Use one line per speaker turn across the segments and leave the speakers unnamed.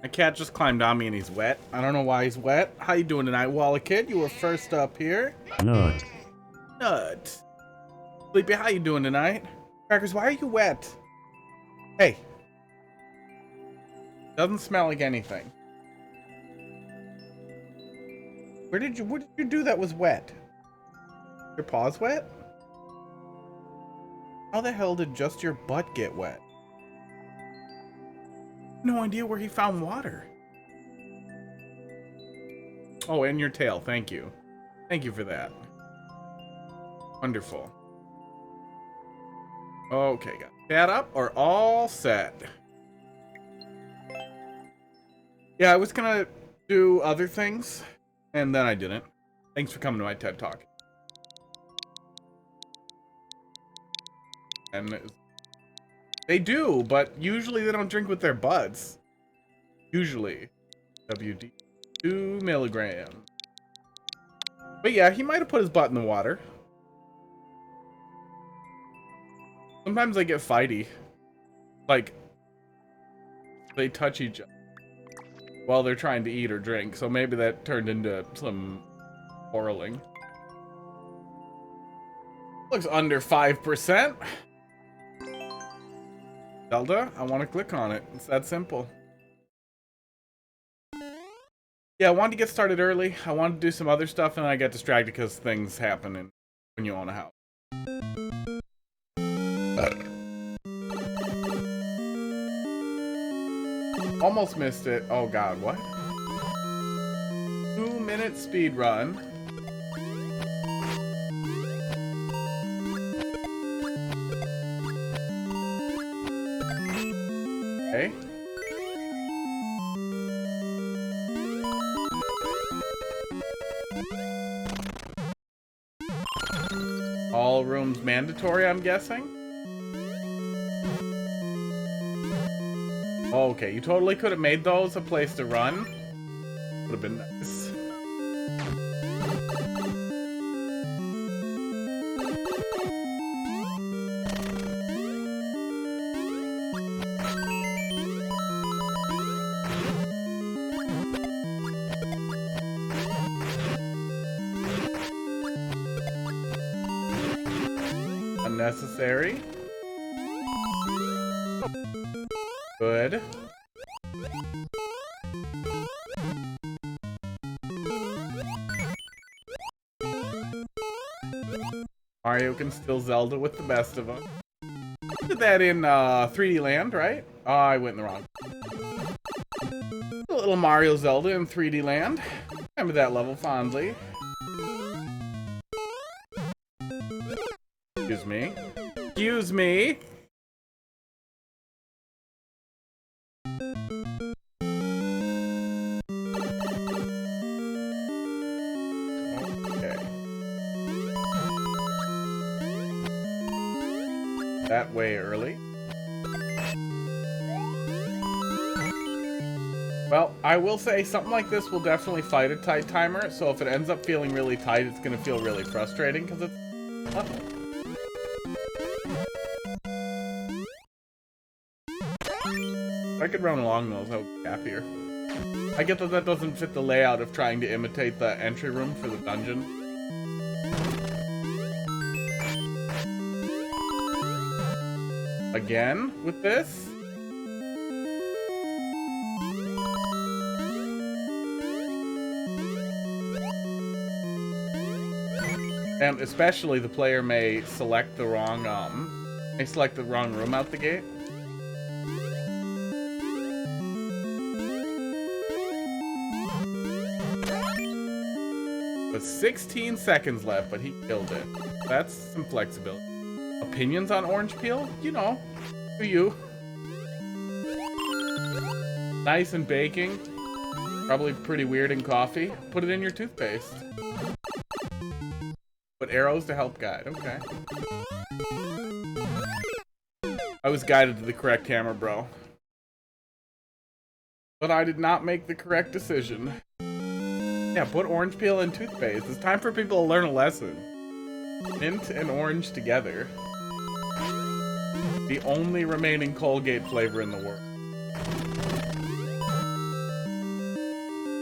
My cat just climbed on me and he's wet. I don't know why he's wet. How you doing tonight, Walla Kid? You were first up here.
Nut.
Nut. Sleepy, how you doing tonight? Crackers, why are you wet? Hey. Doesn't smell like anything. What did you do that was wet? Your paws wet? How the hell did just your butt get wet? No idea where he found water. Oh, and your tail. Thank you. Thank you for that. Wonderful. Okay, got that up or all set. Yeah, I was gonna do other things, and then I didn't. Thanks for coming to my TED Talk. And they do, but usually they don't drink with their butts. Usually. WD. 2 milligrams. But yeah, he might have put his butt in the water. Sometimes they get fighty. Like, they touch each other while they're trying to eat or drink. So maybe that turned into some quarreling. Looks under 5%. Zelda, I want to click on it. It's that simple. Yeah, I wanted to get started early. I wanted to do some other stuff, and I got distracted because things happen when you own a house. Almost missed it. Oh god, what? 2-minute speed run. Okay. All rooms mandatory, I'm guessing? Okay, you totally could have made those a place to run. Would have been nice. Unnecessary. Good. Mario can still Zelda with the best of them. Did that in 3D Land, right? Oh, I went in the wrong. A little Mario Zelda in 3D Land. Remember that level fondly. Excuse me. Excuse me. Okay. That way early. Well, I will say something like this will definitely fight a tight timer, so if it ends up feeling really tight, it's going to feel really frustrating because it's level. If I could run along those, I would be happier. I get that that doesn't fit the layout of trying to imitate the entry room for the dungeon. Again with this? And especially the player may select the wrong room out the gate. With 16 seconds left, but he killed it. That's some flexibility. Opinions on orange peel? You know, do you. Nice and baking. Probably pretty weird in coffee. Put it in your toothpaste. Put arrows to help guide. Okay. I was guided to the correct hammer, bro. But I did not make the correct decision. Yeah, put orange peel in toothpaste. It's time for people to learn a lesson. Mint and orange together. The only remaining Colgate flavor in the world.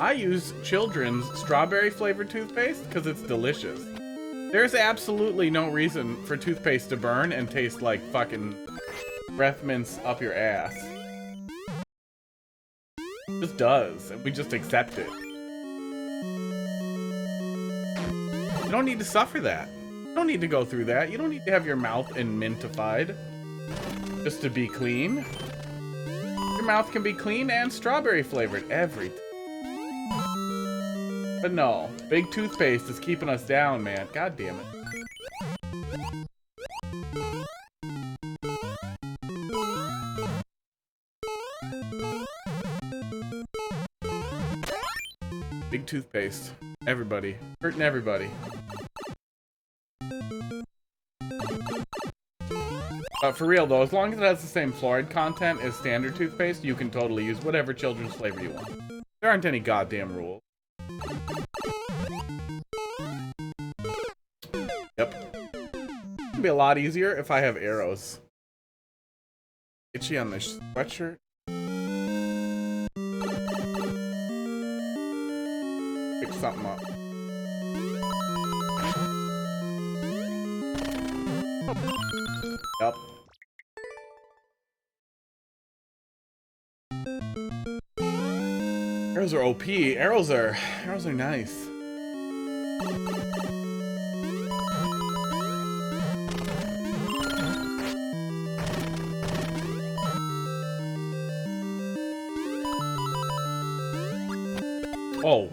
I use children's strawberry flavored toothpaste because it's delicious. There's absolutely no reason for toothpaste to burn and taste like fucking breath mints up your ass. It just does, and we just accept it. You don't need to suffer that. You don't need to go through that. You don't need to have your mouth mintified just to be clean. Your mouth can be clean and strawberry flavored every time. But no, big toothpaste is keeping us down, man. God damn it. Big toothpaste. Everybody. Hurting everybody. But for real though, as long as it has the same fluoride content as standard toothpaste, you can totally use whatever children's flavor you want. There aren't any goddamn rules. Yep. It'd be a lot easier if I have arrows. Itchy on this sweatshirt. Pick something up. Yep. Arrows are OP. Arrows are nice.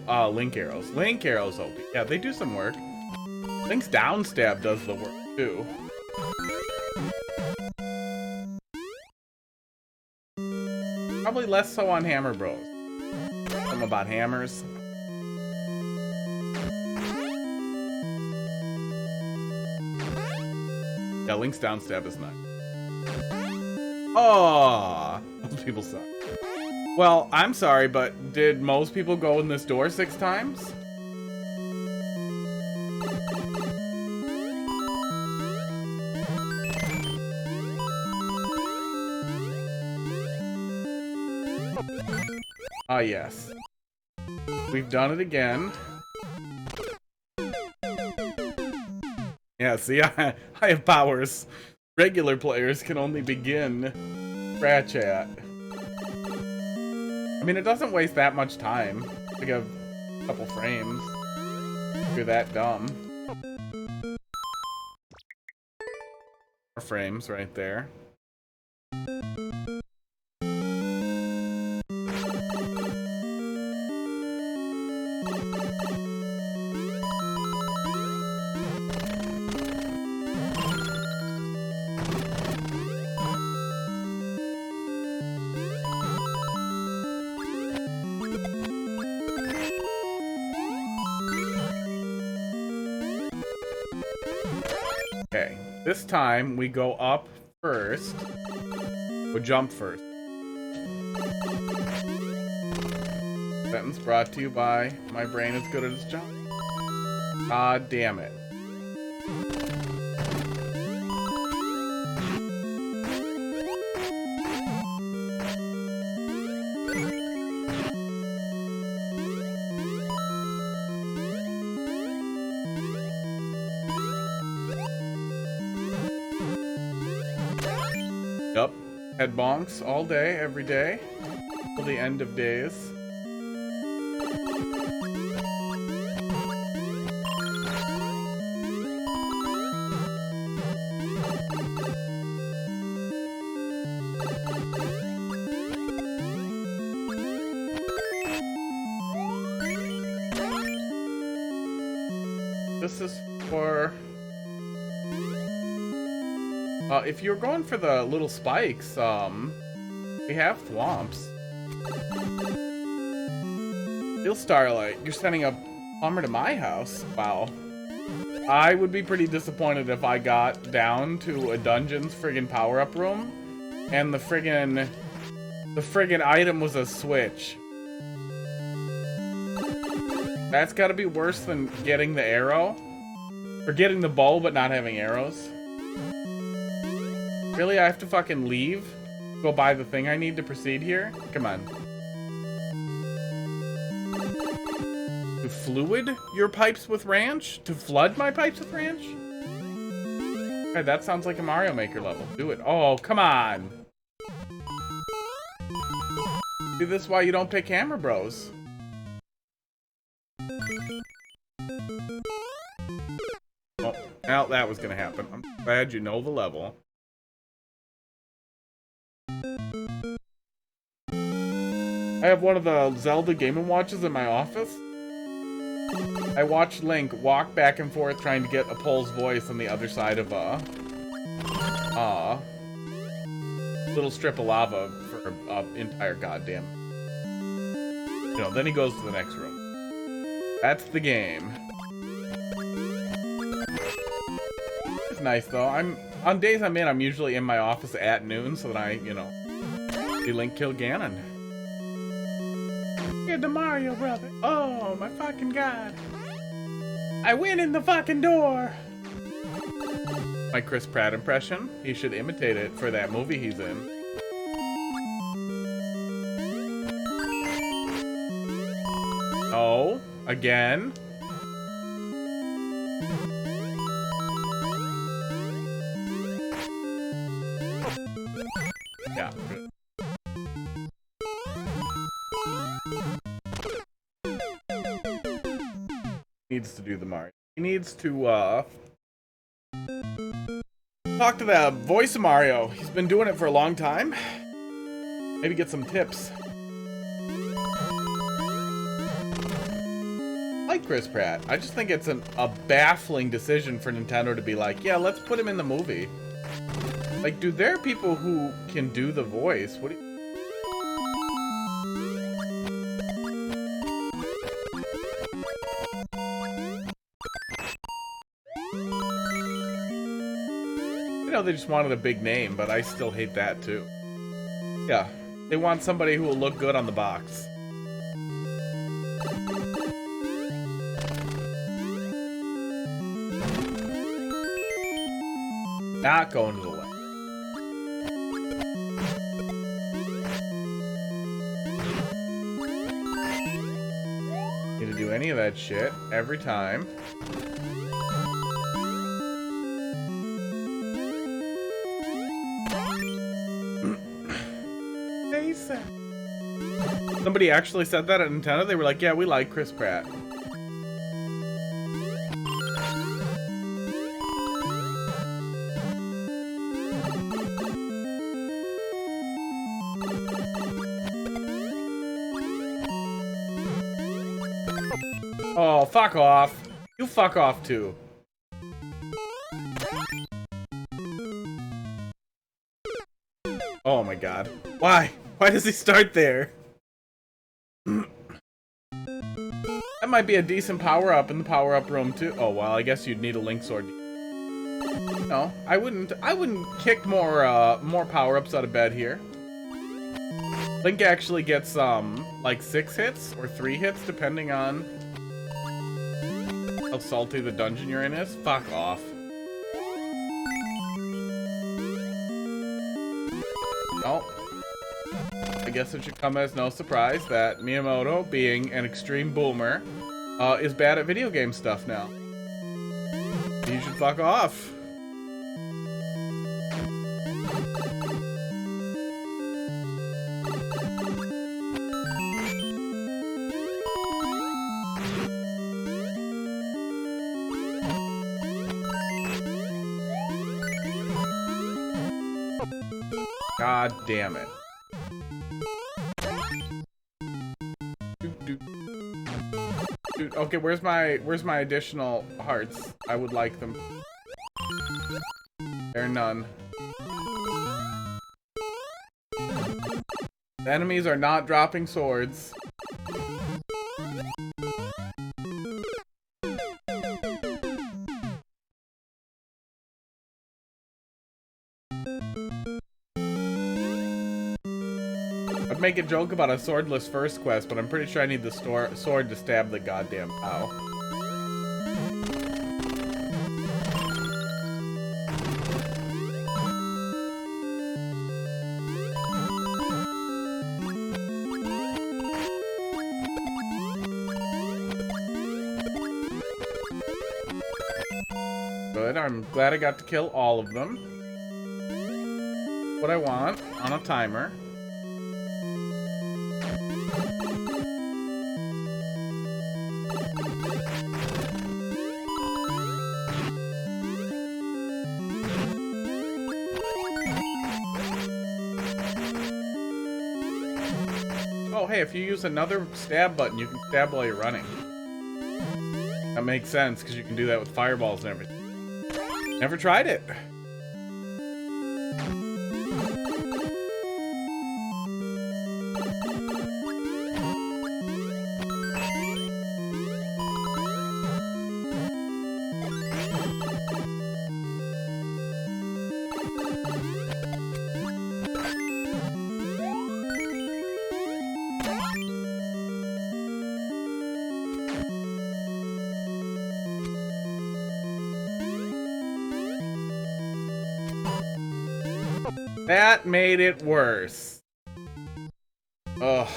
Oh, link arrows. Link arrows OP. Yeah, they do some work. Link's down stab does the work too. Probably less so on Hammer Bros. Something about hammers. Yeah, Link's down stab is nice. Oh, those people suck. Well, I'm sorry, but did most people go in this door 6 times? Ah, yes. We've done it again. Yeah, see, I have powers. Regular players can only begin scratch at. I mean, it doesn't waste that much time to give a couple frames. If you're that dumb. 4 frames right there. Okay, this time we go up first. We'll jump first. Sentence brought to you by My Brain is Good at Its Job. God damn it. Yup. Head bonks all day, every day. Till the end of days. This is for... if you're going for the little spikes, we have thwomps. Steel Starlight, you're sending a plumber to my house? Wow. I would be pretty disappointed if I got down to a dungeon's friggin' power-up room, and the friggin' item was a switch. That's gotta be worse than getting the arrow. Or getting the bow but not having arrows. Really? I have to fucking leave? Go buy the thing I need to proceed here? Come on. To fluid your pipes with ranch? To flood my pipes with ranch? Okay, that sounds like a Mario Maker level. Do it. Oh, come on. See, this is why you don't pick Hammer Bros. Oh, now that was gonna happen. I'm glad you know the level. I have one of the Zelda Game & Watches in my office. I watched Link walk back and forth trying to get a Pole's voice on the other side of a little strip of lava for an entire goddamn. You know, then he goes to the next room. That's the game. It's nice though. On days I'm in, I'm usually in my office at noon so that I, you know, see Link kill Ganon. Get the Mario brother. Oh my fucking god. I went in the fucking door. My Chris Pratt impression. He should imitate it for that movie he's in. Oh, again. Yeah, good. Needs to do the Mario. He needs to talk to the voice of Mario. He's been doing it for a long time. Maybe get some tips. I like Chris Pratt. I just think it's a baffling decision for Nintendo to be like, yeah, let's put him in the movie. Like, dude, there are people who can do the voice. What do you... You know, they just wanted a big name, but I still hate that too. Yeah, they want somebody who will look good on the box. Not going to the left. Need to do any of that shit every time. Somebody actually said that at Nintendo. They were like, yeah, we like Chris Pratt. Oh, fuck off. You fuck off too. Oh my god. Why? Why does he start there? That might be a decent power-up in the power-up room too. Oh, well, I guess you'd need a Link sword. No, I wouldn't kick more power-ups out of bed here. Link actually gets, like 6 hits or 3 hits, depending on how salty the dungeon you're in is. Fuck off. Oh. I guess it should come as no surprise that Miyamoto, being an extreme boomer, is bad at video game stuff now. You should fuck off. God damn it. Dude, okay, where's my additional hearts? I would like them. There are none. The enemies are not dropping swords. I'd make a joke about a swordless first quest, but I'm pretty sure I need the sword to stab the goddamn cow. I'm glad I got to kill all of them. What I want on a timer. Oh, hey, if you use another stab button, you can stab while you're running. That makes sense, because you can do that with fireballs and everything. Never tried it. That made it worse. Ugh.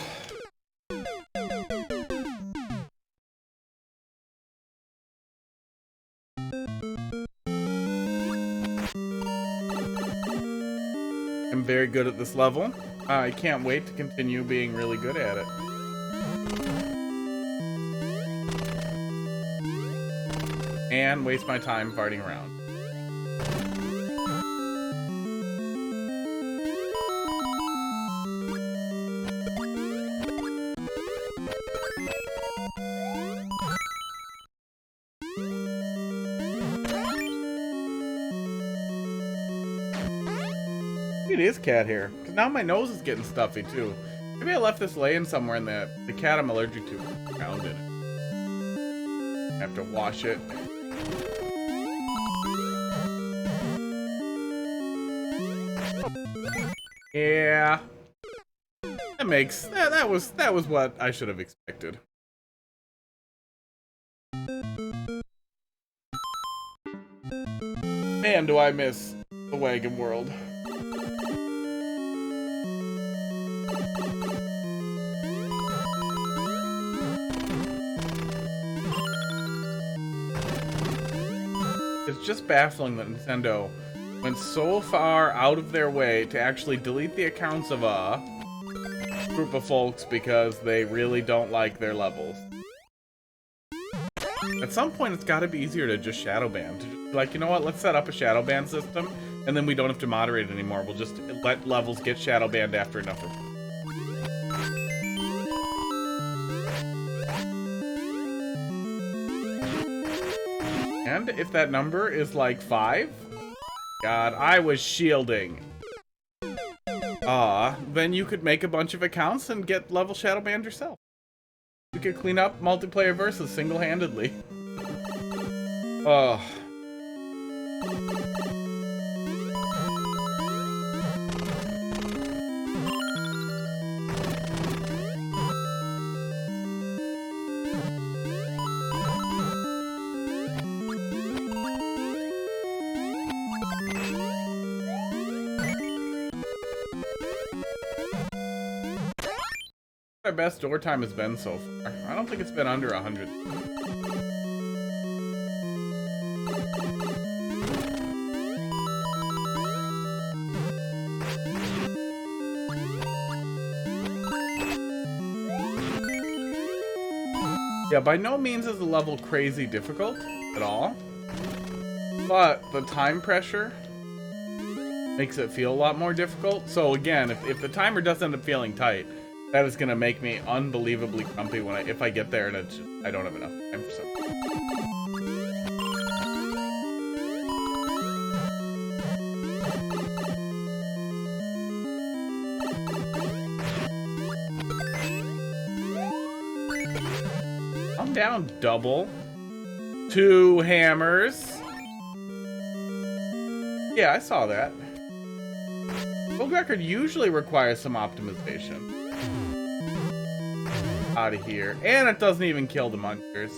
I'm very good at this level. I can't wait to continue being really good at it. And waste my time farting around. It is cat hair. Because now my nose is getting stuffy too. Maybe I left this laying somewhere and the cat I'm allergic to found it. I have to wash it. Yeah. That was what I should have expected. Man, do I miss the wagon world. It's just baffling that Nintendo went so far out of their way to actually delete the accounts of a group of folks because they really don't like their levels. At some point, it's got to be easier to just shadow ban. To just be like, you know what, let's set up a shadow ban system, and then we don't have to moderate anymore. We'll just let levels get shadow banned after enough. And if that number is like 5, God, I was shielding. Then you could make a bunch of accounts and get level shadow banned yourself. You could clean up multiplayer versus single-handedly. Oh. Our best door time has been so far. I don't think it's been under 100. Yeah, by no means is the level crazy difficult at all, but the time pressure makes it feel a lot more difficult. So again, if the timer does end up feeling tight, that is gonna make me unbelievably grumpy if I get there and it's just, I don't have enough time for something. I'm down double. 2 hammers. Yeah, I saw that. World record usually requires some optimization. Out of here. And it doesn't even kill the munchers.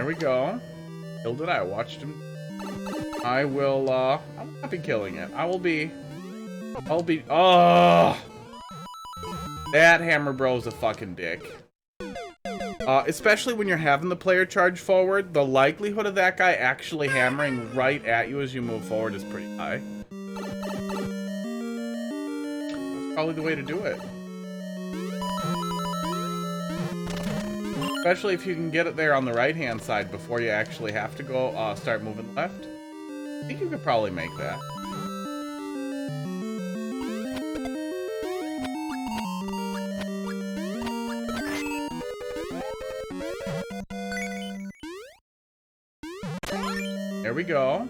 we go. Killed it. I watched him. I will not be killing it. I'll be, oh! That Hammer Bro's a fucking dick. Especially when you're having the player charge forward, the likelihood of that guy actually hammering right at you as you move forward is pretty high. That's probably the way to do it. Especially if you can get it there on the right-hand side before you actually have to go start moving left. I think you could probably make that. There we go.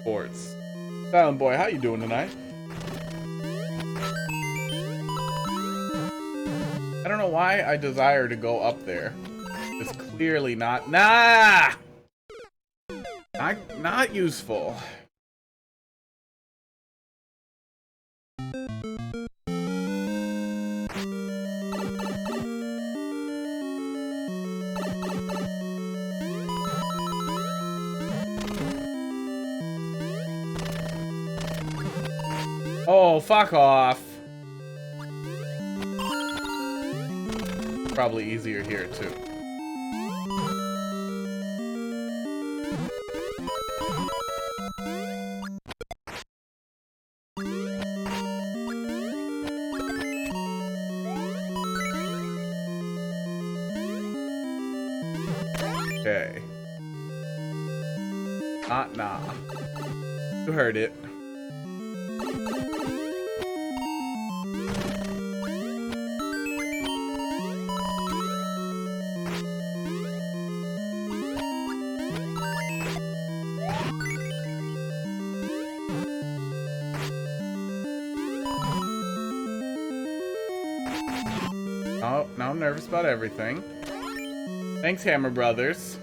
Sports. Silent Boy, how you doing tonight? I don't know why I desire to go up there. It's clearly not... Nah! Not useful. Oh, fuck off. Probably easier here, too. Okay. Nah. You heard it. Oh, now I'm nervous about everything. Thanks, Hammer Brothers.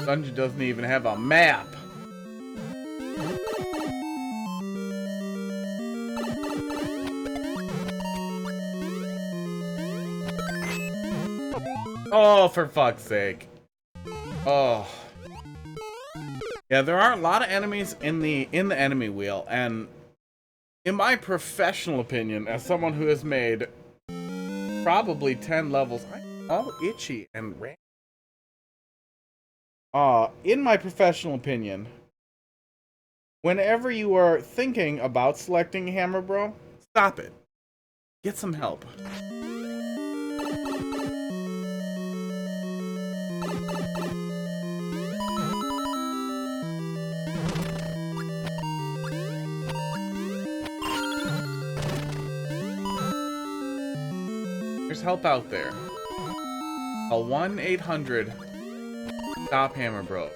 Dungeon doesn't even have a map. Oh, for fuck's sake. Oh. Yeah, there are a lot of enemies in the enemy wheel, and in my professional opinion, as someone who has made probably 10 levels, I'm all itchy and red. In my professional opinion, whenever you are thinking about selecting Hammer Bro, stop it. Get some help. There's help out there. Call 1-800 Hammer Bro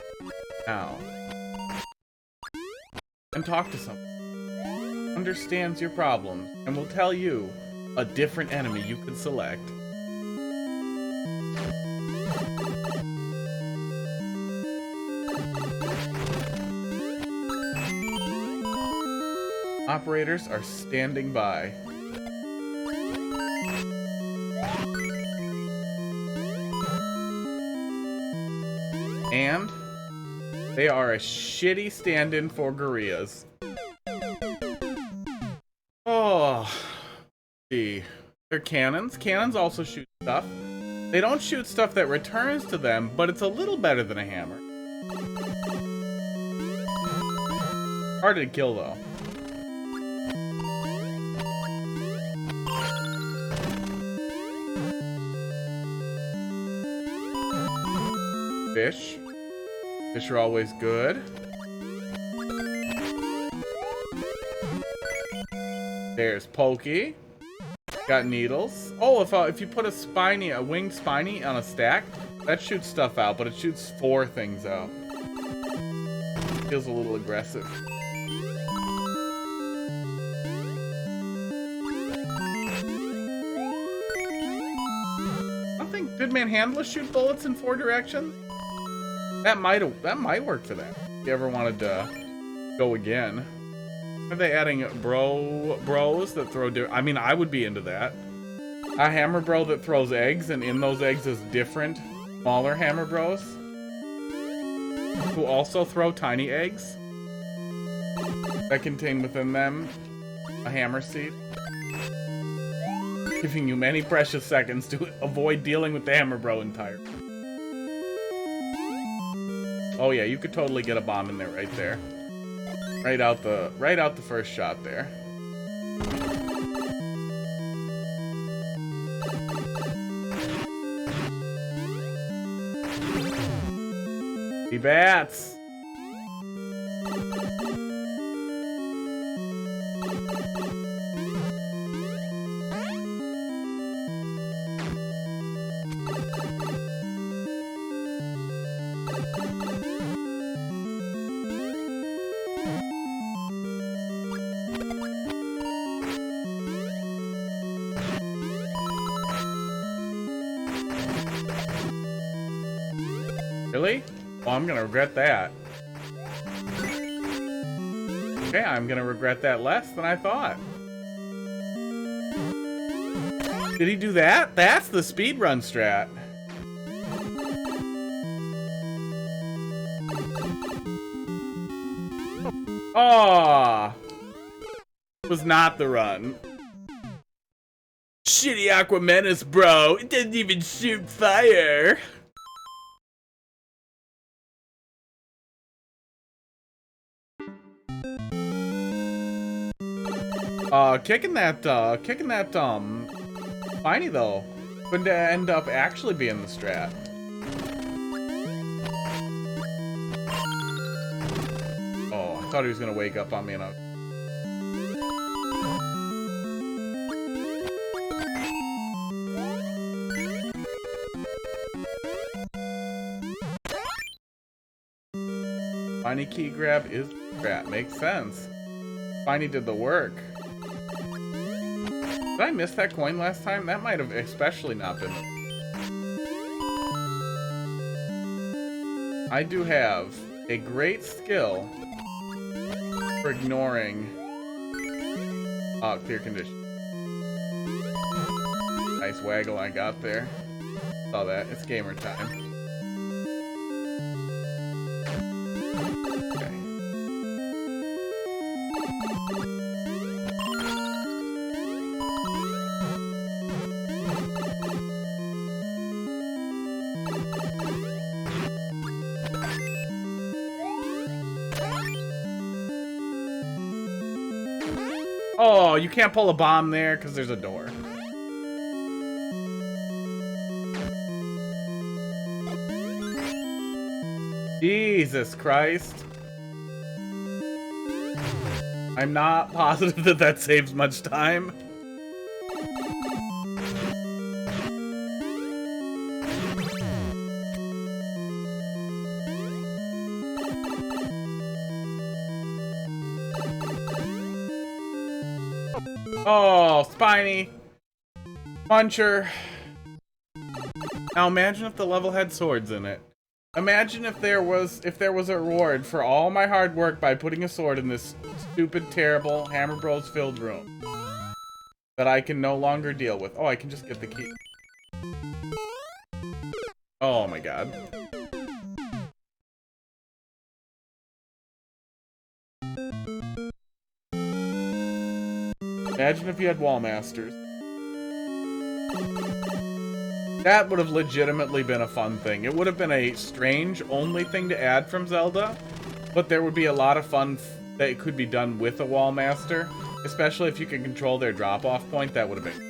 now and talk to someone. Understands your problems and will tell you a different enemy you could select. Operators are standing by. And they are a shitty stand-in for gorillas. Oh, gee. They're cannons. Cannons also shoot stuff. They don't shoot stuff that returns to them, but it's a little better than a hammer. Hard to kill, though. Fish. Fish are always good. There's Pokey. Got needles. Oh, if you put a winged spiny on a stack, that shoots stuff out, but it shoots 4 things out. Feels a little aggressive. I don't think, did Manhandla shoot bullets in 4 directions? That might work for that. If you ever wanted to go again. Are they adding bros that throw I mean, I would be into that. A hammer bro that throws eggs, and in those eggs is different, smaller hammer bros who also throw tiny eggs that contain within them a hammer seed, giving you many precious seconds to avoid dealing with the hammer bro entirely. Oh yeah, you could totally get a bomb in there right there. Right out the first shot there. The bats. Really? Oh, I'm gonna regret that. Okay, I'm gonna regret that less than I thought. Did he do that? That's the speedrun strat. Oh, was not the run. Shitty Aqua Menace, bro. It doesn't even shoot fire. Kicking that, Spiny though, could end up actually being the strat. Oh, I thought he was gonna wake up on me and Spiny key grab is strat. Makes sense. Spiny did the work. Did I miss that coin last time? That might have especially not been. I do have a great skill for ignoring clear condition. Nice waggle I got there. Saw that. It's gamer time. Oh, you can't pull a bomb there because there's a door. Jesus Christ. I'm not positive that that saves much time. Oh, Spiny. Puncher. Now imagine if the level had swords in it. Imagine if there was a reward for all my hard work by putting a sword in this stupid, terrible, Hammer Bros filled room that I can no longer deal with. Oh, I can just get the key. Oh my god. Imagine if you had Wall Masters. That would have legitimately been a fun thing. It would have been a strange only thing to add from Zelda, but there would be a lot of fun that could be done with a Wall Master, especially if you can control their drop-off point. That would have been.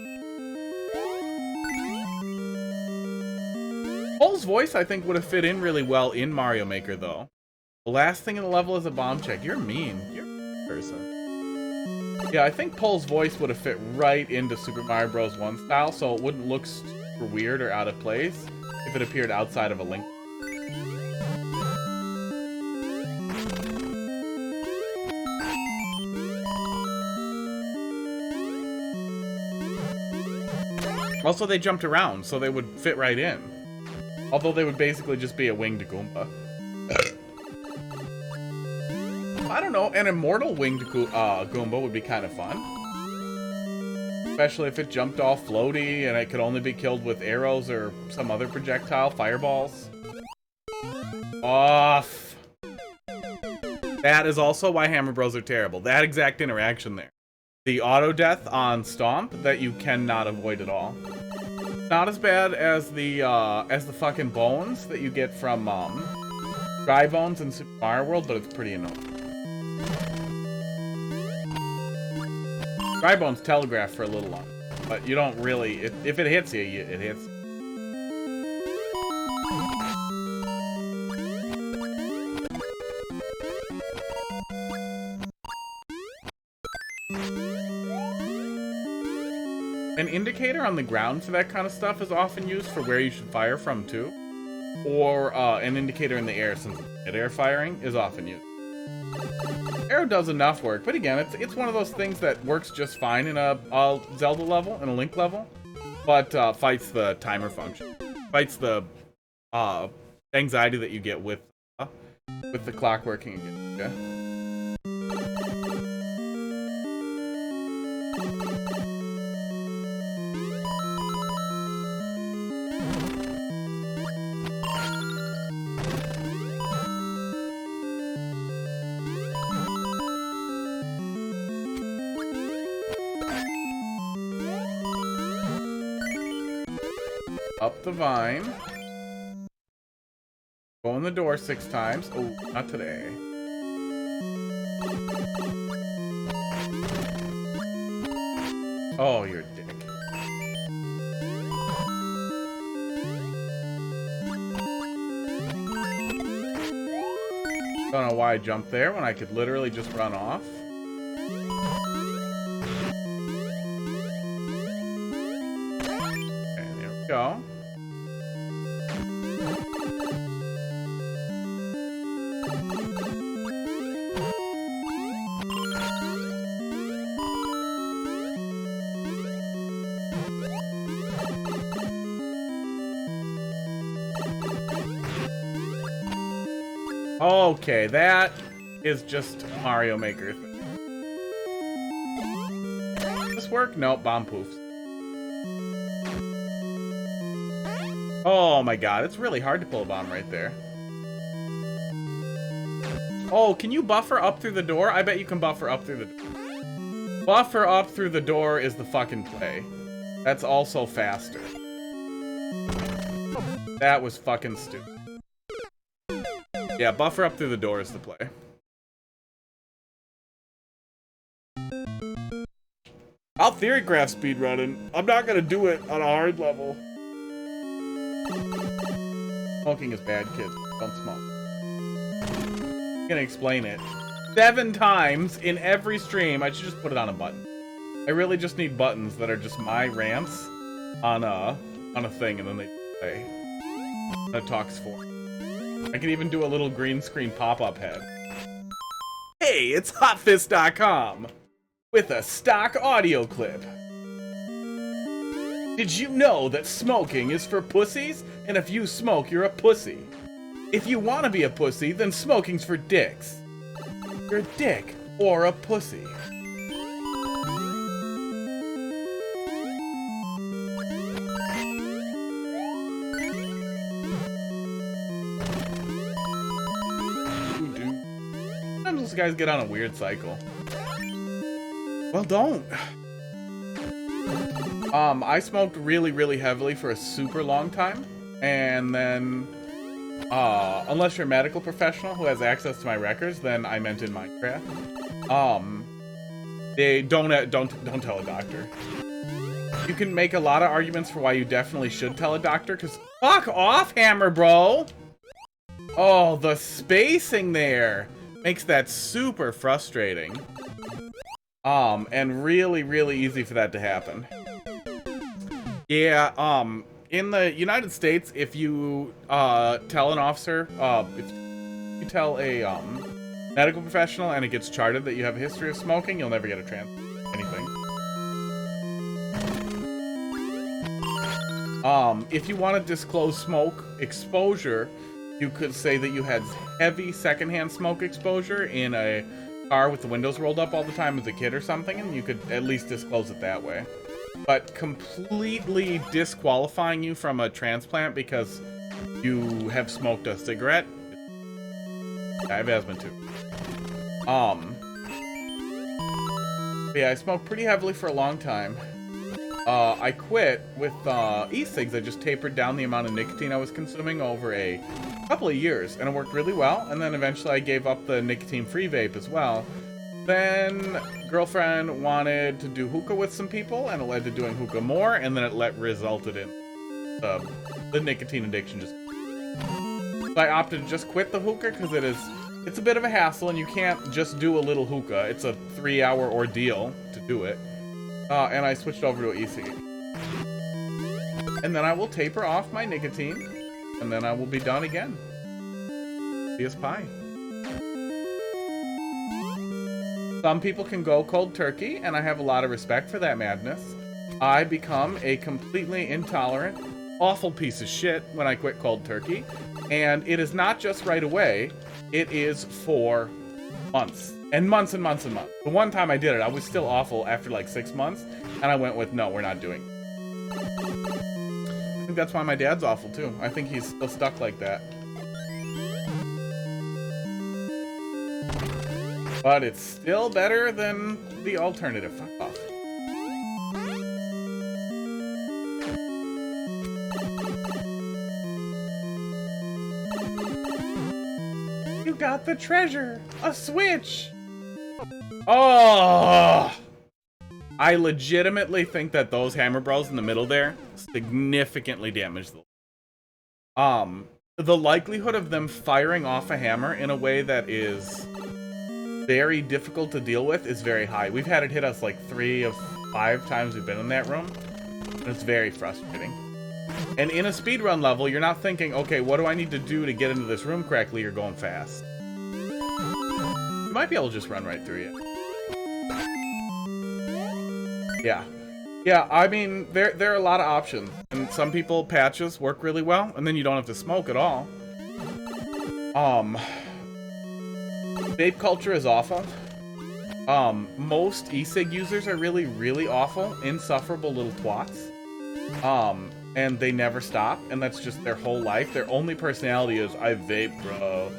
Pole's voice, I think, would have fit in really well in Mario Maker, though. The last thing in the level is a bomb check. You're mean. You're a person. Yeah, I think Pole's voice would have fit right into Super Mario Bros. 1 style, so it wouldn't look super weird or out of place if it appeared outside of a Link. Also, they jumped around, so they would fit right in. Although they would basically just be a winged Goomba. I don't know, an immortal winged Goomba would be kind of fun. Especially if it jumped all floaty and it could only be killed with arrows or some other projectile, fireballs. Off. That is also why Hammer Bros are terrible. That exact interaction there. The auto death on Stomp that you cannot avoid at all. Not as bad as the fucking bones that you get from Dry Bones in Super Mario World, but it's pretty annoying. Dry Bones telegraph for a little long, but you don't really. If it hits you, it hits. An indicator on the ground for that kind of stuff is often used for where you should fire from too, or an indicator in the air, since mid-air firing is often used. Arrow does enough work, but again, it's one of those things that works just fine in a Zelda level, in a Link level, but fights the timer function, fights the anxiety that you get with the clock working again. Yeah. Up the vine. Go in the door 6 times. Oh, not today. Oh, you're a dick. Don't know why I jumped there when I could literally just run off. Okay, there we go. Okay, that is just Mario Maker. Does this work? Nope, bomb poofs. Oh my god, it's really hard to pull a bomb right there. Oh, can you buffer up through the door? I bet you can buffer up through the door. Buffer up through the door is the fucking play. That's also faster. That was fucking stupid. Yeah, buffer up through the door is the play. I'll theory craft speedrunning. I'm not gonna do it on a hard level. Smoking is bad, kids. Don't smoke. I'm gonna explain it 7 times in every stream. I should just put it on a button. I really just need buttons that are just my rants on a thing, and then they play. That talks for. I can even do a little green screen pop-up head. Hey, it's hotfist.com with a stock audio clip. Did you know that smoking is for pussies? And if you smoke, you're a pussy. If you want to be a pussy, then smoking's for dicks. You're a dick or a pussy. Guys get on a weird cycle. Well, don't. I smoked really heavily for a super long time, and then unless you're a medical professional who has access to my records, then I meant in Minecraft. They don't tell a doctor. You can make a lot of arguments for why you definitely should tell a doctor, because fuck off, Hammer Bro. Oh, the spacing there makes that super frustrating. And really easy for that to happen. Yeah, in the United States, if you tell an officer, if you tell a medical professional and it gets charted that you have a history of smoking, you'll never get a anything. If you want to disclose smoke exposure you could say that you had heavy secondhand smoke exposure in a car with the windows rolled up all the time as a kid or something, and you could at least disclose it that way. But completely disqualifying you from a transplant because you have smoked a cigarette. I have asthma too. Yeah, I smoked pretty heavily for a long time. I quit with e-cigs. I just tapered down the amount of nicotine I was consuming over a couple of years, and it worked really well. And then eventually I gave up the nicotine-free vape as well. Then girlfriend wanted to do hookah with some people, and it led to doing hookah more, and then it resulted in the nicotine addiction. So I opted to just quit the hookah because it's a bit of a hassle, and you can't just do a little hookah. It's a 3-hour ordeal to do it. And I switched over to e-cig. And then I will taper off my nicotine, and then I will be done again. PS Pie. Some people can go cold turkey, and I have a lot of respect for that madness. I become a completely intolerant, awful piece of shit when I quit cold turkey. And it is not just right away. It is for months. And months and months and months. The one time I did it, I was still awful after like 6 months. And I went with, no, we're not doing it. I think that's why my dad's awful too. I think he's still stuck like that. But it's still better than the alternative. Fuck off. You got the treasure! A switch! Oh! I legitimately think that those hammer bros in the middle there significantly damaged the likelihood of them firing off a hammer in a way that is very difficult to deal with is very high. We've had it hit us like 3 of 5 times we've been in that room. And it's very frustrating. And in a speedrun level, you're not thinking, okay, what do I need to do to get into this room correctly? You're going fast. You might be able to just run right through it. Yeah. Yeah, I mean, there are a lot of options. And some people, patches work really well, and then you don't have to smoke at all. Vape culture is awful. Most e-cig users are really, really awful, insufferable little twats. And they never stop, and that's just their whole life. Their only personality is, I vape, bro.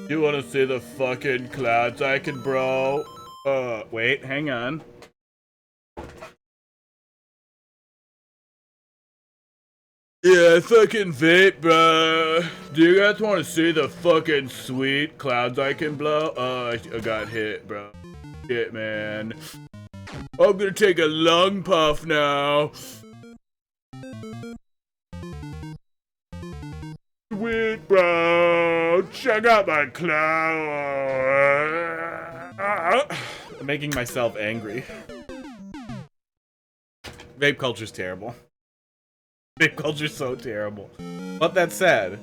You wanna see the fucking clouds I can, bro? Wait, hang on. Yeah, I fucking vape, bro. Do you guys want to see the fucking sweet clouds I can blow? I got hit, bro. Shit, man. I'm gonna take a lung puff now. Sweet, bro. Check out my cloud. I'm making myself angry. Vape culture's terrible. Vape culture's so terrible. But that said,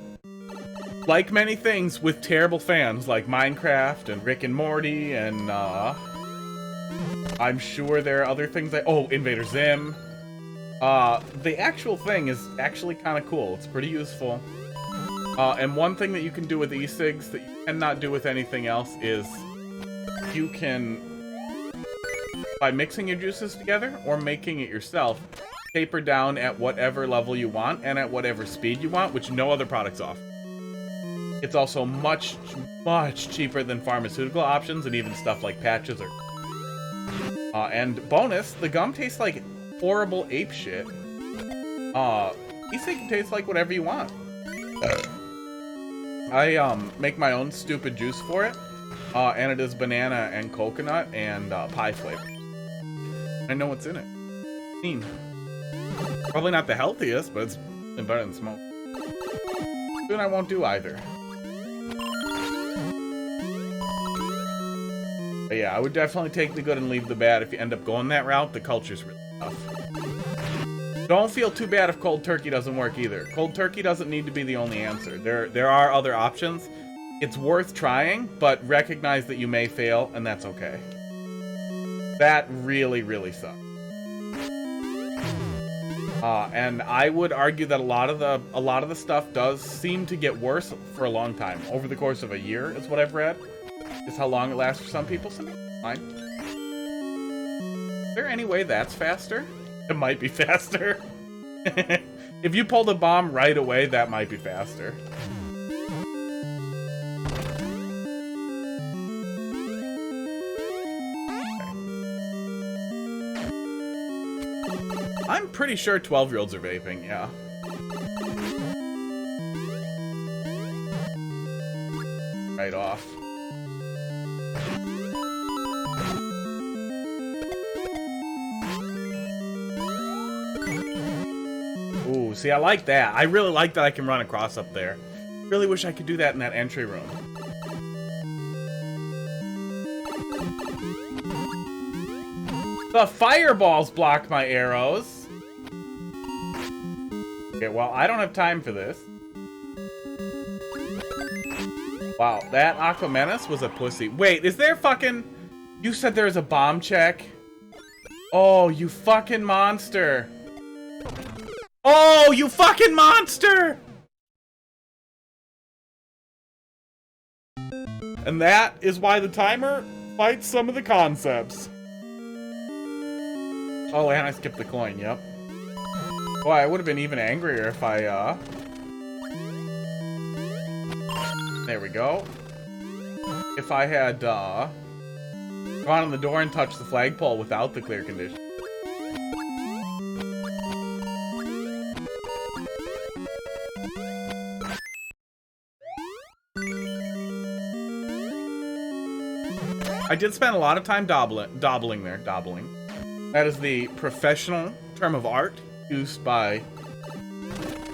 like many things with terrible fans like Minecraft and Rick and Morty and I'm sure there are other things that Invader Zim. The actual thing is actually kind of cool. It's pretty useful. And one thing that you can do with e-cigs that you cannot do with anything else is you can, by mixing your juices together or making it yourself, taper down at whatever level you want and at whatever speed you want, which no other products offer. It's also much, much cheaper than pharmaceutical options and even stuff like patches or... and bonus, the gum tastes like horrible ape shit. E-cig can taste like whatever you want. I make my own stupid juice for it, and it is banana and coconut and pie flavor. I know what's in it. Probably not the healthiest, but it's better than smoke. Soon I won't do either. But yeah, I would definitely take the good and leave the bad if you end up going that route. The culture's really tough. Don't feel too bad if cold turkey doesn't work either. Cold turkey doesn't need to be the only answer. There are other options. It's worth trying, but recognize that you may fail, and that's okay. That really, really sucks. And I would argue that a lot of the stuff does seem to get worse for a long time. Over the course of a year is what I've read. Is how long it lasts for some people. Some people fine. Is there any way that's faster? It might be faster. If you pull the bomb right away, that might be faster. I'm pretty sure 12-year-olds are vaping, yeah. Right off. Ooh, see, I like that. I really like that I can run across up there. Really wish I could do that in that entry room. The fireballs block my arrows. Okay, well, I don't have time for this. Wow, that Aquamenus was a pussy. Wait, is there fucking... You said there's a bomb check? Oh, you fucking monster. Oh, you fucking monster! And that is why the timer fights some of the concepts. Oh, and I skipped the coin, yep. Boy, I would have been even angrier if I, There we go. If I had, gone on the door and touched the flagpole without the clear condition. I did spend a lot of time dobbling there. That is the professional term of art used by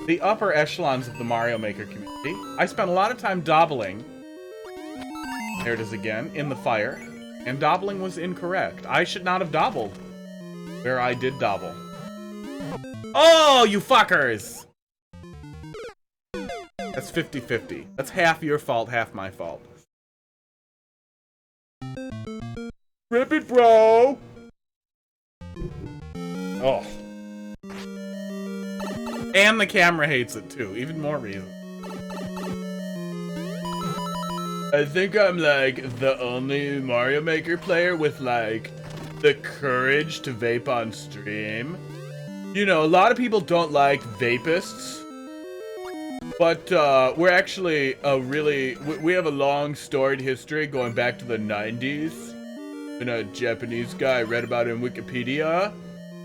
the upper echelons of the Mario Maker community. I spent a lot of time dobbling. There it is again, in the fire. And dobbling was incorrect. I should not have dobbled where I did dobble. Oh, you fuckers! That's 50-50. That's half your fault, half my fault. Rip it, bro! Oh. And the camera hates it, too. Even more reason. I think I'm, like, the only Mario Maker player with, like, the courage to vape on stream. You know, a lot of people don't like vapists. But, we're actually we have a long storied history going back to the 90s. And a Japanese guy read about it in Wikipedia.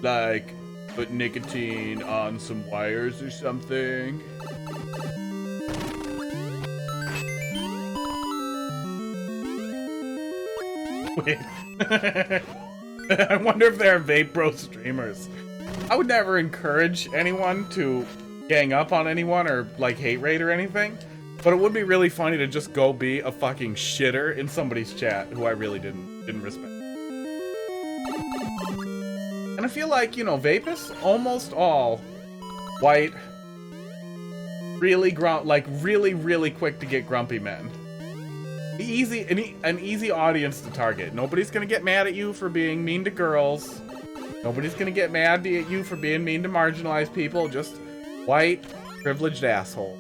Like, put nicotine on some wires or something. Wait. I wonder if there are Vape Bro streamers. I would never encourage anyone to gang up on anyone or, like, hate raid or anything. But it would be really funny to just go be a fucking shitter in somebody's chat who I really didn't respect. And I feel like, you know, vapists, almost all white, really really quick to get grumpy men. An easy audience to target. Nobody's gonna get mad at you for being mean to girls. Nobody's gonna get mad at you for being mean to marginalized people. Just white, privileged asshole.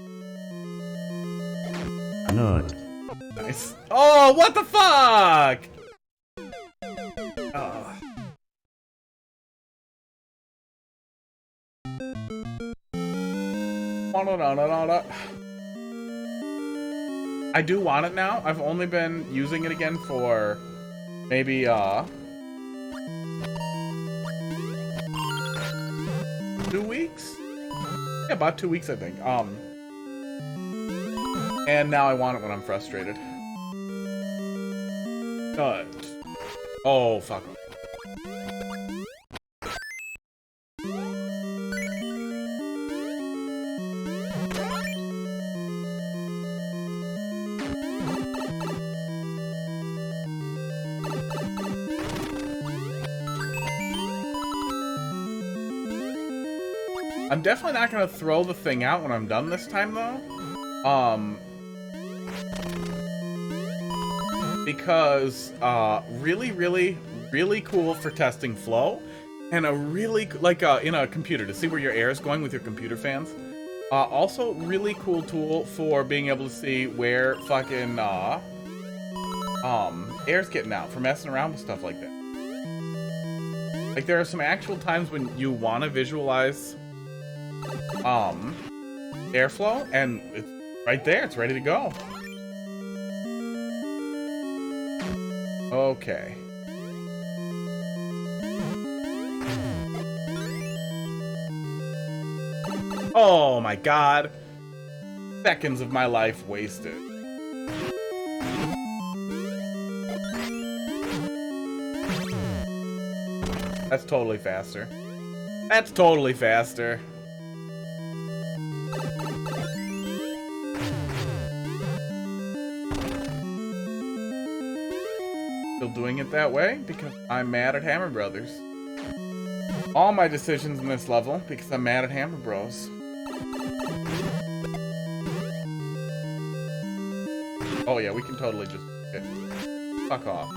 Nut.
Nice. Oh, what the fuck? I do want it now. I've only been using it again for maybe 2 weeks? Yeah, about 2 weeks, I think. And now I want it when I'm frustrated. But oh, fuck. I'm definitely not gonna throw the thing out when I'm done this time, though. Because really cool for testing flow And a really, like, in a computer, to see where your air is going with your computer fans. Also, really cool tool for being able to see where fucking, air's getting out for messing around with stuff like that. Like, there are some actual times when you want to visualize, airflow, and it's right there, it's ready to go. Okay. Oh my god. Seconds of my life wasted. That's totally faster. That's totally faster. Still doing it that way because I'm mad at Hammer Brothers. All my decisions in this level because I'm mad at Hammer Bros. Oh yeah, we can totally just fuck off.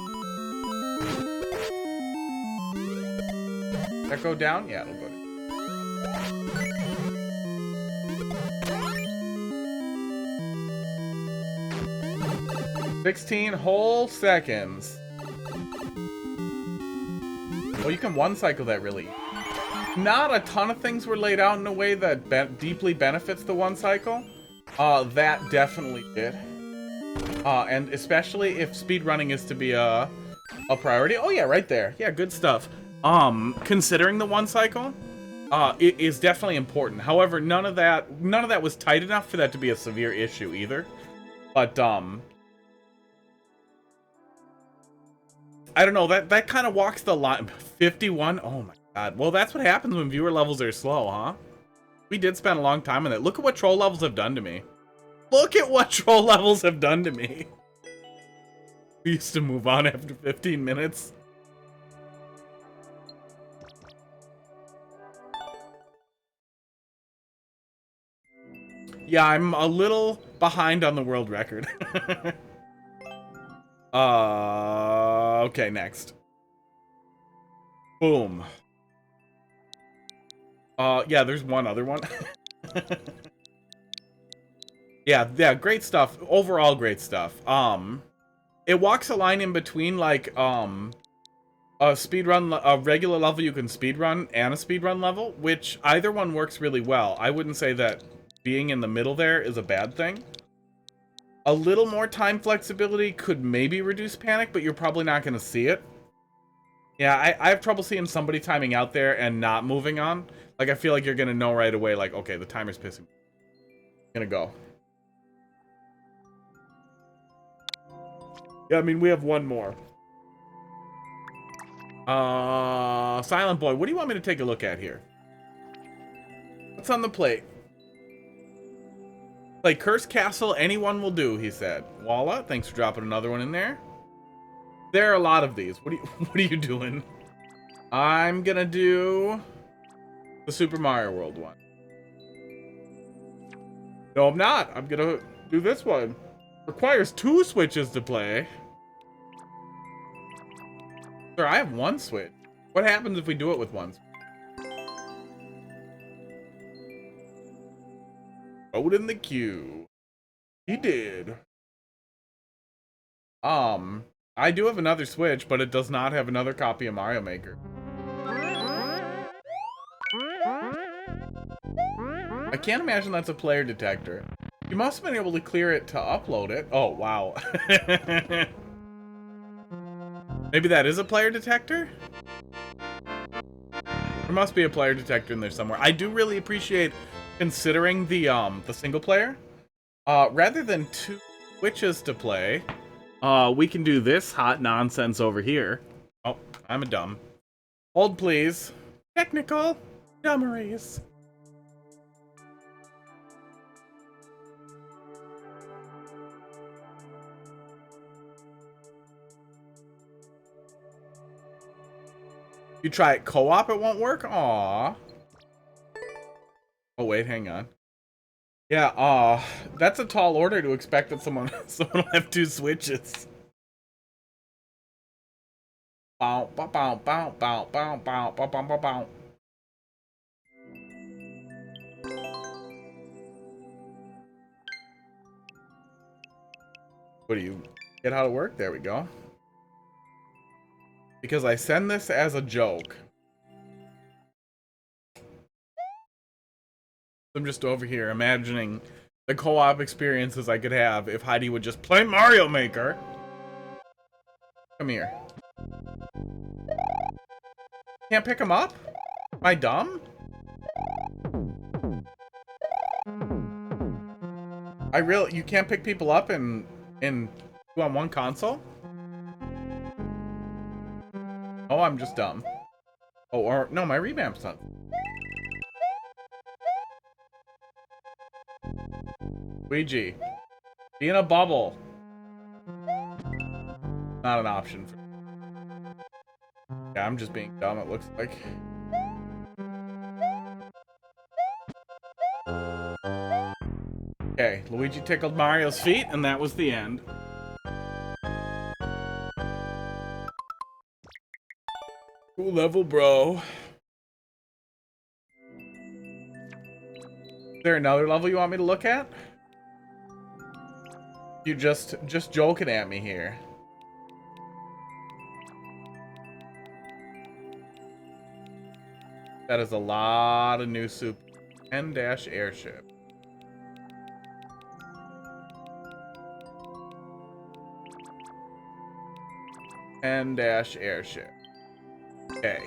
Does that go down? Yeah, it'll go down. 16 whole seconds. Well, you can one cycle that really. Not a ton of things were laid out in a way that deeply benefits the one cycle. That definitely did. And especially if speedrunning is to be a priority. Oh yeah, right there. Yeah, good stuff. Considering the one cycle, it is definitely important. However, none of that was tight enough for that to be a severe issue either. But I don't know, that kind of walks the line. 51? Oh my god. Well, that's what happens when viewer levels are slow, huh? We did spend a long time on it. Look at what troll levels have done to me. Look at what troll levels have done to me. We used to move on after 15 minutes. Yeah, I'm a little behind on the world record. Okay, next. Boom. Yeah, there's one other one. Yeah, great stuff. Overall, great stuff. It walks a line in between, like, a speedrun, a regular level you can speedrun, and a speedrun level, which either one works really well. I wouldn't say that being in the middle there is a bad thing. A little more time flexibility could maybe reduce panic, but you're probably not going to see it. Yeah, I have trouble seeing somebody timing out there and not moving on. Like, I feel like you're going to know right away, like, okay, the timer's pissing me. Gonna go. Yeah, I mean, we have one more. Silent Boy, what do you want me to take a look at here? What's on the plate? Play Cursed Castle, anyone will do, he said. Walla, thanks for dropping another one in there. There are a lot of these. What are you doing? I'm gonna do the Super Mario World one. No, I'm not. I'm gonna do this one. Requires 2 switches to play. Sir, I have 1 switch. What happens if we do it with 1 switch? Vote in the queue. He did. I do have another Switch, but it does not have another copy of Mario Maker. I can't imagine that's a player detector. You must have been able to clear it to upload it. Oh, wow. Maybe that is a player detector? There must be a player detector in there somewhere. I do really appreciate considering the single player. Rather than 2 Switches to play, we can do this hot nonsense over here. Oh, I'm a dumb. Hold, please. Technical dummeries. You try it co-op, it won't work? Aww. Oh, wait, hang on. Yeah, that's a tall order to expect that someone will have 2 Switches. Bow, bow, bow, bow, bow, bow, bow, bow, bow, bow, bow. What do you get how to work? There we go. Because I send this as a joke. I'm just over here imagining the co-op experiences I could have if Heidi would just play Mario Maker. Come here. Can't pick him up? Am I dumb? You can't pick people up in 2-on-1 console? Oh, I'm just dumb. Oh, or no, my revamp's done. Luigi, be in a bubble. Not an option. Yeah, I'm just being dumb, it looks like. Okay, Luigi tickled Mario's feet, and that was the end. Cool level, bro. Is there another level you want me to look at? You just joking at me here. That is a lot of new soup. 10-airship. Airship. Okay.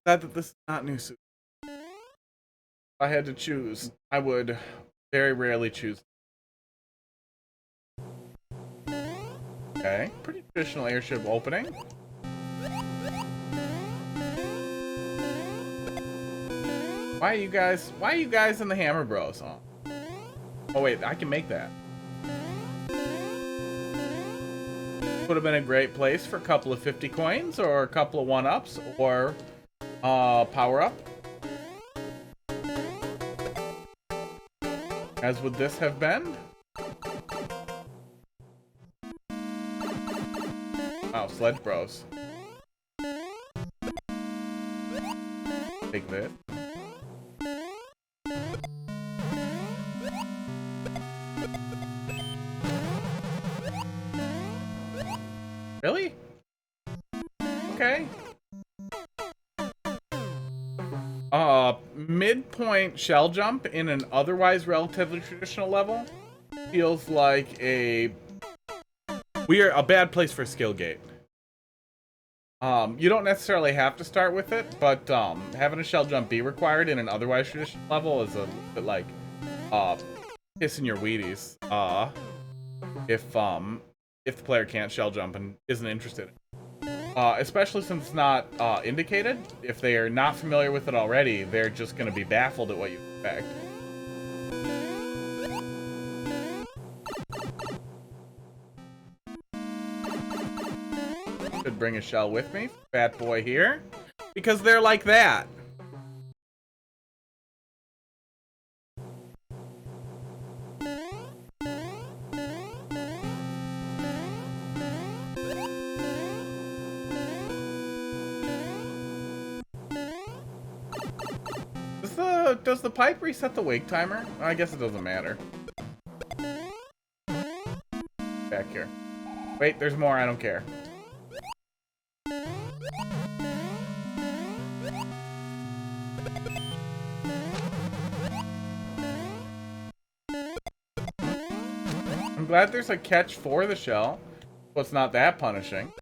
Glad that this is not new soup. If I had to choose, I would very rarely choose. Okay, pretty traditional airship opening. Why are you guys in the Hammer Bros? Oh wait, I can make that. Would have been a great place for a couple of 50 coins or a couple of 1-ups or power up. As would this have been? Wow, Sledge Bros. Take this. Really? Okay. Midpoint shell jump in an otherwise relatively traditional level feels like a bad place for skill gate. You don't necessarily have to start with it, but having a shell jump be required in an otherwise traditional level is a little bit like kissing your Wheaties. If the player can't shell jump and isn't interested. Especially since it's not indicated. If they are not familiar with it already, they're just going to be baffled at what you expect. Should bring a shell with me, fat boy here, because they're like that. Does the pipe reset the wake timer? I guess it doesn't matter. Back here. Wait, there's more, I don't care. I'm glad there's a catch for the shell, so it's not that punishing.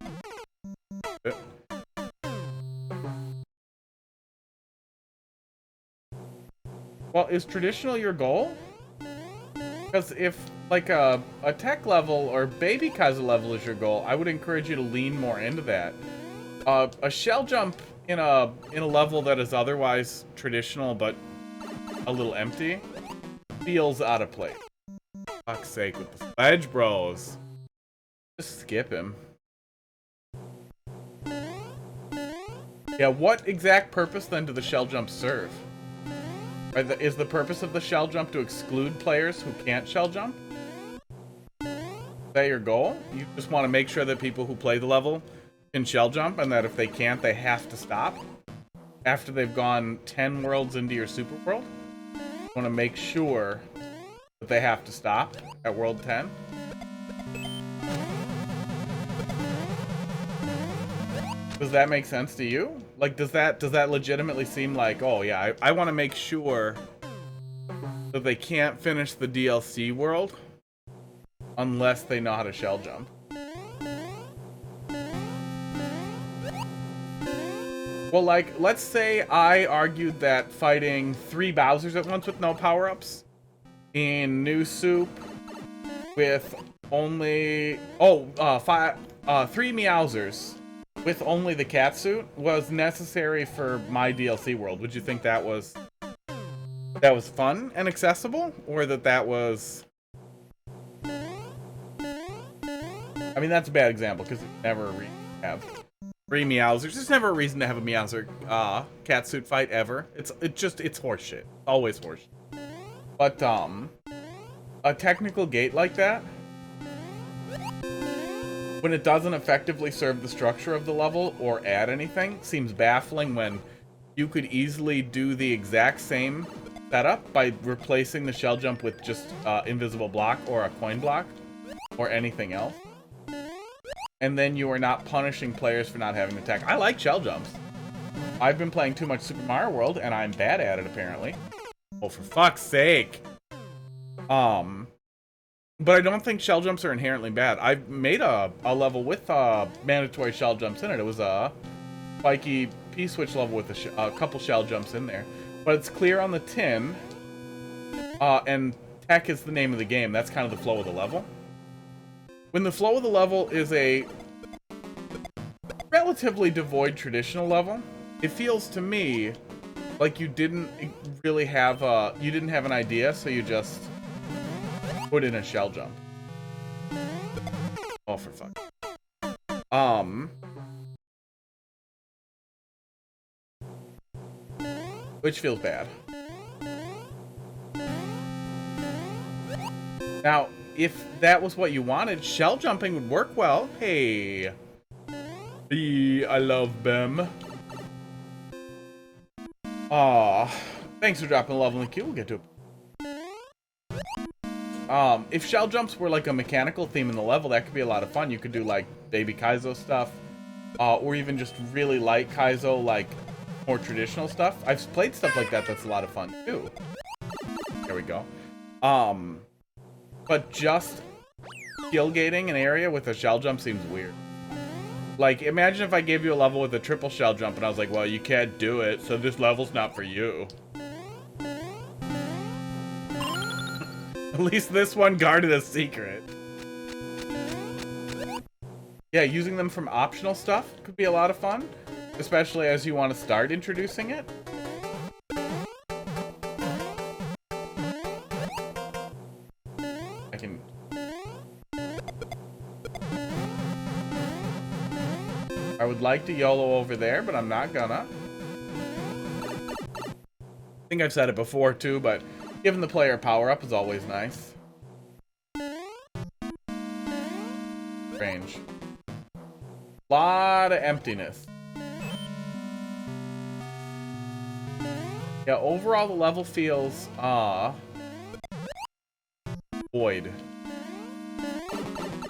Well, is traditional your goal? Because if, like, a tech level or baby Kaiser level is your goal, I would encourage you to lean more into that. A shell jump in a level that is otherwise traditional but a little empty feels out of place. Fuck's sake with the Sledge Bros. Just skip him. Yeah, what exact purpose then do the shell jumps serve? Is the purpose of the shell jump to exclude players who can't shell jump? Is that your goal? You just want to make sure that people who play the level can shell jump, and that if they can't, they have to stop after they've gone 10 worlds into your super world? You want to make sure that they have to stop at world 10? Does that make sense to you? Like, does that legitimately seem like, oh yeah, I want to make sure that they can't finish the DLC world unless they know how to shell jump? Well, like, let's say I argued that fighting 3 Bowsers at once with no power-ups in New Soup with only... 3 Meowsers with only the catsuit was necessary for my DLC world. Would you think that was fun and accessible? Or that was... I mean, that's a bad example, because it's never a reason to have 3 Meowsers. There's never a reason to have a Meowser catsuit fight, ever. It's horseshit. Always horseshit. But, a technical gate like that, when it doesn't effectively serve the structure of the level or add anything, seems baffling when you could easily do the exact same setup by replacing the shell jump with just invisible block or a coin block or anything else. And then you are not punishing players for not having attack. I like shell jumps. I've been playing too much Super Mario World, and I'm bad at it, apparently. Oh, for fuck's sake. But I don't think shell jumps are inherently bad. I've made a level with mandatory shell jumps in it. It was a spiky P-switch level with a couple shell jumps in there. But it's clear on the tin, and tech is the name of the game. That's kind of the flow of the level. When the flow of the level is a relatively devoid traditional level, it feels to me like you didn't really have an idea, so you just put in a shell jump. Oh, for fuck. Which feels bad. Now, if that was what you wanted, shell jumping would work well. Hey. I love Bem. Aw. Thanks for dropping a level in the queue. We'll get to it. If shell jumps were like a mechanical theme in the level, that could be a lot of fun. You could do like Baby Kaizo stuff. Or even just really light Kaizo, like more traditional stuff. I've played stuff like that that's a lot of fun too. There we go. But just skill gating an area with a shell jump seems weird. Like, imagine if I gave you a level with a triple shell jump and I was like, well, you can't do it, so this level's not for you. At least this one guarded a secret. Yeah, using them from optional stuff could be a lot of fun, especially as you want to start introducing it. I would like to YOLO over there, but I'm not gonna. I think I've said it before too, but giving the player power-up is always nice. Strange. Lot of emptiness. Yeah, overall the level feels, void.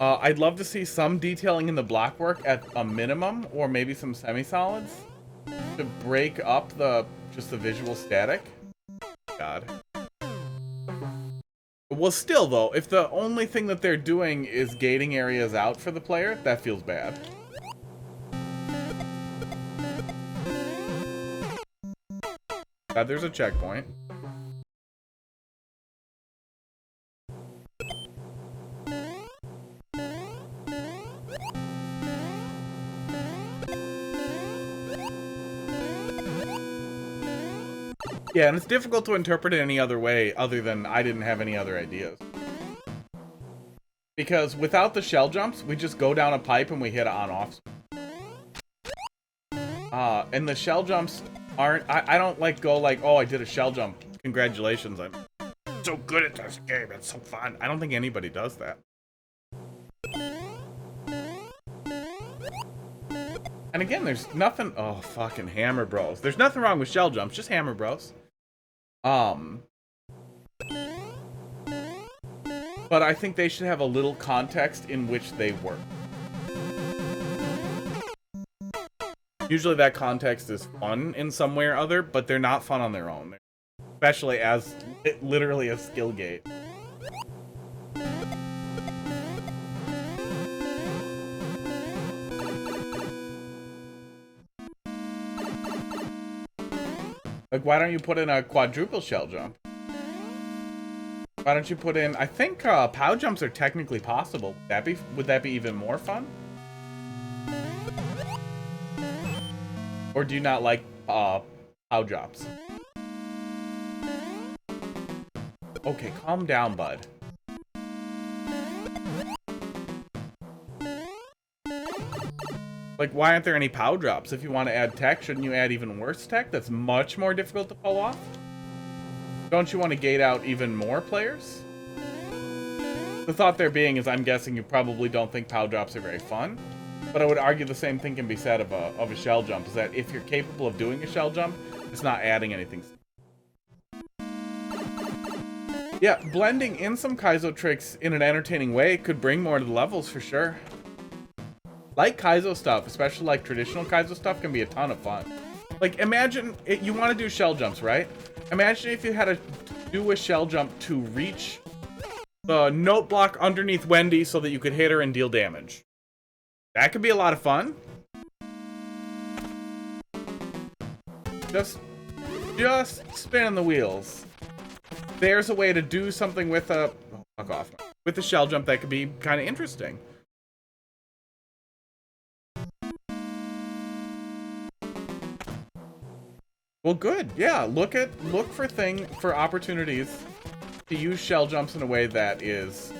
I'd love to see some detailing in the block work at a minimum, or maybe some semi-solids to break up just the visual static. God. Well, still though, if the only thing that they're doing is gating areas out for the player, that feels bad. God, there's a checkpoint. Yeah, and it's difficult to interpret it any other way other than I didn't have any other ideas. Because without the shell jumps, we just go down a pipe and we hit on-off. And the shell jumps aren't... I don't like go like, oh, I did a shell jump. Congratulations, I'm so good at this game. It's so fun. I don't think anybody does that. And again, there's nothing... Oh, fucking Hammer Bros. There's nothing wrong with shell jumps, just Hammer Bros. But I think they should have a little context in which they work. Usually that context is fun in some way or other, but they're not fun on their own. Especially as literally a skill gate. Like, why don't you put in a quadruple shell jump? Why don't you put in... I think POW jumps are technically possible. Would that be even more fun? Or do you not like POW drops? Okay, calm down, bud. Like, why aren't there any POW drops? If you want to add tech, shouldn't you add even worse tech that's much more difficult to pull off? Don't you want to gate out even more players? The thought there being is I'm guessing you probably don't think POW drops are very fun. But I would argue the same thing can be said of a shell jump, is that if you're capable of doing a shell jump, it's not adding anything. Yeah, blending in some Kaizo tricks in an entertaining way could bring more to the levels for sure. Like Kaizo stuff, especially like traditional Kaizo stuff, can be a ton of fun. Like, imagine, you want to do shell jumps, right? Imagine if you had to do a shell jump to reach the note block underneath Wendy so that you could hit her and deal damage. That could be a lot of fun. Just spinning the wheels. There's a way to do something with a... Oh, fuck off. With a shell jump that could be kind of interesting. Well, good. Yeah, look for opportunities to use shell jumps in a way that is...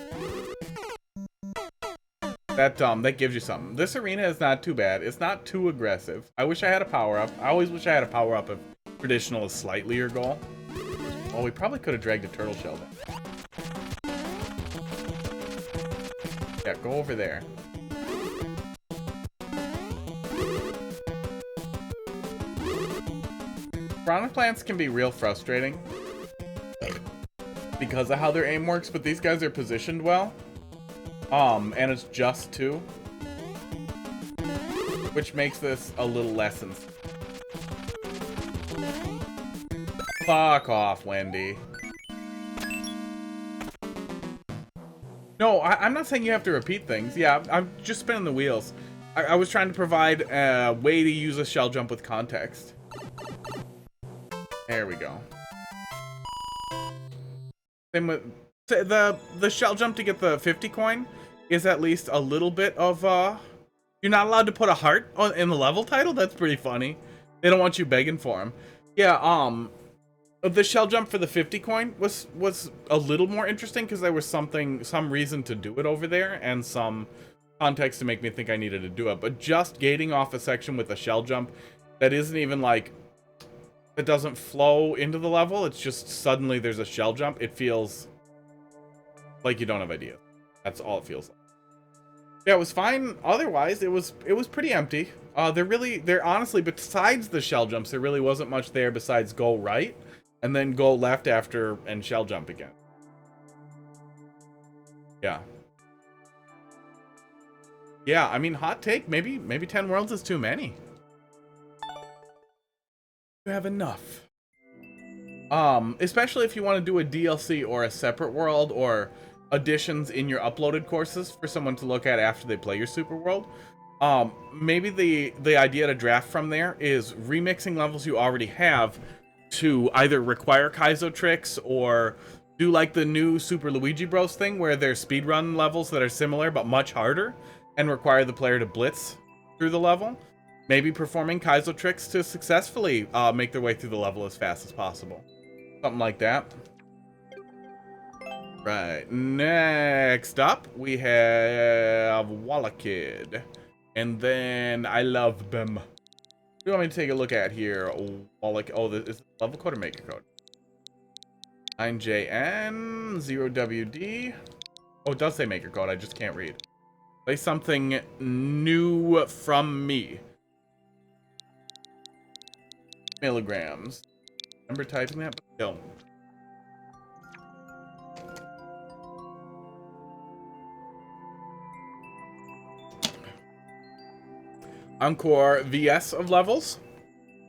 that gives you something. This arena is not too bad. It's not too aggressive. I wish I had a power-up. I always wish I had a power-up if traditional is slightly your goal. Well, we probably could have dragged a turtle shell then. Yeah, go over there. Piranha plants can be real frustrating because of how their aim works, but these guys are positioned well. And it's just 2, which makes this a little less insane. Fuck off, Wendy. No, I'm not saying you have to repeat things. Yeah, I'm just spinning the wheels. I was trying to provide a way to use a shell jump with context. There we go. Same with the shell jump to get the 50 coin is at least a little bit of you're not allowed to put a heart in the level title. That's pretty funny. They don't want you begging for them. Yeah, the shell jump for the 50 coin was a little more interesting because there was some reason to do it over there and some context to make me think I needed to do it. But just gating off a section with a shell jump that isn't even like, it doesn't flow into the level, it's just suddenly there's a shell jump. It feels like you don't have ideas. That's all it feels like. Yeah, it was fine. Otherwise, it was pretty empty. There honestly, besides the shell jumps, there really wasn't much there besides go right and then go left after and shell jump again. Yeah. Yeah, I mean, hot take, maybe 10 worlds is too many. You have enough. Especially if you want to do a DLC or a separate world or additions in your uploaded courses for someone to look at after they play your super world. Maybe the idea to draft from there is remixing levels you already have to either require Kaizo tricks or do like the new Super Luigi Bros thing where there's speedrun levels that are similar but much harder and require the player to blitz through the level. Maybe performing Kaizo tricks to successfully make their way through the level as fast as possible. Something like that. Right, next up we have Walla Kid. And then I love them. What do you want me to take a look at here? Oh, this is level code or maker code? 9JN, 0WD. Oh, it does say maker code, I just can't read. Play something new from me. milligrams. Remember typing that? But don't. Encore VS of levels.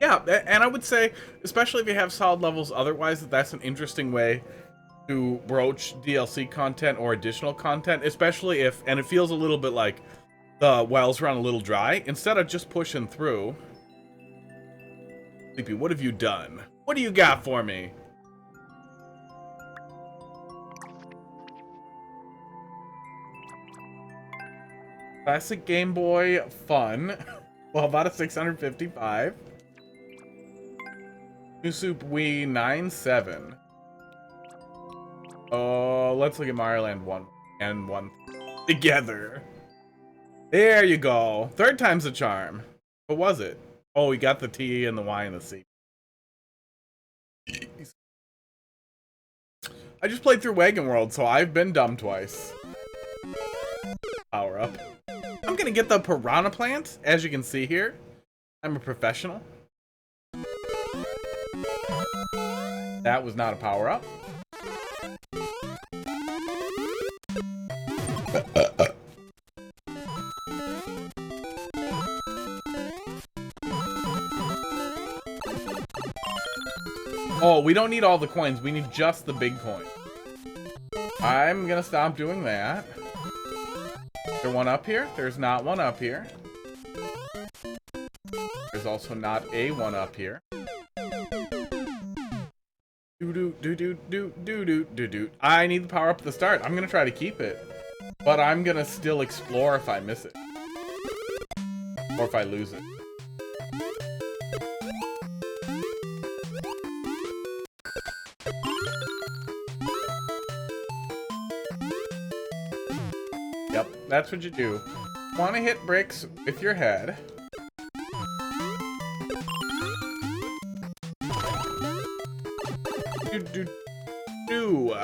Yeah, and I would say, especially if you have solid levels otherwise, that's an interesting way to broach DLC content or additional content, especially if, and it feels a little bit like the wells run a little dry, instead of just pushing through. Sleepy, what have you done? What do you got for me? Classic Game Boy fun. Well, about a 655. New Soup Wii 97. Oh, let's look at Mario Land 1 and 1 together. There you go. Third time's a charm. What was it? Oh, we got the T and the Y and the C. Jeez. I just played through Wagon World, so I've been dumb twice. Power up. I'm gonna get the Piranha Plant, as you can see here. I'm a professional. That was not a power up. Oh, we don't need all the coins. We need just the big coin. I'm gonna stop doing that. Is there one up here? There's not one up here. There's also not a one up here. Do. I need the power up at the start. I'm gonna try to keep it, but I'm gonna still explore if I miss it. Or if I lose it. Yep, that's what you do. Want to hit bricks with your head. Do.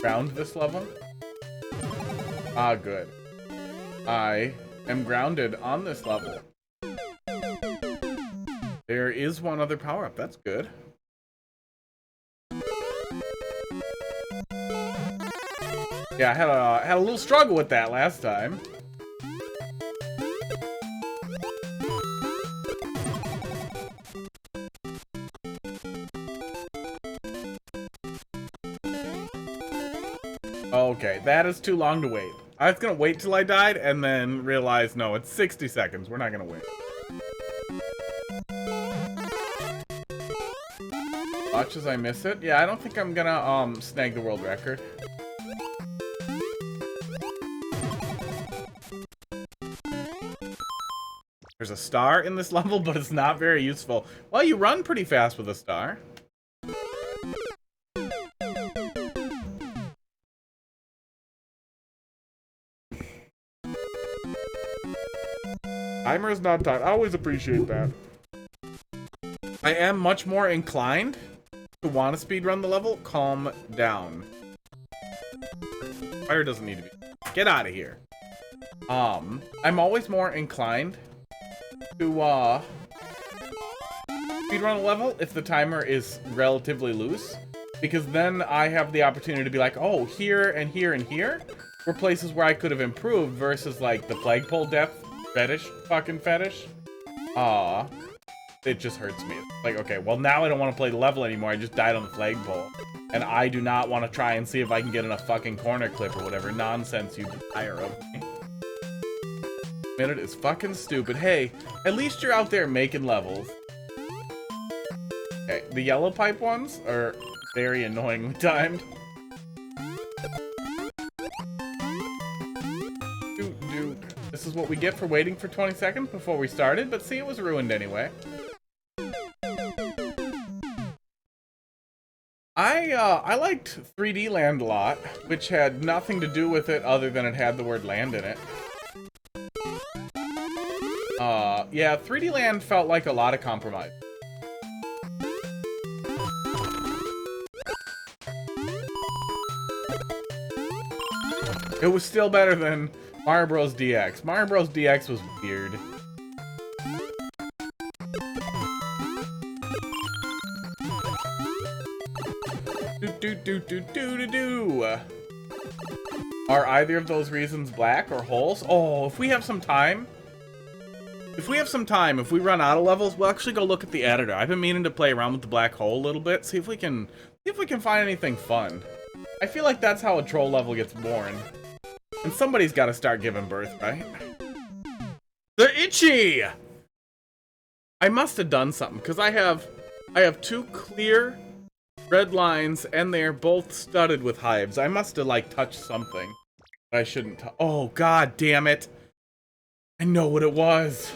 Ground this level? Ah, good. I am grounded on this level. There is one other power-up. That's good. Yeah, I had a little struggle with that last time. Okay, that is too long to wait. I was gonna wait till I died and then realize, no, it's 60 seconds. We're not gonna wait. Watch as I miss it. Yeah, I don't think I'm gonna snag the world record. There's a star in this level, but it's not very useful. Well, you run pretty fast with a star. Timer is not done. I always appreciate that. I am much more inclined to want to speedrun the level. Calm down. Fire doesn't need to be. Get out of here. I'm always more inclined to speedrun a level if the timer is relatively loose, because then I have the opportunity to be like, oh, here and here and here were places where I could have improved, versus like the flagpole death fucking fetish. It just hurts me. It's like, okay, well now I don't want to play the level anymore. I just died on the flagpole, and I do not want to try and see if I can get in a fucking corner clip or whatever nonsense you desire of me. Minute is fucking stupid. Hey, at least you're out there making levels. Okay, the yellow pipe ones are very annoyingly timed. This is what we get for waiting for 20 seconds before we started, but see, it was ruined anyway. I liked 3D Land a lot, which had nothing to do with it other than it had the word land in it. Yeah, 3D Land felt like a lot of compromise. It was still better than Mario Bros. DX. Mario Bros. DX was weird. Are either of those reasons black or holes? Oh, if we have some time, if we run out of levels, we'll actually go look at the editor. I've been meaning to play around with the black hole a little bit, see if we can find anything fun. I feel like that's how a troll level gets born. And somebody's got to start giving birth, right? They're itchy! I must have done something, because I have 2 clear red lines, and they're both studded with hives. I must have, like, touched something I shouldn't oh, god damn it. I know what it was.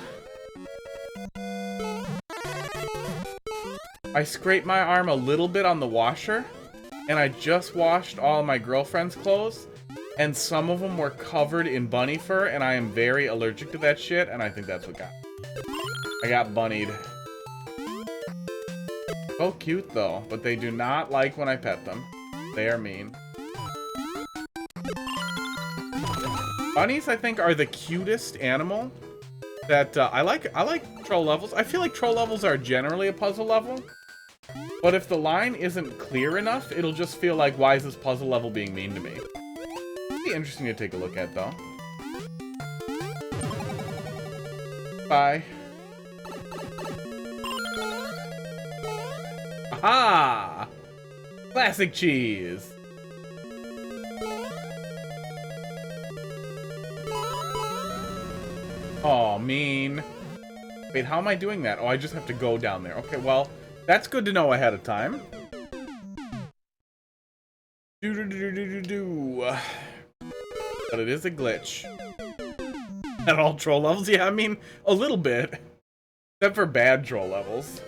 I scraped my arm a little bit on the washer, and I just washed all of my girlfriend's clothes, and some of them were covered in bunny fur, and I am very allergic to that shit, and I think that's what got me. I got bunnied. So cute, though, but they do not like when I pet them. They are mean. Bunnies, I think, are the cutest animal that I like troll levels. I feel like troll levels are generally a puzzle level, but if the line isn't clear enough, it'll just feel like, why is this puzzle level being mean to me? It'd be interesting to take a look at, though. Bye. Aha! Classic cheese. Oh, mean. Wait, how am I doing that? Oh, I just have to go down there. Okay, well, that's good to know ahead of time. But it is a glitch. At all troll levels? Yeah, I mean, a little bit. Except for bad troll levels.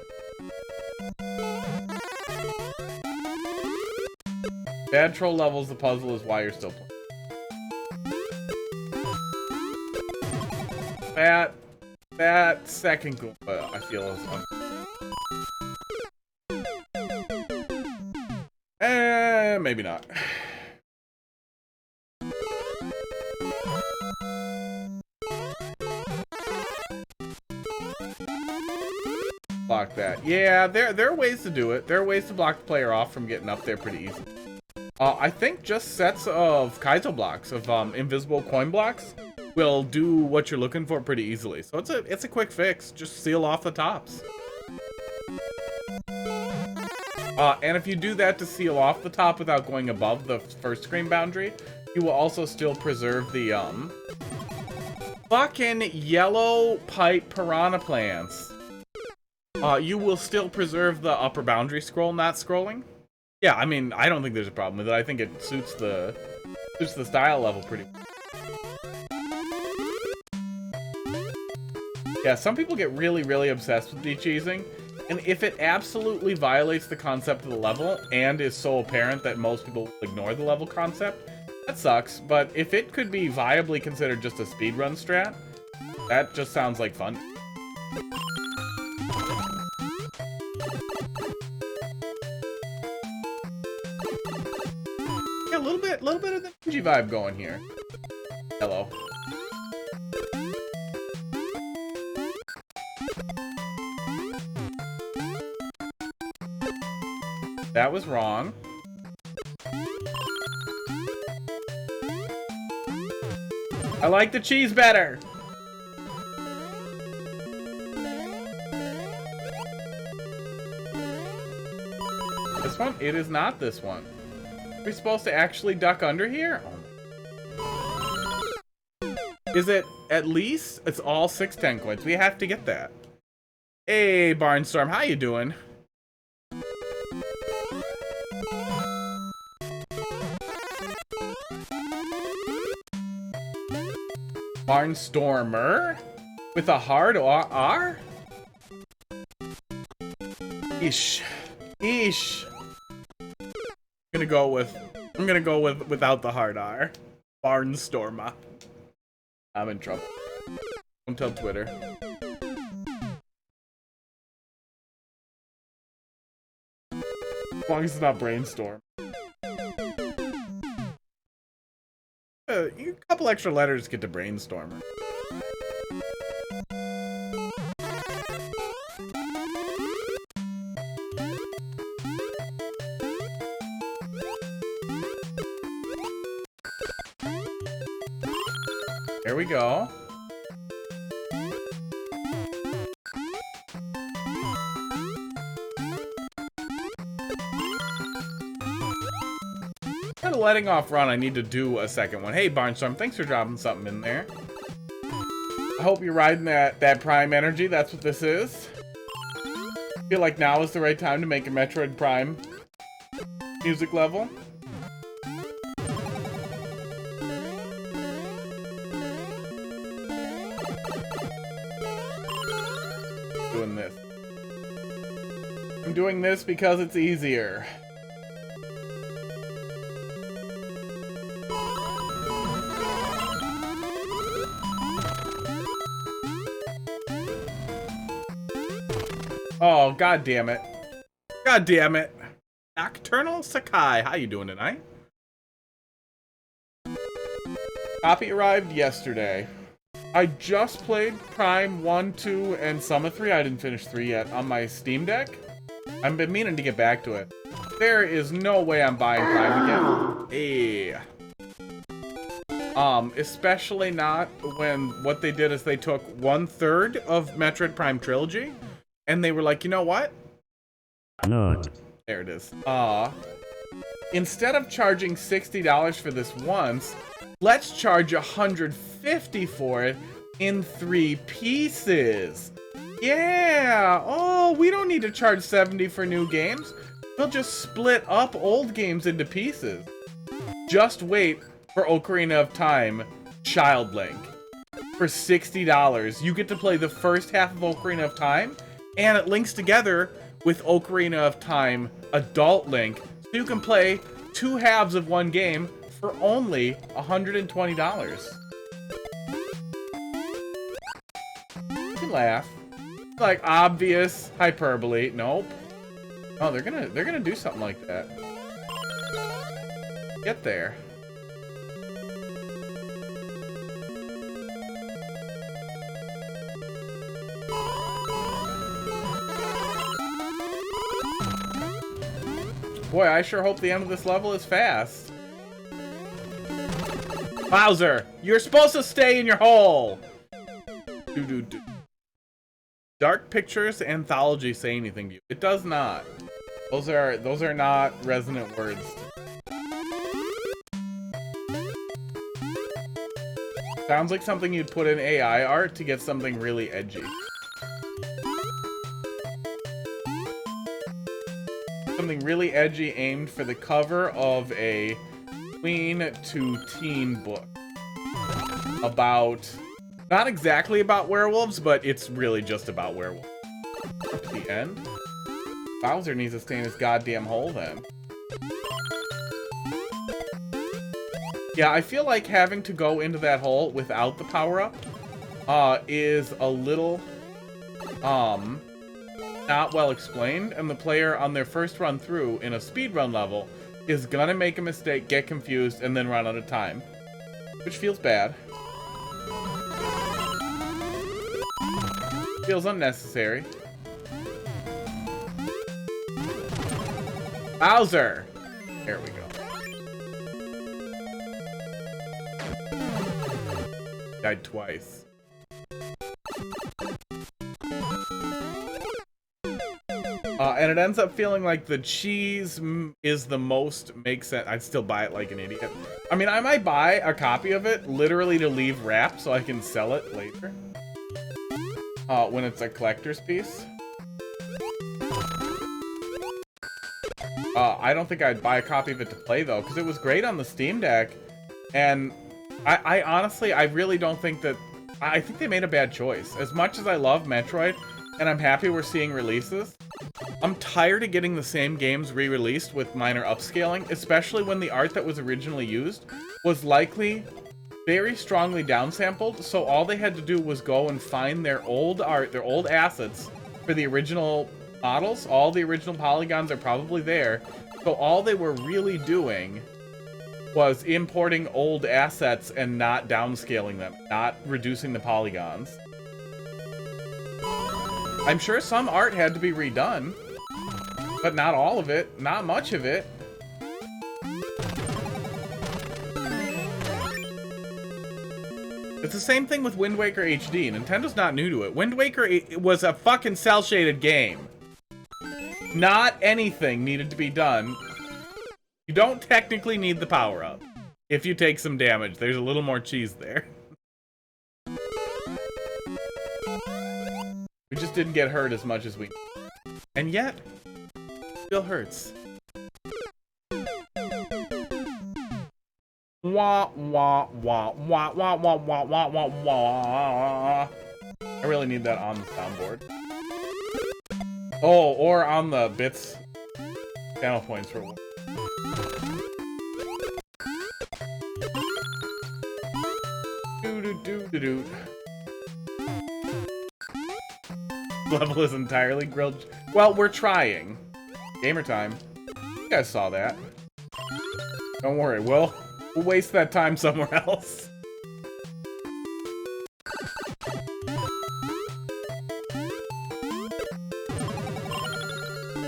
Bad troll levels, the puzzle is why you're still playing. That second Goomba, I feel is maybe not. Block that. Yeah, there are ways to do it. There are ways to block the player off from getting up there pretty easy. I think just sets of Kaizo blocks, of invisible coin blocks, will do what you're looking for pretty easily. So it's a quick fix. Just seal off the tops. And if you do that to seal off the top without going above the first screen boundary, you will also still preserve the fucking yellow pipe piranha plants. You will still preserve the upper boundary scroll not scrolling. Yeah, I mean, I don't think there's a problem with it. I think it suits the style level pretty well. Yeah, some people get really, really obsessed with de-cheesing, and if it absolutely violates the concept of the level and is so apparent that most people will ignore the level concept, that sucks. But if it could be viably considered just a speedrun strat, that just sounds like fun. Yeah, a little bit of the Ninja vibe going here. Hello. That was wrong. I like the cheese better. This one? It is not this one. We're supposed to actually duck under here? Oh. Is it at least? It's all 610 coins. We have to get that. Hey, Barnstorm, how you doing? Barnstormer? With a hard R? Eesh. Eesh. I'm gonna go with without the hard R. Barnstormer. I'm in trouble. Don't tell Twitter. As long as it's not brainstorm. A couple extra letters get to brainstormer. There we go. Instead of letting off run, I need to do a second one. Hey, Barnstorm, thanks for dropping something in there. I hope you're riding that Prime energy. That's what this is. I feel like now is the right time to make a Metroid Prime music level. Doing this. I'm doing this because it's easier. Oh, god damn it. God damn it. Nocturnal Sakai, how you doing tonight? Copy arrived yesterday. I just played Prime 1, 2, and some of 3. I didn't finish 3 yet on my Steam Deck. I've been meaning to get back to it. There is no way I'm buying Prime again. Hey. Especially not when what they did is they took 1/3 of Metroid Prime Trilogy and they were like, you know what?
Not.
There it is. Instead of charging $60 for this once, let's charge $150 for it in 3 pieces. Yeah! Oh, we don't need to charge $70 for new games. We'll just split up old games into pieces. Just wait for Ocarina of Time Child Link. For $60, you get to play the first half of Ocarina of Time, and it links together with Ocarina of Time Adult Link, so you can play 2 halves of one game for only $120. You can laugh. Like obvious hyperbole. Nope. Oh, they're gonna do something like that. Get there. Boy, I sure hope the end of this level is fast. Bowser, you're supposed to stay in your hole! Do. Dark Pictures Anthology say anything to you? It does not. Those are not resonant words. Sounds like something you'd put in AI art to get something really edgy. Something really edgy aimed for the cover of a tween to teen book. About, not exactly about werewolves, but it's really just about werewolves. Up to the end. Bowser needs to stay in his goddamn hole then. Yeah, I feel like having to go into that hole without the power-up is a little not well explained, and the player on their first run through in a speedrun level is gonna make a mistake, get confused, and then run out of time. Which feels bad. Feels unnecessary. Bowser! There we go. Died twice. And it ends up feeling like the cheese is the most makes sense. I'd still buy it like an idiot. I mean, I might buy a copy of it literally to leave wrapped so I can sell it later. When it's a collector's piece. I don't think I'd buy a copy of it to play though, because it was great on the Steam Deck. And I honestly, I really don't think that... I think they made a bad choice. As much as I love Metroid, and I'm happy we're seeing releases, I'm tired of getting the same games re-released with minor upscaling, especially when the art that was originally used was likely very strongly downsampled, so all they had to do was go and find their old art, their old assets for the original models. All the original polygons are probably there, so all they were really doing was importing old assets and not downscaling them, not reducing the polygons. I'm sure some art had to be redone, but not all of it, not much of it. It's the same thing with Wind Waker HD. Nintendo's not new to it. Wind Waker was a fucking cel-shaded game. Not anything needed to be done. You don't technically need the power-up. If you take some damage, there's a little more cheese there. We just didn't get hurt as much as we... And yet, it still hurts. Wah, wah, wah, wah, wah, wah, wah, wah, wah, wah. I really need that on the soundboard. Oh, or on the bits channel points for one. Do-do-do-do-do. Level is entirely grilled. Well, we're trying. Gamer time. You guys saw that. Don't worry, we'll waste that time somewhere else.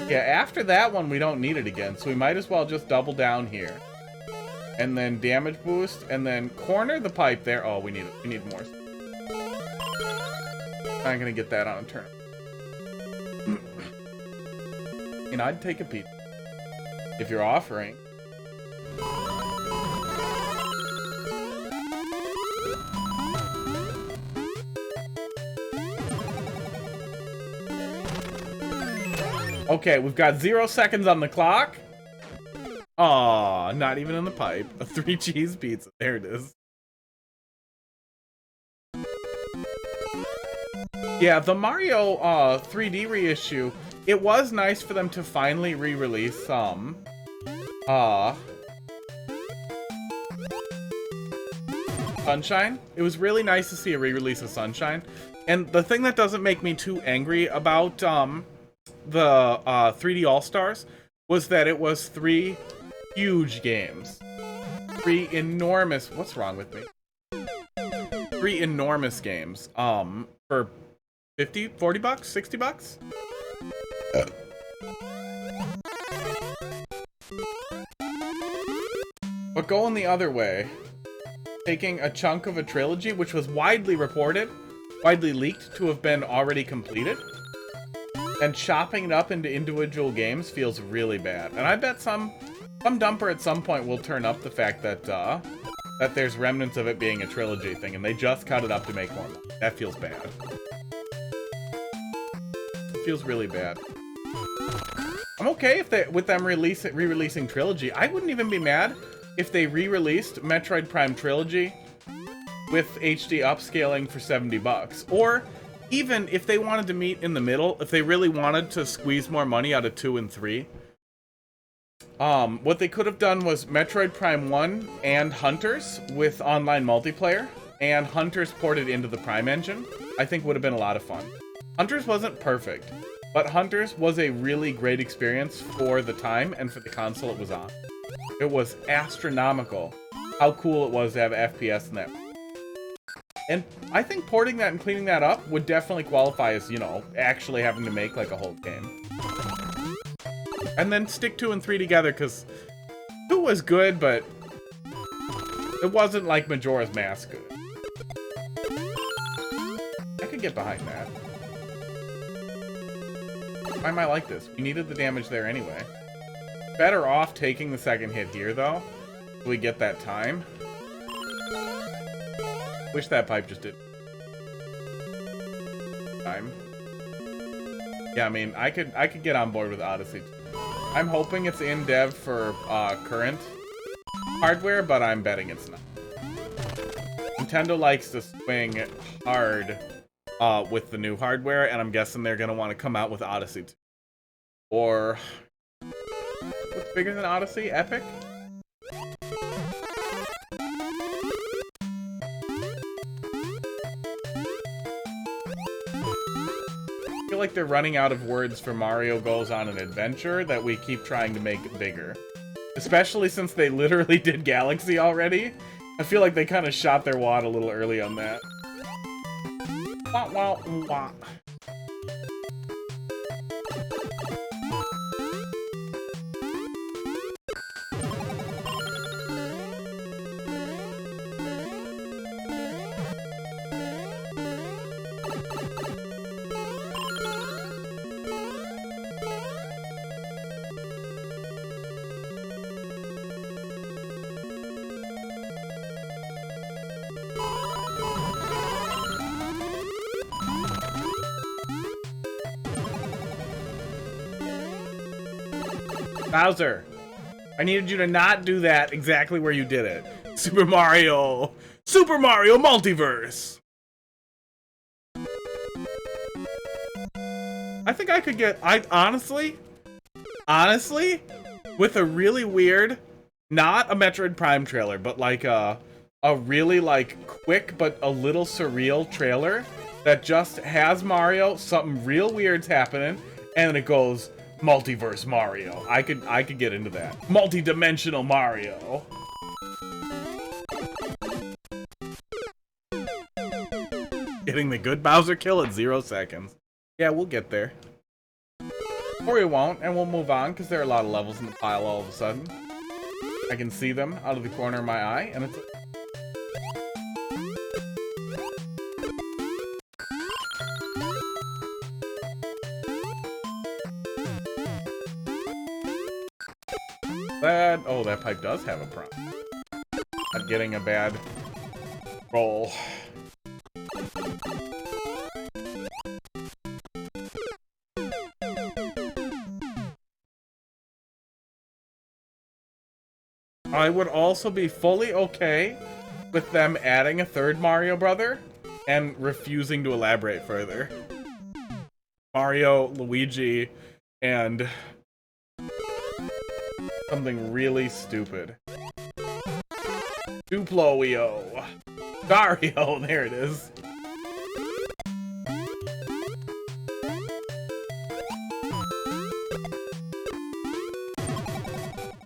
Yeah, after that one, we don't need it again, so we might as well just double down here. And then damage boost, and then corner the pipe there. Oh, we need it. We need more. I'm gonna get that on a turn. And I'd take a peek. If you're offering. Okay, we've got 0 seconds on the clock. Aw, not even in the pipe. A 3 cheese pizza. There it is. Yeah, the Mario 3D reissue, it was nice for them to finally re-release some. Sunshine. It was really nice to see a re-release of Sunshine. And the thing that doesn't make me too angry about the 3D All-Stars was that it was 3 huge games. 3 enormous... What's wrong with me? 3 enormous games. For 50, 40 bucks, 60 bucks? But going the other way, taking a chunk of a trilogy, which was widely reported, widely leaked to have been already completed, and chopping it up into individual games feels really bad. And I bet some dumper at some point will turn up the fact that that there's remnants of it being a trilogy thing, and they just cut it up to make more money. That feels bad. It feels really bad. I'm okay if with them re-releasing Trilogy. I wouldn't even be mad if they re-released Metroid Prime Trilogy with HD upscaling for 70 bucks. Or even if they wanted to meet in the middle, if they really wanted to squeeze more money out of 2 and 3, what they could have done was Metroid Prime 1 and Hunters with online multiplayer, and Hunters ported into the Prime engine. I think would have been a lot of fun. Hunters wasn't perfect, but Hunters was a really great experience for the time and for the console it was on. It was astronomical how cool it was to have FPS in that. And I think porting that and cleaning that up would definitely qualify as, you know, actually having to make like a whole game. And then stick 2 and 3 together, because 2 was good, but it wasn't like Majora's Mask good. I could get behind that. Why am I like this? We needed the damage there anyway. Better off taking the second hit here, though, so we get that time. Wish that pipe just did time. Yeah, I mean, I could get on board with Odyssey. I'm hoping it's in dev for current hardware, but I'm betting it's not. Nintendo likes to swing hard with the new hardware, and I'm guessing they're gonna want to come out with Odyssey 2. Or what's bigger than Odyssey? Epic? I feel like they're running out of words for Mario Goes on an Adventure that we keep trying to make bigger. Especially since they literally did Galaxy already. I feel like they kind of shot their wad a little early on that. Wah, wah, wah. Bowser, I needed you to not do that exactly where you did it. Super Mario Multiverse. I think I could get, honestly, with a really weird, not a Metroid Prime trailer, but like a really like quick but a little surreal trailer that just has Mario, something real weird's happening, and then it goes Multiverse Mario. I could get into that. Multi-dimensional Mario. Getting the good Bowser kill at 0 seconds. Yeah, we'll get there. Or we won't, and we'll move on, because there are a lot of levels in the pile all of a sudden. I can see them out of the corner of my eye, and it's... Oh, that pipe does have a problem. I'm getting a bad roll. I would also be fully okay with them adding a third Mario brother and refusing to elaborate further. Mario, Luigi, and something really stupid. Duplo-io. Dario, there it is.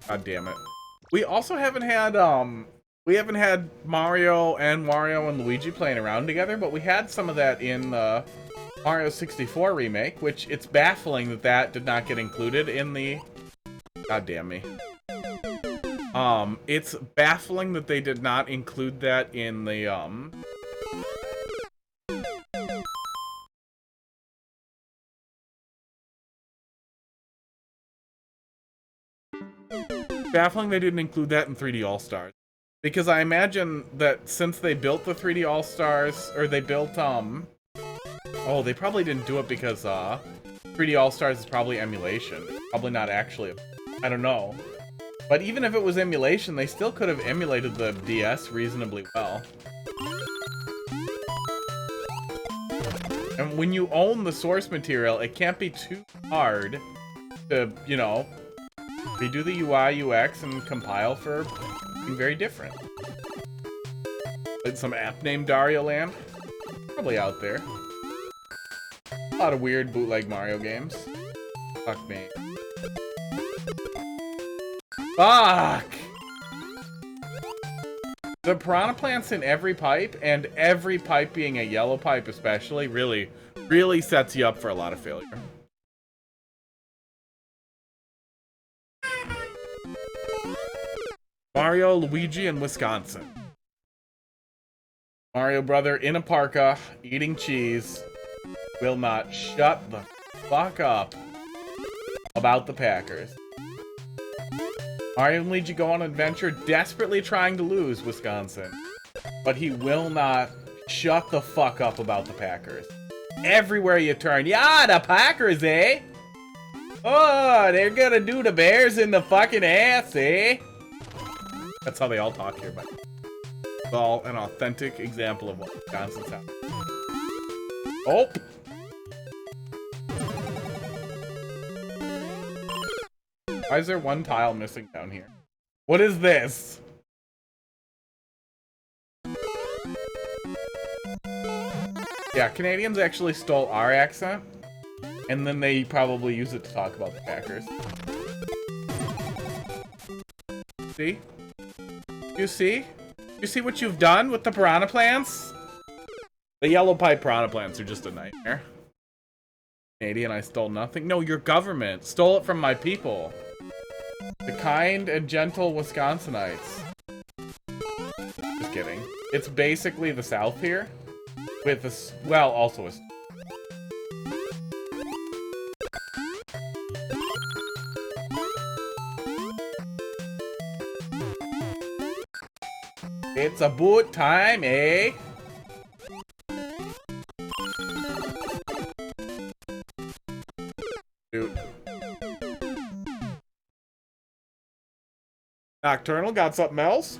God damn it. We also haven't had Mario and Wario and Luigi playing around together, but we had some of that in the Mario 64 remake, which it's baffling that that did not get included in the... God damn me. It's baffling that they did not include that in the, baffling they didn't include that in 3D All-Stars. Because I imagine that since they built the 3D All-Stars, or they built, oh, they probably didn't do it because, 3D All-Stars is probably emulation. Probably not actually. I don't know. But even if it was emulation, they still could have emulated the DS reasonably well. And when you own the source material, it can't be too hard to, you know, redo the UI, UX, and compile for something very different. Did some app named Dario Land? Probably out there. A lot of weird bootleg Mario games. Fuck me. Fuck! The piranha plants in every pipe, and every pipe being a yellow pipe especially, really sets you up for a lot of failure. Mario, Luigi, and Wisconsin. Mario brother in a parka, eating cheese, will not shut the fuck up about the Packers. Mario and Luigi go on an adventure desperately trying to lose Wisconsin, but he will not shut the fuck up about the Packers. Everywhere you turn, yeah, the Packers, eh? Oh, they're gonna do the Bears in the fucking ass, eh? That's how they all talk here, but it's all an authentic example of what Wisconsin sounds like. Oh! Why is there one tile missing down here? What is this? Yeah, Canadians actually stole our accent, and then they probably use it to talk about the Packers. See? You see? You see what you've done with the piranha plants? The yellow pipe piranha plants are just a nightmare. Canadian, I stole nothing. No, your government stole it from my people. The kind and gentle Wisconsinites. Just kidding. It's basically the South here. With this, well, also a... It's a boot time, eh? Dude. Nocturnal, got something else?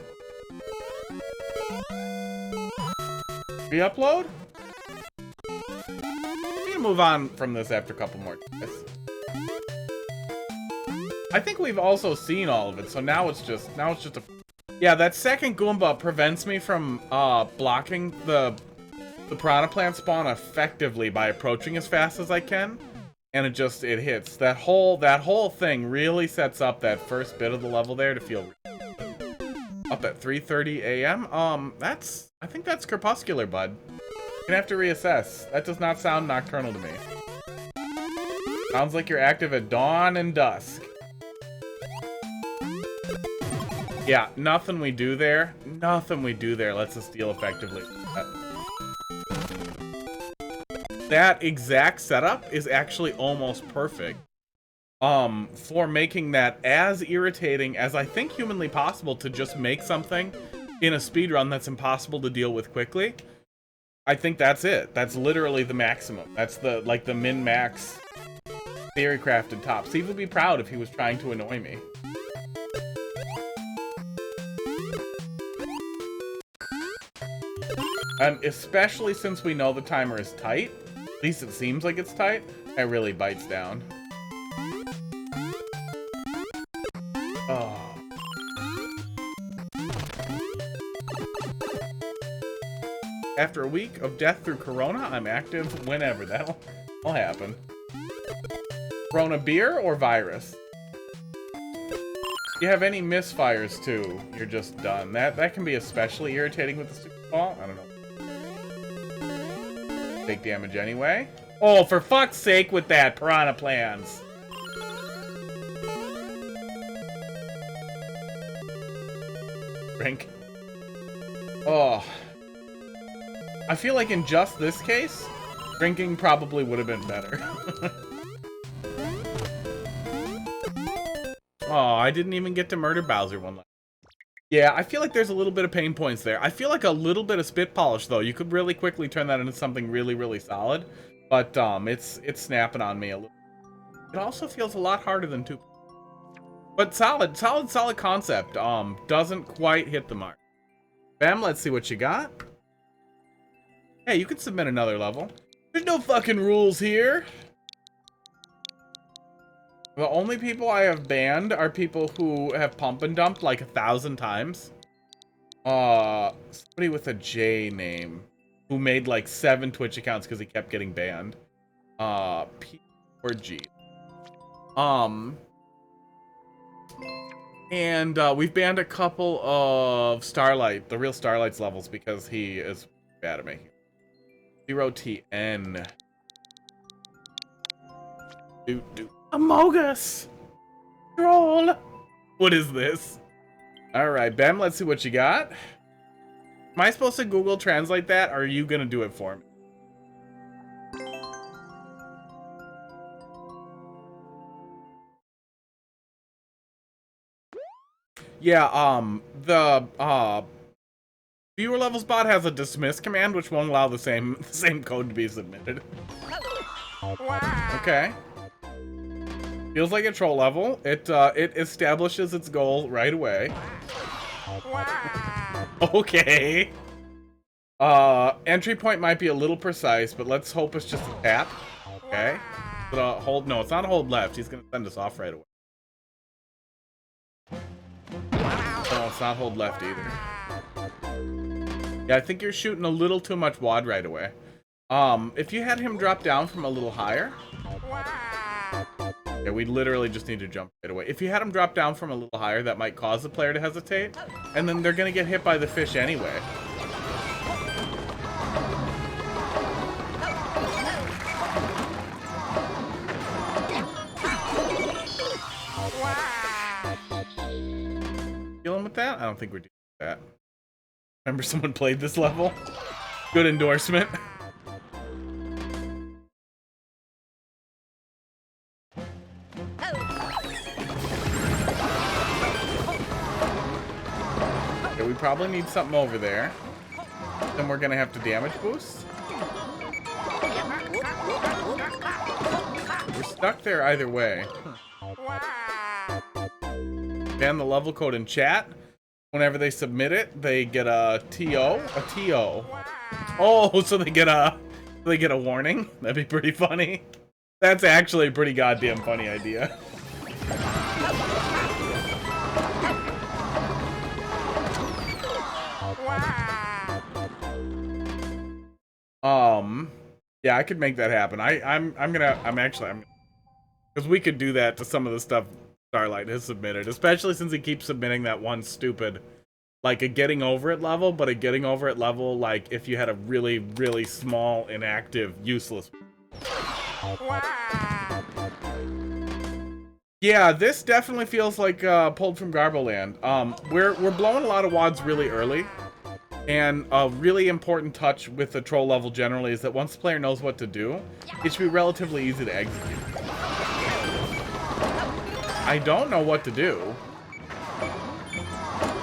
Re-upload? We can move on from this after a couple more days. I think we've also seen all of it, so now it's just a... Yeah, that second Goomba prevents me from blocking the Piranha Plant spawn effectively by approaching as fast as I can. And it hits. That whole thing really sets up that first bit of the level there to feel up at 3:30 a.m. I think that's crepuscular, bud. You're gonna have to reassess. That does not sound nocturnal to me. Sounds like you're active at dawn and dusk. Yeah, nothing we do there lets us deal effectively. That exact setup is actually almost perfect for making that as irritating as I think humanly possible to just make something in a speedrun that's impossible to deal with quickly. I think that's it. That's literally the maximum. That's the min-max theory crafted top. Steve would be proud if he was trying to annoy me. Especially since we know the timer is tight. At least it seems like it's tight. It really bites down. Oh. After a week of death through Corona, I'm active whenever. That'll happen. Corona beer or virus? If you have any misfires too, you're just done. That can be especially irritating with the stupid ball. I don't know. Take damage anyway. Oh, for fuck's sake with that, Piranha Plans. Drink. Oh. I feel like in just this case, drinking probably would have been better. Oh, I didn't even get to murder Bowser one last. Yeah, I feel like there's a little bit of pain points there. I feel like a little bit of spit polish, though. You could really quickly turn that into something really, really solid. But it's snapping on me a little. It also feels a lot harder than 2. But solid concept. Doesn't quite hit the mark. Bam, let's see what you got. Hey, you can submit another level. There's no fucking rules here. The only people I have banned are people who have pump and dumped like 1,000 times. Somebody with a J name who made like 7 Twitch accounts because he kept getting banned. P or G. And we've banned a couple of Starlight, the real Starlight's levels, because he is bad at making 0TN. Amogus! Troll! What is this? Alright, Bem, let's see what you got. Am I supposed to Google Translate that, or are you gonna do it for me? Yeah, the, viewer levels bot has a dismiss command, which won't allow the same code to be submitted. Okay. Feels like a troll level. It establishes its goal right away. Okay. Entry point might be a little precise, but let's hope it's just a tap. Okay. But, hold, no, it's not a hold left. He's gonna send us off right away. No, it's not hold left either. Yeah, I think you're shooting a little too much WOD right away. If you had him drop down from a little higher... Yeah, we literally just need to jump right away. If you had him drop down from a little higher, that might cause the player to hesitate. And then they're gonna get hit by the fish anyway. Dealing with that? I don't think we're dealing with that. Remember someone played this level? Good endorsement. Okay, we probably need something over there. Then we're gonna have to damage boost. We're stuck there either way. ban the level code in chat. Whenever they submit it, they get a TO. A TO. Oh, so they get a warning? That'd be pretty funny. That's actually a pretty goddamn funny idea. Yeah, I could make that happen. I'm because we could do that to some of the stuff Starlight has submitted, especially since he keeps submitting that one stupid, like a getting over it level, but a getting over it level like if you had a really, really small, inactive, useless. Yeah, this definitely feels like pulled from Garboland. We're blowing a lot of WODs really early. And a really important touch with the troll level generally is that once the player knows what to do, it should be relatively easy to execute. I don't know what to do.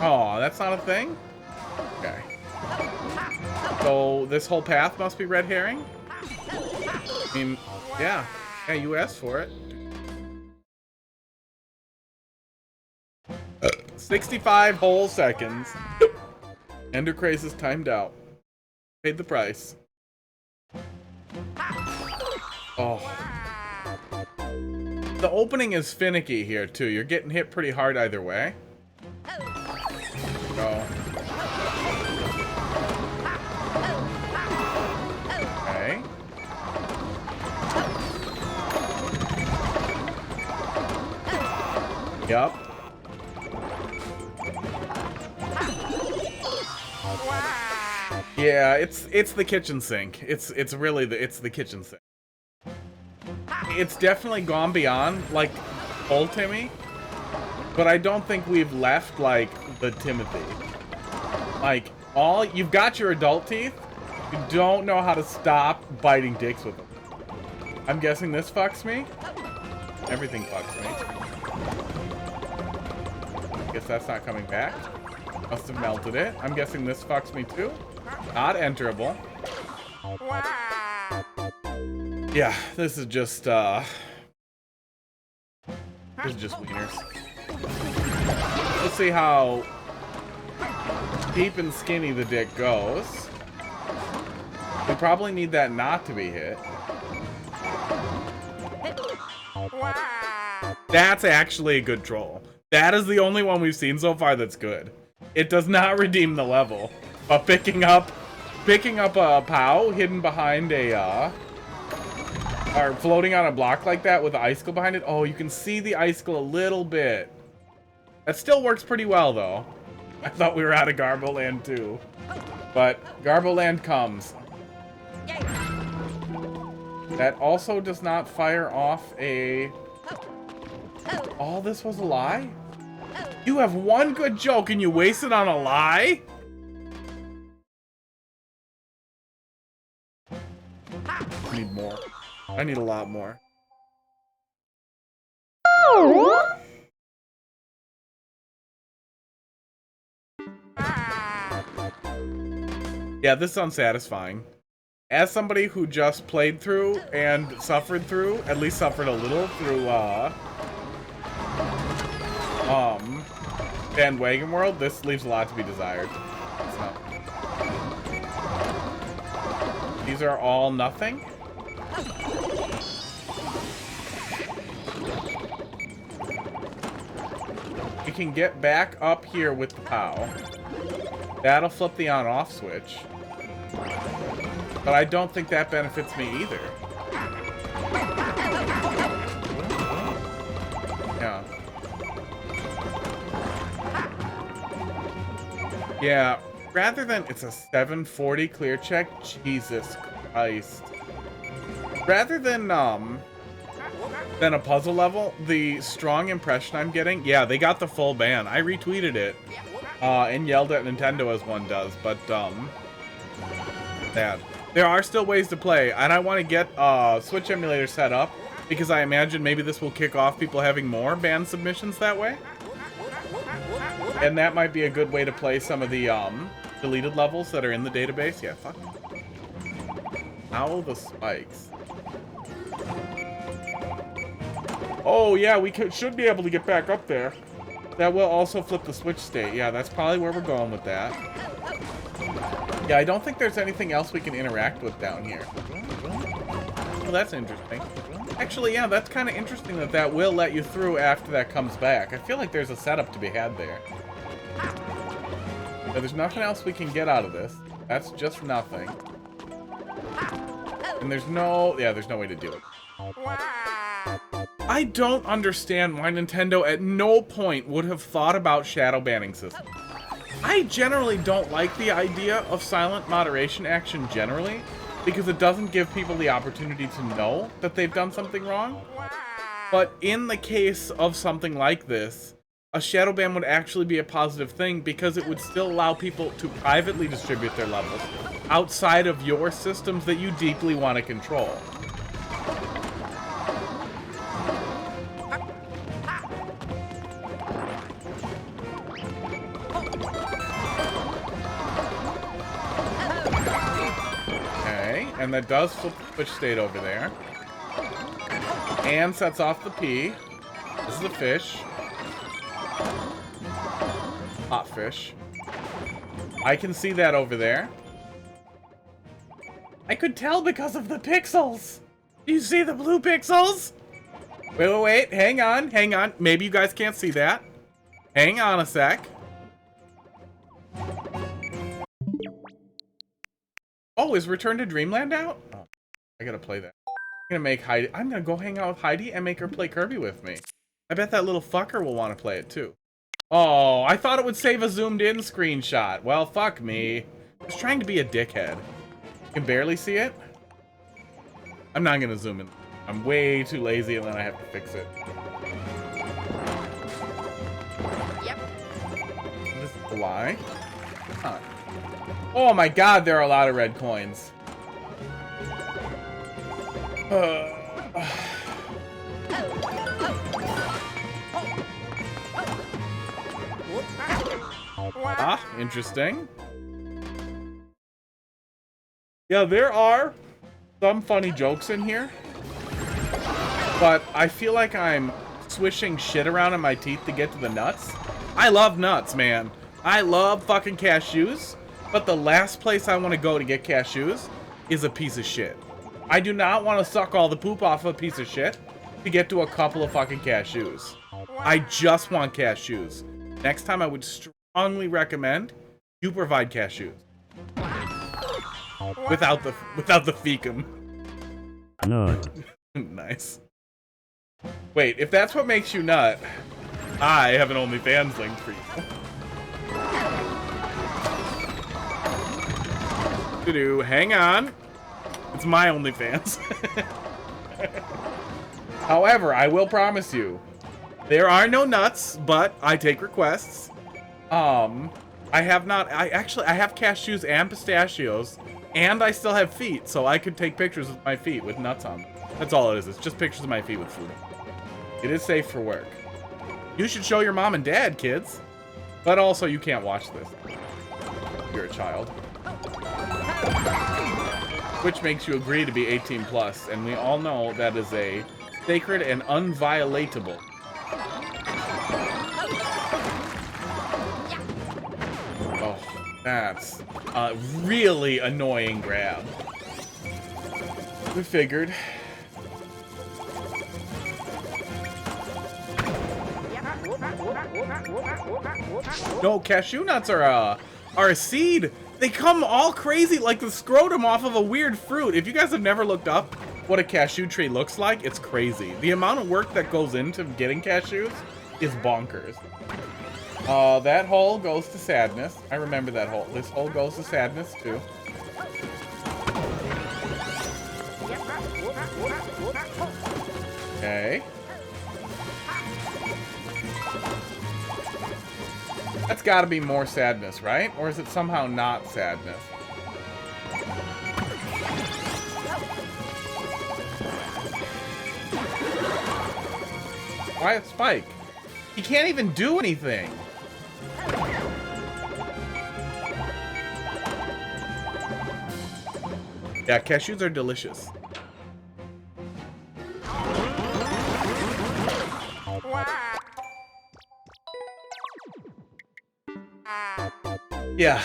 Oh, that's not a thing? Okay. So this whole path must be red herring? I mean, yeah. Yeah, you asked for it. 65 whole seconds. Ender Craze is timed out. Paid the price. Oh. The opening is finicky here, too. You're getting hit pretty hard either way. Go. Okay. Yep. Yeah, it's the kitchen sink. It's really the kitchen sink. It's definitely gone beyond like old Timmy, but I don't think we've left like the Timothy. Like you've got your adult teeth, you don't know how to stop biting dicks with them. I'm guessing this fucks me. Everything fucks me. Guess that's not coming back. Must have melted it. I'm guessing this fucks me too. Not enterable. Yeah, this is just wieners. Let's see how deep and skinny the dick goes. We probably need that not to be hit. That's actually a good troll. That is the only one we've seen so far that's good. It does not redeem the level. But picking up a POW hidden behind a or floating on a block like that with an icicle behind it. Oh, you can see the icicle a little bit. That still works pretty well though. I thought we were out of Garboland too. But Garboland comes. That also does not fire off a... All this was a lie? You have one good joke and you waste it on a lie? I need more. I need a lot more. Yeah, this is unsatisfying. As somebody who just played through and suffered through, at least suffered a little through, Bandwagon World, this leaves a lot to be desired. So. These are all nothing? We can get back up here with the POW. That'll flip the on-off switch. But I don't think that benefits me either. Yeah. Yeah, rather than... It's a 740 clear check? Jesus Christ. Rather than a puzzle level, the strong impression I'm getting... Yeah, they got the full ban. I retweeted it. And yelled at Nintendo as one does, but, bad. There are still ways to play, and I want to get Switch emulator set up, because I imagine maybe this will kick off people having more ban submissions that way. And that might be a good way to play some of the, deleted levels that are in the database. Yeah, fuck. Ow, the spikes. Oh, yeah, we should be able to get back up there. That will also flip the switch state. Yeah, that's probably where we're going with that. Yeah, I don't think there's anything else we can interact with down here. Well, that's interesting. Actually, yeah, that's kind of interesting that that will let you through after that comes back. I feel like there's a setup to be had there. But there's nothing else we can get out of this. That's just nothing. And there's no... Yeah, there's no way to do it. I don't understand why Nintendo at no point would have thought about shadow banning systems. I generally don't like the idea of silent moderation action generally, because it doesn't give people the opportunity to know that they've done something wrong. But in the case of something like this, a shadow ban would actually be a positive thing because it would still allow people to privately distribute their levels outside of your systems that you deeply want to control. And that does flip the switch state over there. And sets off the P. This is a fish. Hot fish. I can see that over there. I could tell because of the pixels. Do you see the blue pixels? Wait. Hang on. Maybe you guys can't see that. Hang on a sec. Oh, is Return to Dreamland out? Oh, I gotta play that. I'm gonna go hang out with Heidi and make her play Kirby with me. I bet that little fucker will want to play it too. Oh, I thought it would save a zoomed in screenshot. Well, fuck me. I was trying to be a dickhead. You can barely see it? I'm not gonna zoom in. I'm way too lazy and then I have to fix it. Yep. This is why. Huh. Oh my god, there are a lot of red coins. Ah, interesting. Yeah, there are some funny jokes in here. But I feel like I'm swishing shit around in my teeth to get to the nuts. I love nuts, man. I love fucking cashews. But the last place I want to go to get cashews is a piece of shit. I do not want to suck all the poop off a piece of shit to get to a couple of fucking cashews. I just want cashews. Next time I would strongly recommend you provide cashews. Without the fecum.
Nut.
Nice. Wait, if that's what makes you nut, I have an OnlyFans link for you. Hang on. It's my OnlyFans. However, I will promise you, there are no nuts, but I take requests. I have cashews and pistachios, and I still have feet, so I could take pictures of my feet with nuts on them. That's all it is. It's just pictures of my feet with food. It is safe for work. You should show your mom and dad, kids. But also, you can't watch this. You're a child. Which makes you agree to be 18 plus, and we all know that is a sacred and unviolatable. Oh, that's a really annoying grab. We figured. No, cashew nuts are a seed. They come all crazy like the scrotum off of a weird fruit. If you guys have never looked up what a cashew tree looks like, it's crazy. The amount of work that goes into getting cashews is bonkers. That hole goes to sadness. I remember that hole. This hole goes to sadness too. Okay. That's gotta be more sadness, right? Or is it somehow not sadness? Why a spike? He can't even do anything. Yeah, cashews are delicious. Yeah.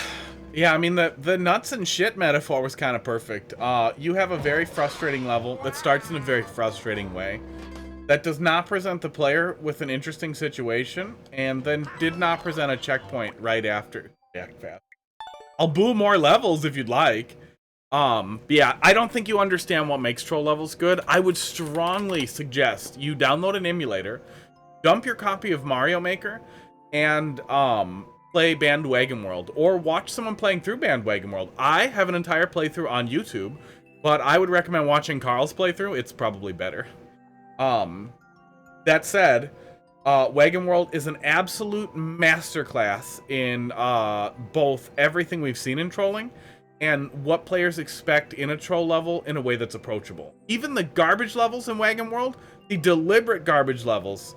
Yeah, I mean, the nuts and shit metaphor was kind of perfect. You have a very frustrating level that starts in a very frustrating way, that does not present the player with an interesting situation, and then did not present a checkpoint right after. Yeah, fast. I'll boo more levels if you'd like. Yeah, I don't think you understand what makes troll levels good. I would strongly suggest you download an emulator, dump your copy of Mario Maker, and play Bandwagon World, or watch someone playing through Bandwagon World. I have an entire playthrough on YouTube, but I would recommend watching Carl's playthrough. It's probably better. That said, Wagon World is an absolute masterclass in both everything we've seen in trolling and what players expect in a troll level in a way that's approachable. Even the garbage levels in Wagon World, the deliberate garbage levels,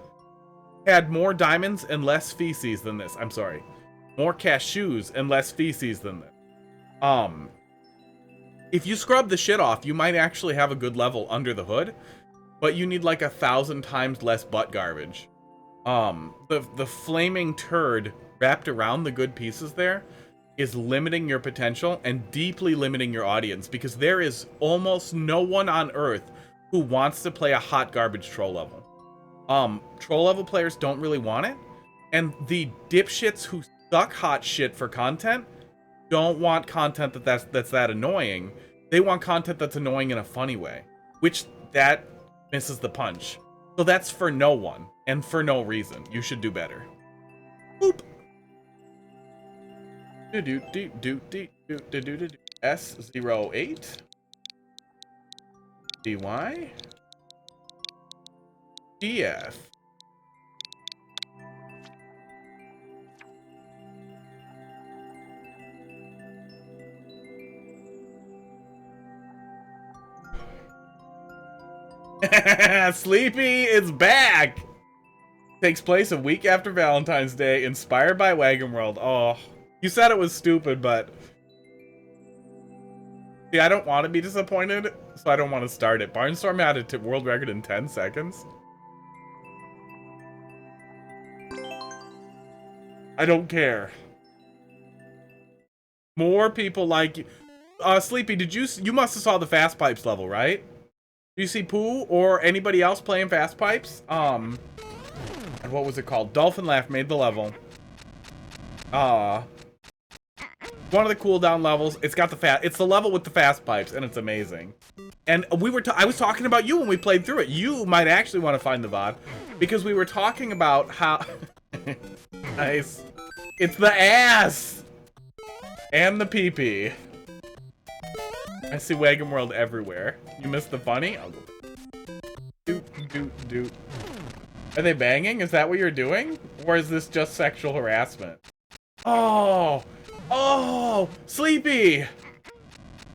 had more diamonds and less feces than this. I'm sorry. More cashews and less feces than this. If you scrub the shit off, you might actually have a good level under the hood, but you need like 1,000 times less butt garbage. The flaming turd wrapped around the good pieces there is limiting your potential and deeply limiting your audience, because there is almost no one on Earth who wants to play a hot garbage troll level. Troll level players don't really want it, and the dipshits who suck hot shit for content don't want content that's that annoying. They want content that's annoying in a funny way, which that misses the punch. So that's for no one and for no reason. You should do better. Boop. S08 DY DF. Sleepy is back! Takes place a week after Valentine's Day, inspired by Wagon World. Oh, you said it was stupid, but... See, I don't want to be disappointed, so I don't want to start it. Barnstorm had a world record in 10 seconds. I don't care. More people like you. Sleepy, did you must have saw the Fast Pipes level, right? Do you see Pooh or anybody else playing Fast Pipes? And what was it called? Dolphin Laugh made the level. One of the cooldown levels. It's got it's the level with the Fast Pipes, and it's amazing. And I was talking about you when we played through it. You might actually want to find the VOD, because we were talking about how nice. It's the ass and the pee-pee. I see Wagon World everywhere. You missed the funny? I'll go. Doot. Are they banging? Is that what you're doing? Or is this just sexual harassment? Oh, Sleepy!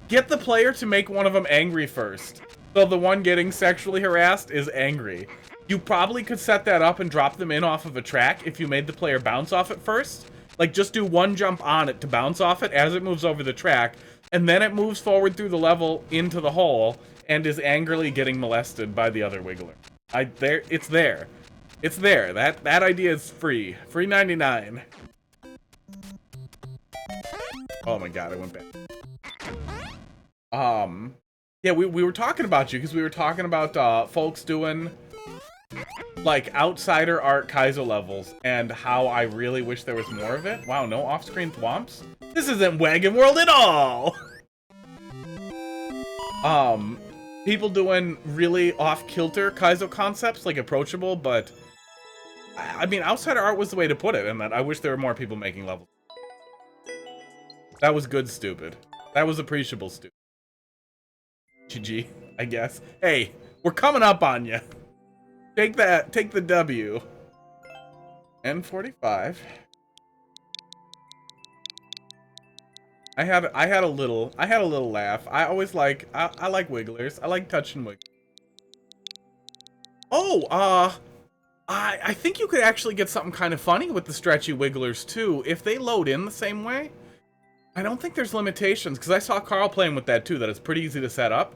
Get the player to make one of them angry first, so the one getting sexually harassed is angry. You probably could set that up and drop them in off of a track if you made the player bounce off it first. Like, just do one jump on it to bounce off it as it moves over the track, and then it moves forward through the level into the hole and is angrily getting molested by the other Wiggler. It's there. It's there. That idea is free. Free 99. Oh my god, I went back. Yeah, we were talking about you because we were talking about folks doing like outsider art Kaizo levels and how I really wish there was more of it. Wow, no off-screen thwomps? This isn't Wagon World at all! People doing really off-kilter Kaizo concepts, like approachable, but I mean, outsider art was the way to put it, and that I wish there were more people making levels. That was good, stupid. That was appreciable, stupid. GG, I guess. Hey, we're coming up on you. Take that. Take the W. N45. I had a little laugh. I always like I like wigglers. I like touching wigglers. Oh, I think you could actually get something kind of funny with the stretchy wigglers too if they load in the same way. I don't think there's limitations, because I saw Carl playing with that too, that it's pretty easy to set up.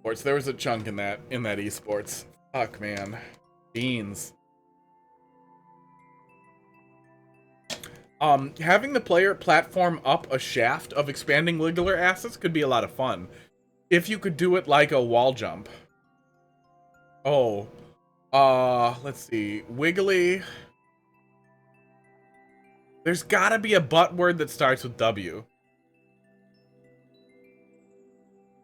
Sports, there was a chunk in that esports. Fuck, man. Beans. Having the player platform up a shaft of expanding Wiggler assets could be a lot of fun. If you could do it like a wall jump. Oh. Let's see. Wiggly. There's gotta be a butt word that starts with W.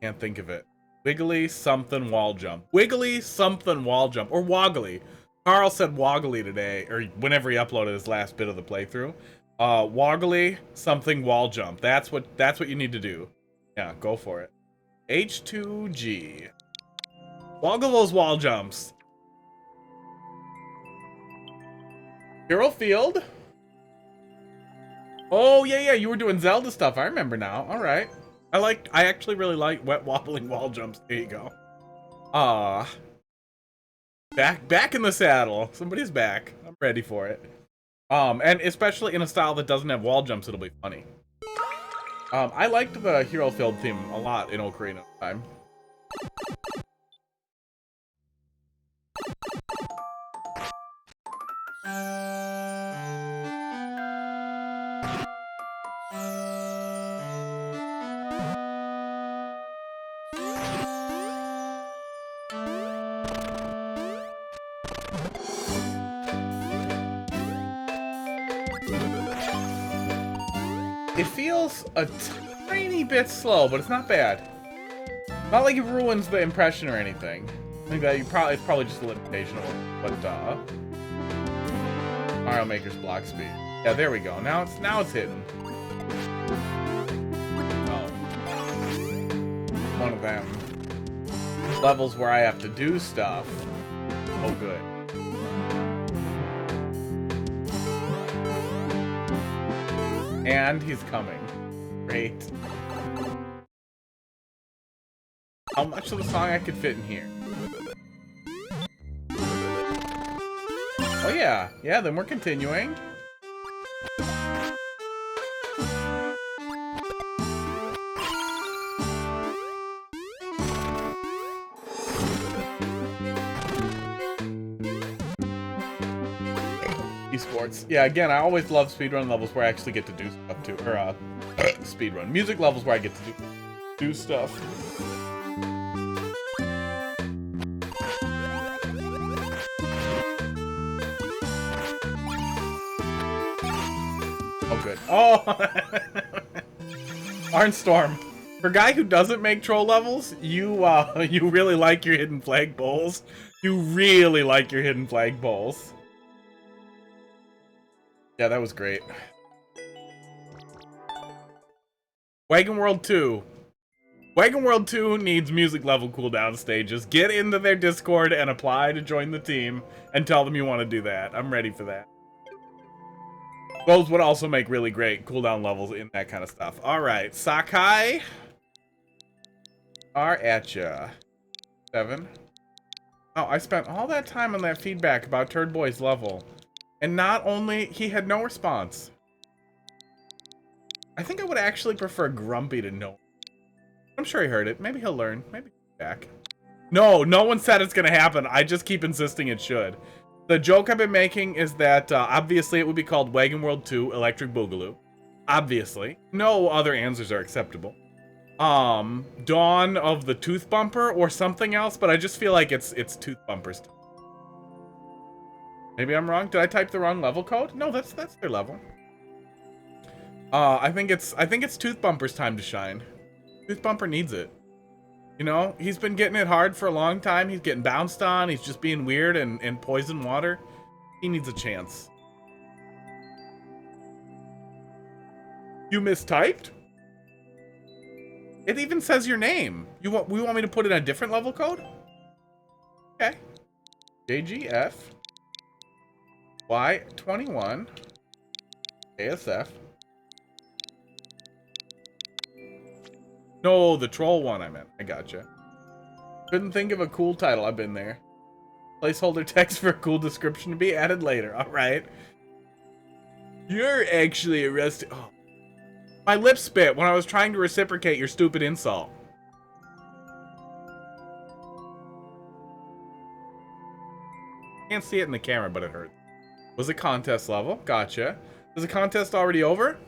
Can't think of it. Wiggly something wall jump. Wiggly something wall jump. Or woggly. Carl said woggly today, or whenever he uploaded his last bit of the playthrough. Woggly something wall jump. That's what you need to do. Yeah, go for it. H2G. Woggle those wall jumps. Hero Field. Oh yeah, you were doing Zelda stuff. I remember now. All right. I actually really like wet wobbling wall jumps. There you go. Back in the saddle. Somebody's back. I'm ready for it. And especially in a style that doesn't have wall jumps, it'll be funny. I liked the Hero Field theme a lot in Ocarina of Time. It feels a tiny bit slow, but it's not bad. Not like it ruins the impression or anything. I think that it's probably just a limitation of it. But Mario Maker's block speed. Yeah, there we go. Now it's hitting. Oh. One of them levels where I have to do stuff. Oh good. And he's coming. Great. How much of the song I could fit in here? Oh yeah. Yeah, then we're continuing. Esports. Yeah, again, I always love speedrun levels where I actually get to do stuff too. Or, speedrun. Music levels where I get to do stuff. Oh, good. Oh! Arnstorm. For a guy who doesn't make troll levels, you really like your hidden flag bowls. You really like your hidden flag bowls. Yeah, that was great. Wagon World 2. Wagon World 2 needs music level cooldown stages. Get into their Discord and apply to join the team and tell them you want to do that. I'm ready for that. Those would also make really great cooldown levels in that kind of stuff. Alright, Sakai. Are at ya. 7. Oh, I spent all that time on that feedback about Turd Boy's level. And not only, he had no response. I think I would actually prefer Grumpy to no. I'm sure he heard it. Maybe he'll learn. Maybe he'll be back. No one said it's gonna happen. I just keep insisting it should. The joke I've been making is that, obviously it would be called Wagon World 2 Electric Boogaloo. Obviously. No other answers are acceptable. Dawn of the Tooth Bumper or something else, but I just feel like it's Tooth Bumpers. Maybe I'm wrong. Did I type the wrong level code? No, that's their level. I think it's Tooth Bumper's time to shine. Tooth Bumper needs it. You know, he's been getting it hard for a long time. He's getting bounced on. He's just being weird and poison water. He needs a chance. You mistyped? It even says your name. We want me to put in a different level code? Okay. JGF Y21 ASF. No, the troll one I meant. I gotcha. Couldn't think of a cool title. I've been there. Placeholder text for a cool description to be added later. Alright. You're actually arrested. Oh. My lips spit when I was trying to reciprocate your stupid insult. Can't see it in the camera, but it hurts. Was it contest level? Gotcha. Is the contest already over?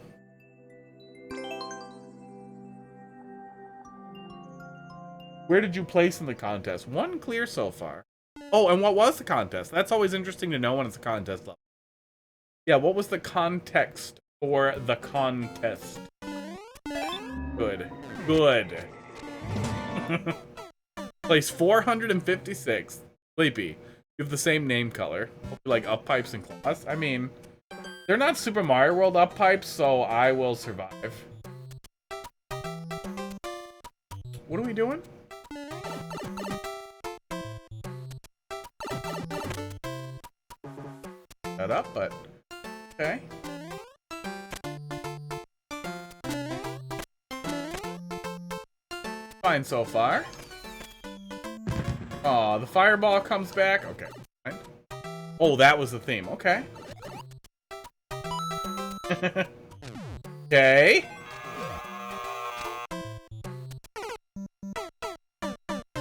Where did you place in the contest? 1 clear so far. Oh, and what was the contest? That's always interesting to know when it's a contest level. Yeah, what was the context for the contest? Good. Good. Place 456. Sleepy. You have the same name color. Like up pipes and claws. I mean, they're not Super Mario World up pipes, so I will survive. What are we doing? That up, but okay. Fine so far. Aw, the fireball comes back. Okay. Fine. Oh, that was the theme. Okay. Okay.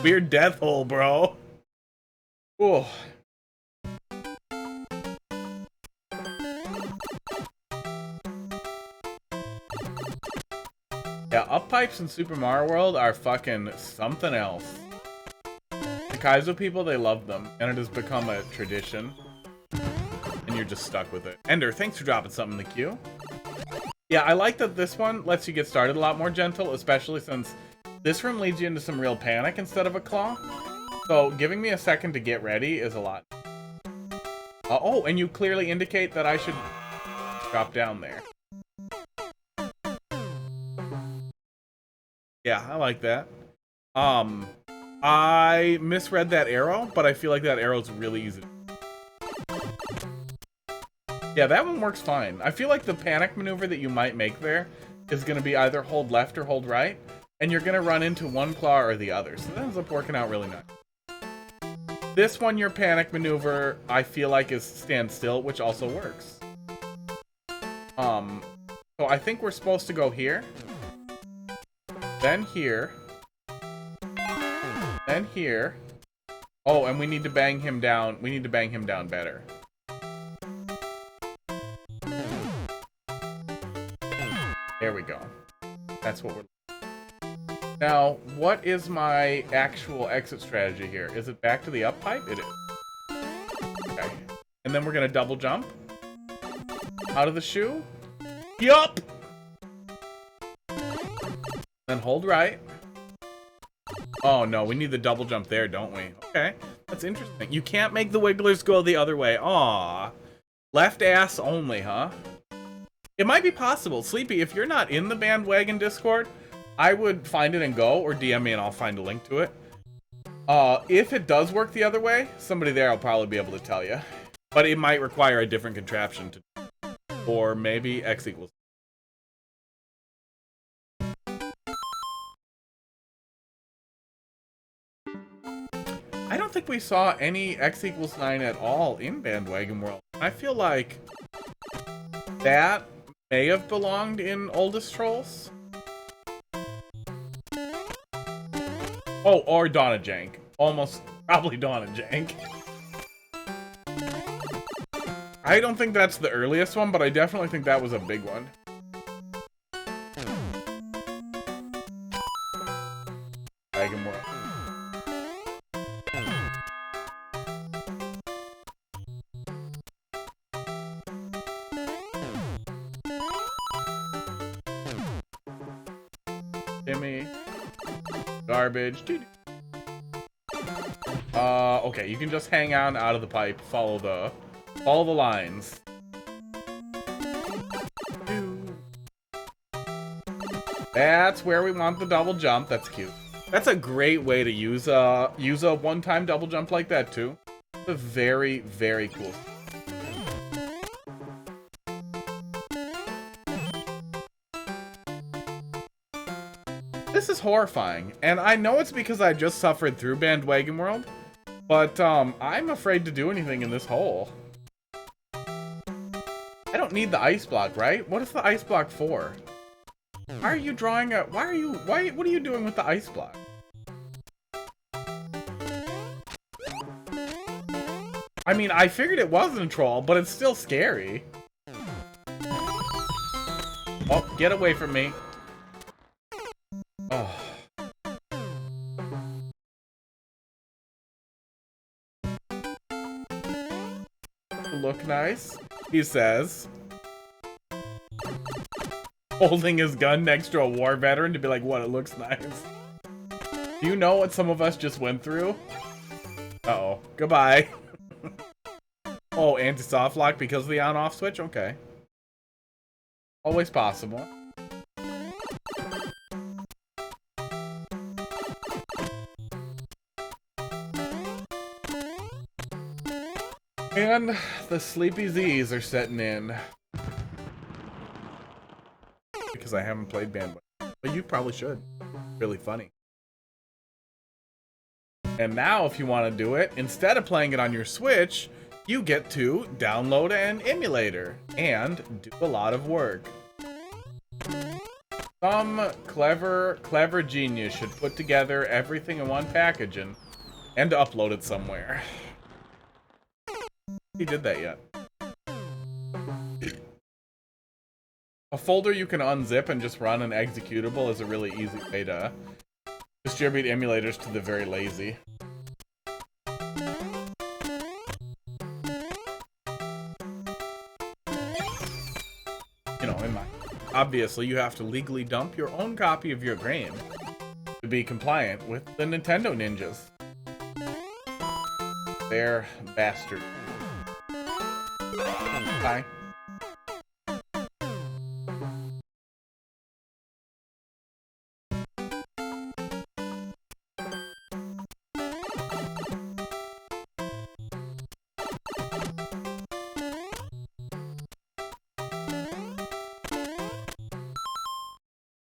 Weird death hole, bro. Ooh. Yeah, up pipes in Super Mario World are fucking something else. The Kaizo people, they love them, and it has become a tradition. And you're just stuck with it. Ender, thanks for dropping something in the queue. Yeah, I like that this one lets you get started a lot more gentle, especially since this room leads you into some real panic instead of a claw. So giving me a second to get ready is a lot. Oh, and you clearly indicate that I should drop down there. Yeah, I like that. I misread that arrow, but I feel like that arrow's really easy. Yeah, that one works fine. I feel like the panic maneuver that you might make there is going to be either hold left or hold right, and you're going to run into one claw or the other. So that ends up working out really nice. This one, your panic maneuver, I feel like is stand still, which also works. So I think we're supposed to go here. Then here. Then here. Oh, and we need to bang him down. We need to bang him down better. There we go. That's what we're... Now, what is my actual exit strategy here? Is it back to the up pipe? It is. Okay. And then we're gonna double jump. Out of the shoe. Yup! Then hold right. Oh no, we need the double jump there, don't we? Okay, that's interesting. You can't make the wigglers go the other way. Aw. Left ass only, huh? It might be possible. Sleepy, if you're not in the bandwagon Discord, I would find it and go, or DM me and I'll find a link to it. If it does work the other way, somebody there will probably be able to tell you. But it might require a different contraption to... Or maybe X equals... I don't think we saw any X equals 9 at all in Bandwagon World. I feel like that may have belonged in Oldest Trolls. Oh, or Donna Jank. Almost probably Donna Jank. I don't think that's the earliest one, but I definitely think that was a big one. Bandwagon World. Timmy. Garbage. Okay, you can just hang on out of the pipe, follow the lines. That's where we want the double jump. That's cute. That's a great way to use a one-time double jump like that too. It's a very, very cool. This is horrifying, and I know it's because I just suffered through Bandwagon World, but I'm afraid to do anything in this hole. I don't need the ice block, right? What is the ice block for? Why are you drawing a... what are you doing with the ice block? I mean, I figured it wasn't a troll, but it's still scary. Oh, get away from me. Oh. Look nice, he says. Holding his gun next to a war veteran to be like, what, it looks nice. Do you know what some of us just went through? Uh-oh. Goodbye. Oh, anti-soft lock because of the on-off switch? Okay. Always possible. And the sleepy Z's are setting in. Because I haven't played Bandwidth. But you probably should. Really funny. And now, if you want to do it, instead of playing it on your Switch, you get to download an emulator and do a lot of work. Some clever genius should put together everything in one package and upload it somewhere. He did that yet. A folder you can unzip and just run an executable is a really easy way to distribute emulators to the very lazy. You know, obviously you have to legally dump your own copy of your game to be compliant with the Nintendo ninjas. They're bastards. Bye.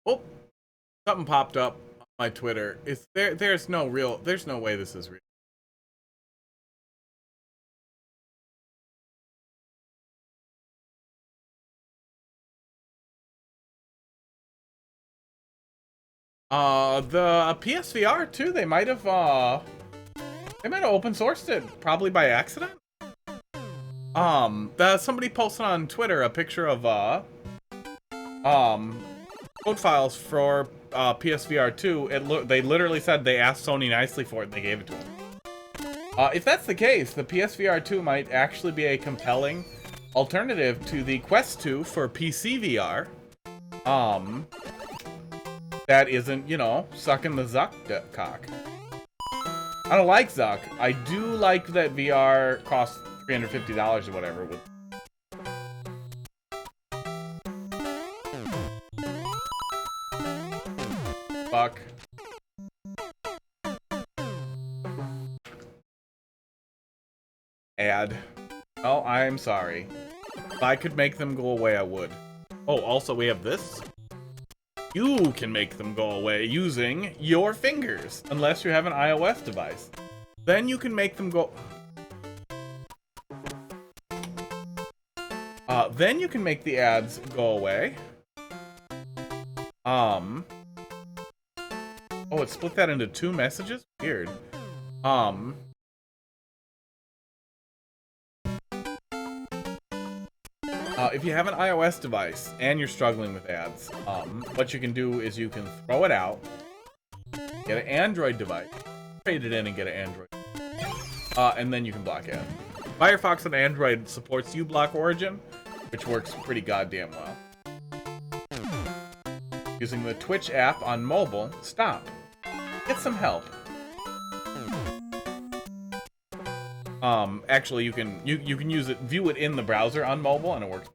Oh, something popped up on my Twitter. There's no way this is real. The PSVR too, they might have open sourced it, probably by accident. Somebody posted on Twitter a picture of code files for PSVR 2. They literally said they asked Sony nicely for it and they gave it to them. If that's the case, the PSVR 2 might actually be a compelling alternative to the Quest 2 for PC VR. That isn't, you know, sucking the Zuck cock. I don't like Zuck. I do like that VR costs $350 or whatever. Fuck. Ad. Oh, I'm sorry. If I could make them go away, I would. Oh, also we have this. You can make them go away using your fingers, unless you have an iOS device. Then you can make them go... then you can make the ads go away. Oh, it split that into 2 messages? Weird. If you have an iOS device and you're struggling with ads, what you can do is you can throw it out, get an Android device, trade it in and get an Android, and then you can block ads. Firefox on Android supports uBlock Origin, which works pretty goddamn well. Using the Twitch app on mobile, stop. Get some help. Actually, you can use it, view it in the browser on mobile, and it works.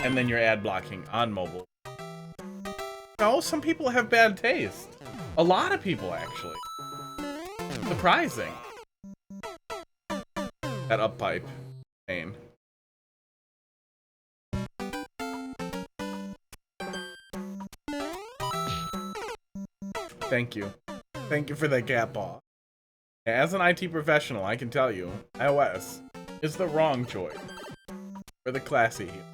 And then you're ad blocking on mobile. No, some people have bad taste. A lot of people, actually. Surprising. That up pipe. Pain. Thank you. Thank you for that cat paw. As an IT professional, I can tell you, iOS is the wrong choice for the classy here.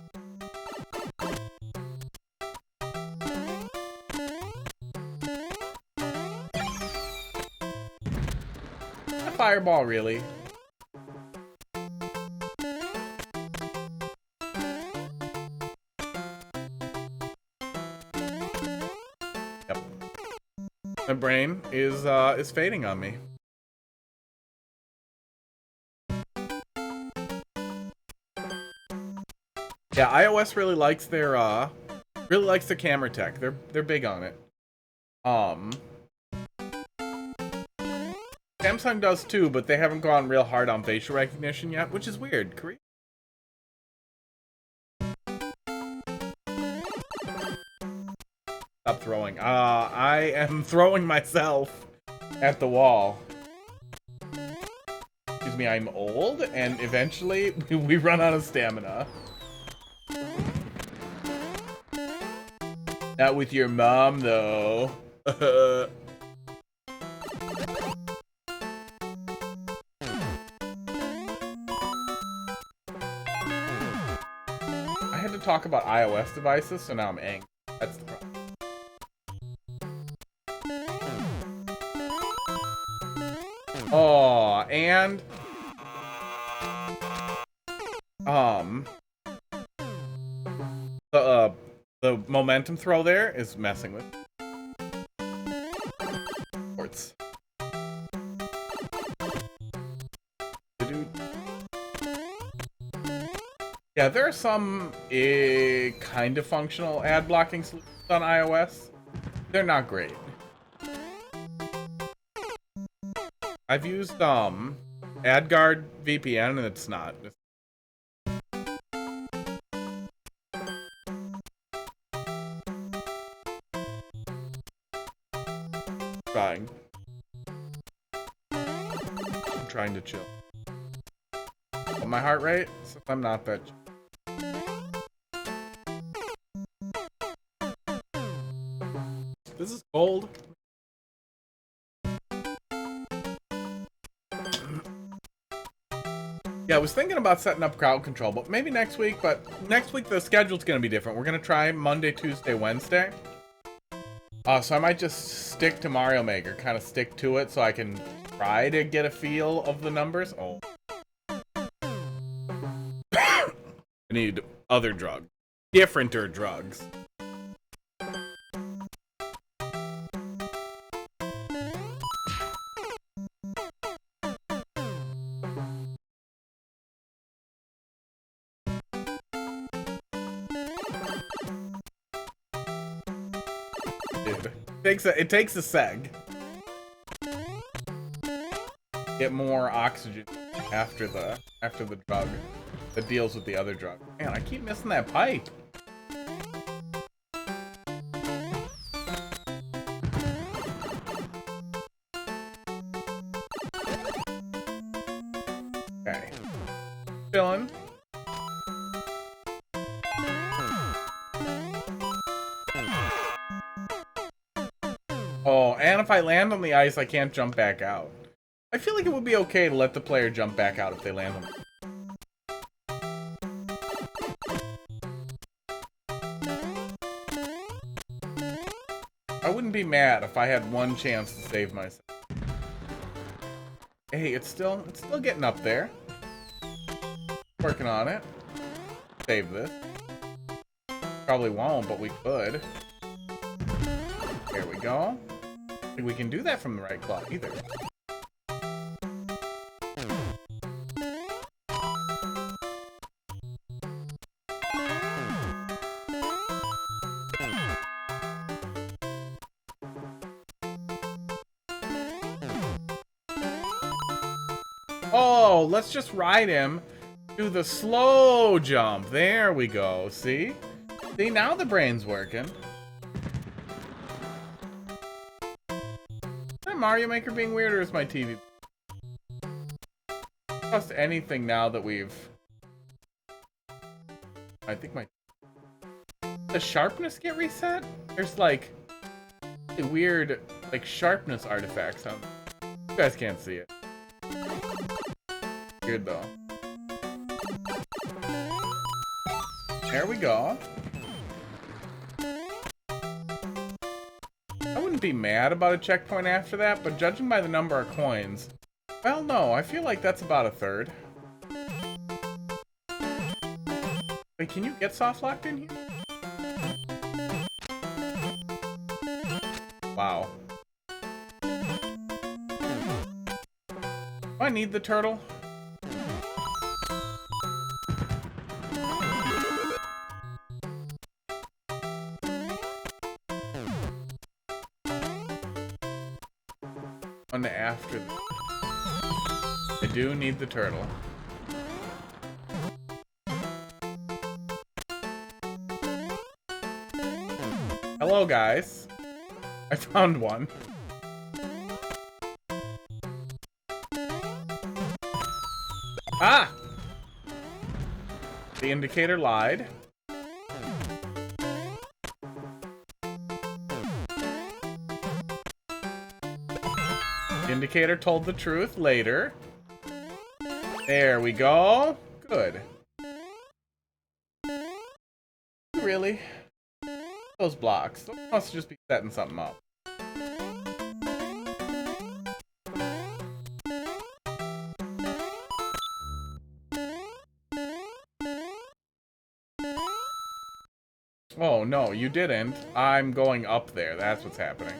A fireball, really? My brain is fading on me. Yeah, iOS really likes their camera tech. They're big on it. Samsung does too, but they haven't gone real hard on facial recognition yet, which is weird. Korea. Stop throwing. I am throwing myself at the wall. Excuse me, I'm old, and eventually we run out of stamina. Not with your mom, though. I had to talk about iOS devices, so now I'm angry. That's the problem. Oh, and the momentum throw there is messing with ports. Yeah, there are some kind of functional ad blocking solutions on iOS. They're not great. I've used AdGuard VPN and it's not. I'm trying to chill. But my heart rate, since I'm not that chill. This is cold. Yeah, I was thinking about setting up crowd control, but maybe next week. But next week the schedule's gonna be different. We're gonna try Monday, Tuesday, Wednesday. So I might just stick to Mario Maker, kind of stick to it, so I can try to get a feel of the numbers. Oh, I need other drugs, differenter drugs. It takes a seg. Get more oxygen after the drug that deals with the other drug. Man, I keep missing that pipe. Okay. Chillin'. Oh, and if I land on the ice, I can't jump back out. I feel like it would be okay to let the player jump back out if they land on it. I wouldn't be mad if I had one chance to save myself. Hey, it's still getting up there. Working on it. Save this. Probably won't, but we could. There we go. I don't think we can do that from the right claw either. Oh, let's just ride him to the slow jump. There we go. See? See, now the brain's working. Is that Mario Maker being weird, or is my TV? Trust anything now that we've... I think my... Does sharpness get reset? There's like weird like sharpness artifacts on. You guys can't see it. Good though. There we go. I wouldn't be mad about a checkpoint after that, but judging by the number of coins, well, no, I feel like that's about a third. Wait, can you get soft locked in here? I need the turtle. One after this. I do need the turtle. Hello, guys. I found one. Ah! The indicator lied. The indicator told the truth later. There we go. Good. Really? Those blocks. Those must just be setting something up. Oh, no, you didn't. I'm going up there. That's what's happening.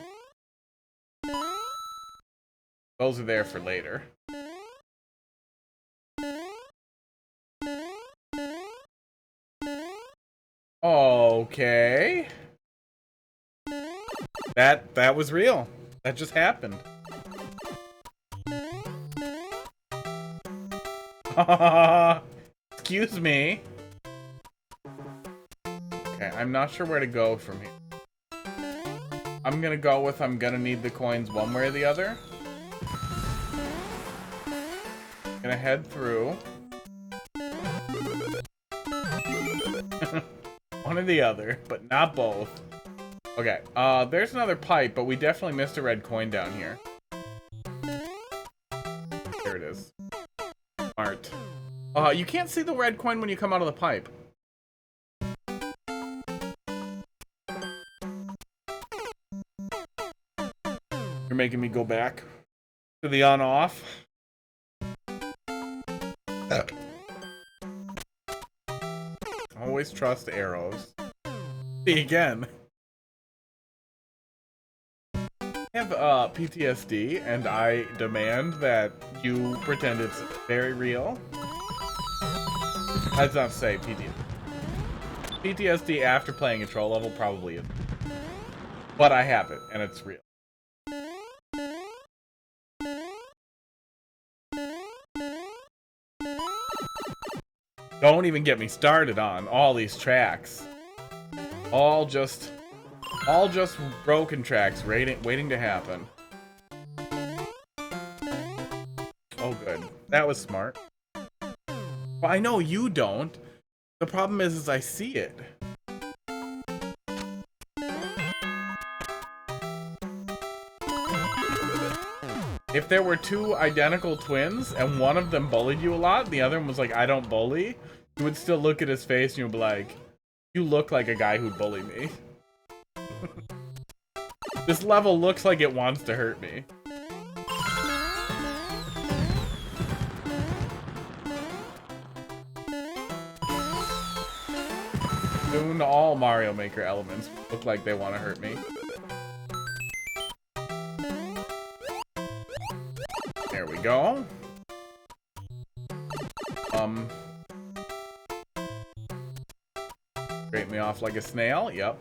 Those are there for later. Okay. That was real. That just happened. Excuse me. Okay, I'm not sure where to go from here. I'm gonna go with I'm gonna need the coins one way or the other. Gonna head through. One or the other, but not both. Okay, there's another pipe, but we definitely missed a red coin down here. There it is. Smart. You can't see the red coin when you come out of the pipe. You're making me go back to the on-off. Always trust arrows. See again. I have PTSD, and I demand that you pretend it's very real. That's not to say PTSD after playing a troll level probably is. But I have it, and it's real. Don't even get me started on all these tracks. All just broken tracks waiting to happen. Oh, good. That was smart. Well, I know you don't. The problem is I see it. If there were two identical twins and one of them bullied you a lot, the other one was like, I don't bully, you would still look at his face and you'd be like, you look like a guy who'd bully me. This level looks like it wants to hurt me. Soon all Mario Maker elements look like they want to hurt me. There we go. Scrape me off like a snail. Yep.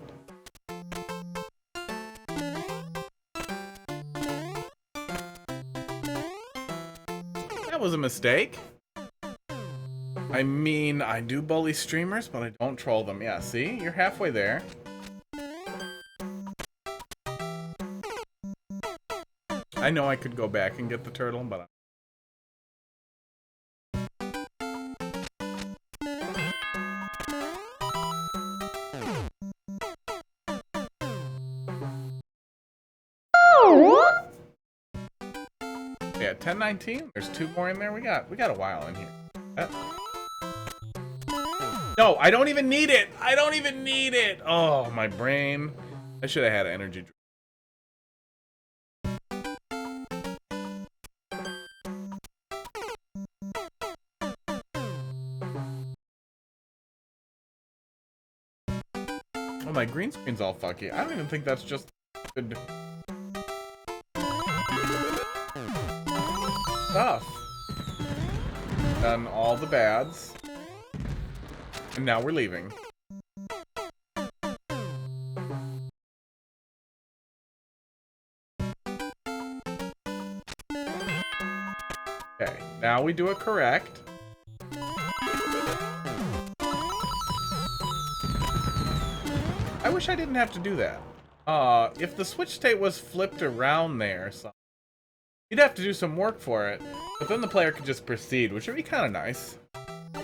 That was a mistake. I mean, I do bully streamers, but I don't troll them. Yeah, see? You're halfway there. I know I could go back and get the turtle, but yeah, 10:19. There's two more in there. We got a while in here. No, I don't even need it. I don't even need it. Oh, my brain. I should have had an energy drink. Oh, my green screen's all fucky. I don't even think that's just good stuff. done all the bads. And now we're leaving. Okay, now we do it correct. I wish I didn't have to do that. If the switch state was flipped around there, so you'd have to do some work for it, but then the player could just proceed, which would be kind of nice. I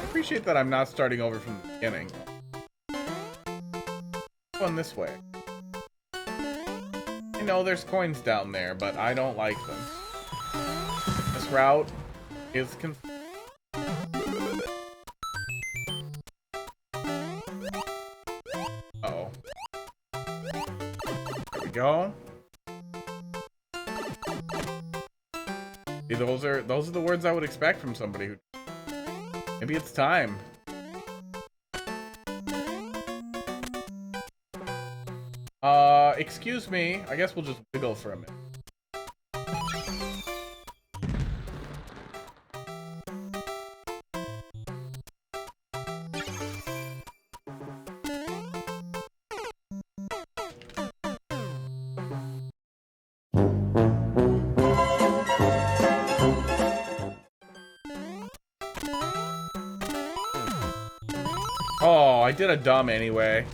appreciate that I'm not starting over from the beginning. Going this way. I know there's coins down there, but I don't like them. This route is uh-oh. There we go. See, those are the words I would expect from somebody who... Maybe it's time. Excuse me. I guess we'll just wiggle for a minute. Oh, I did a dumb anyway.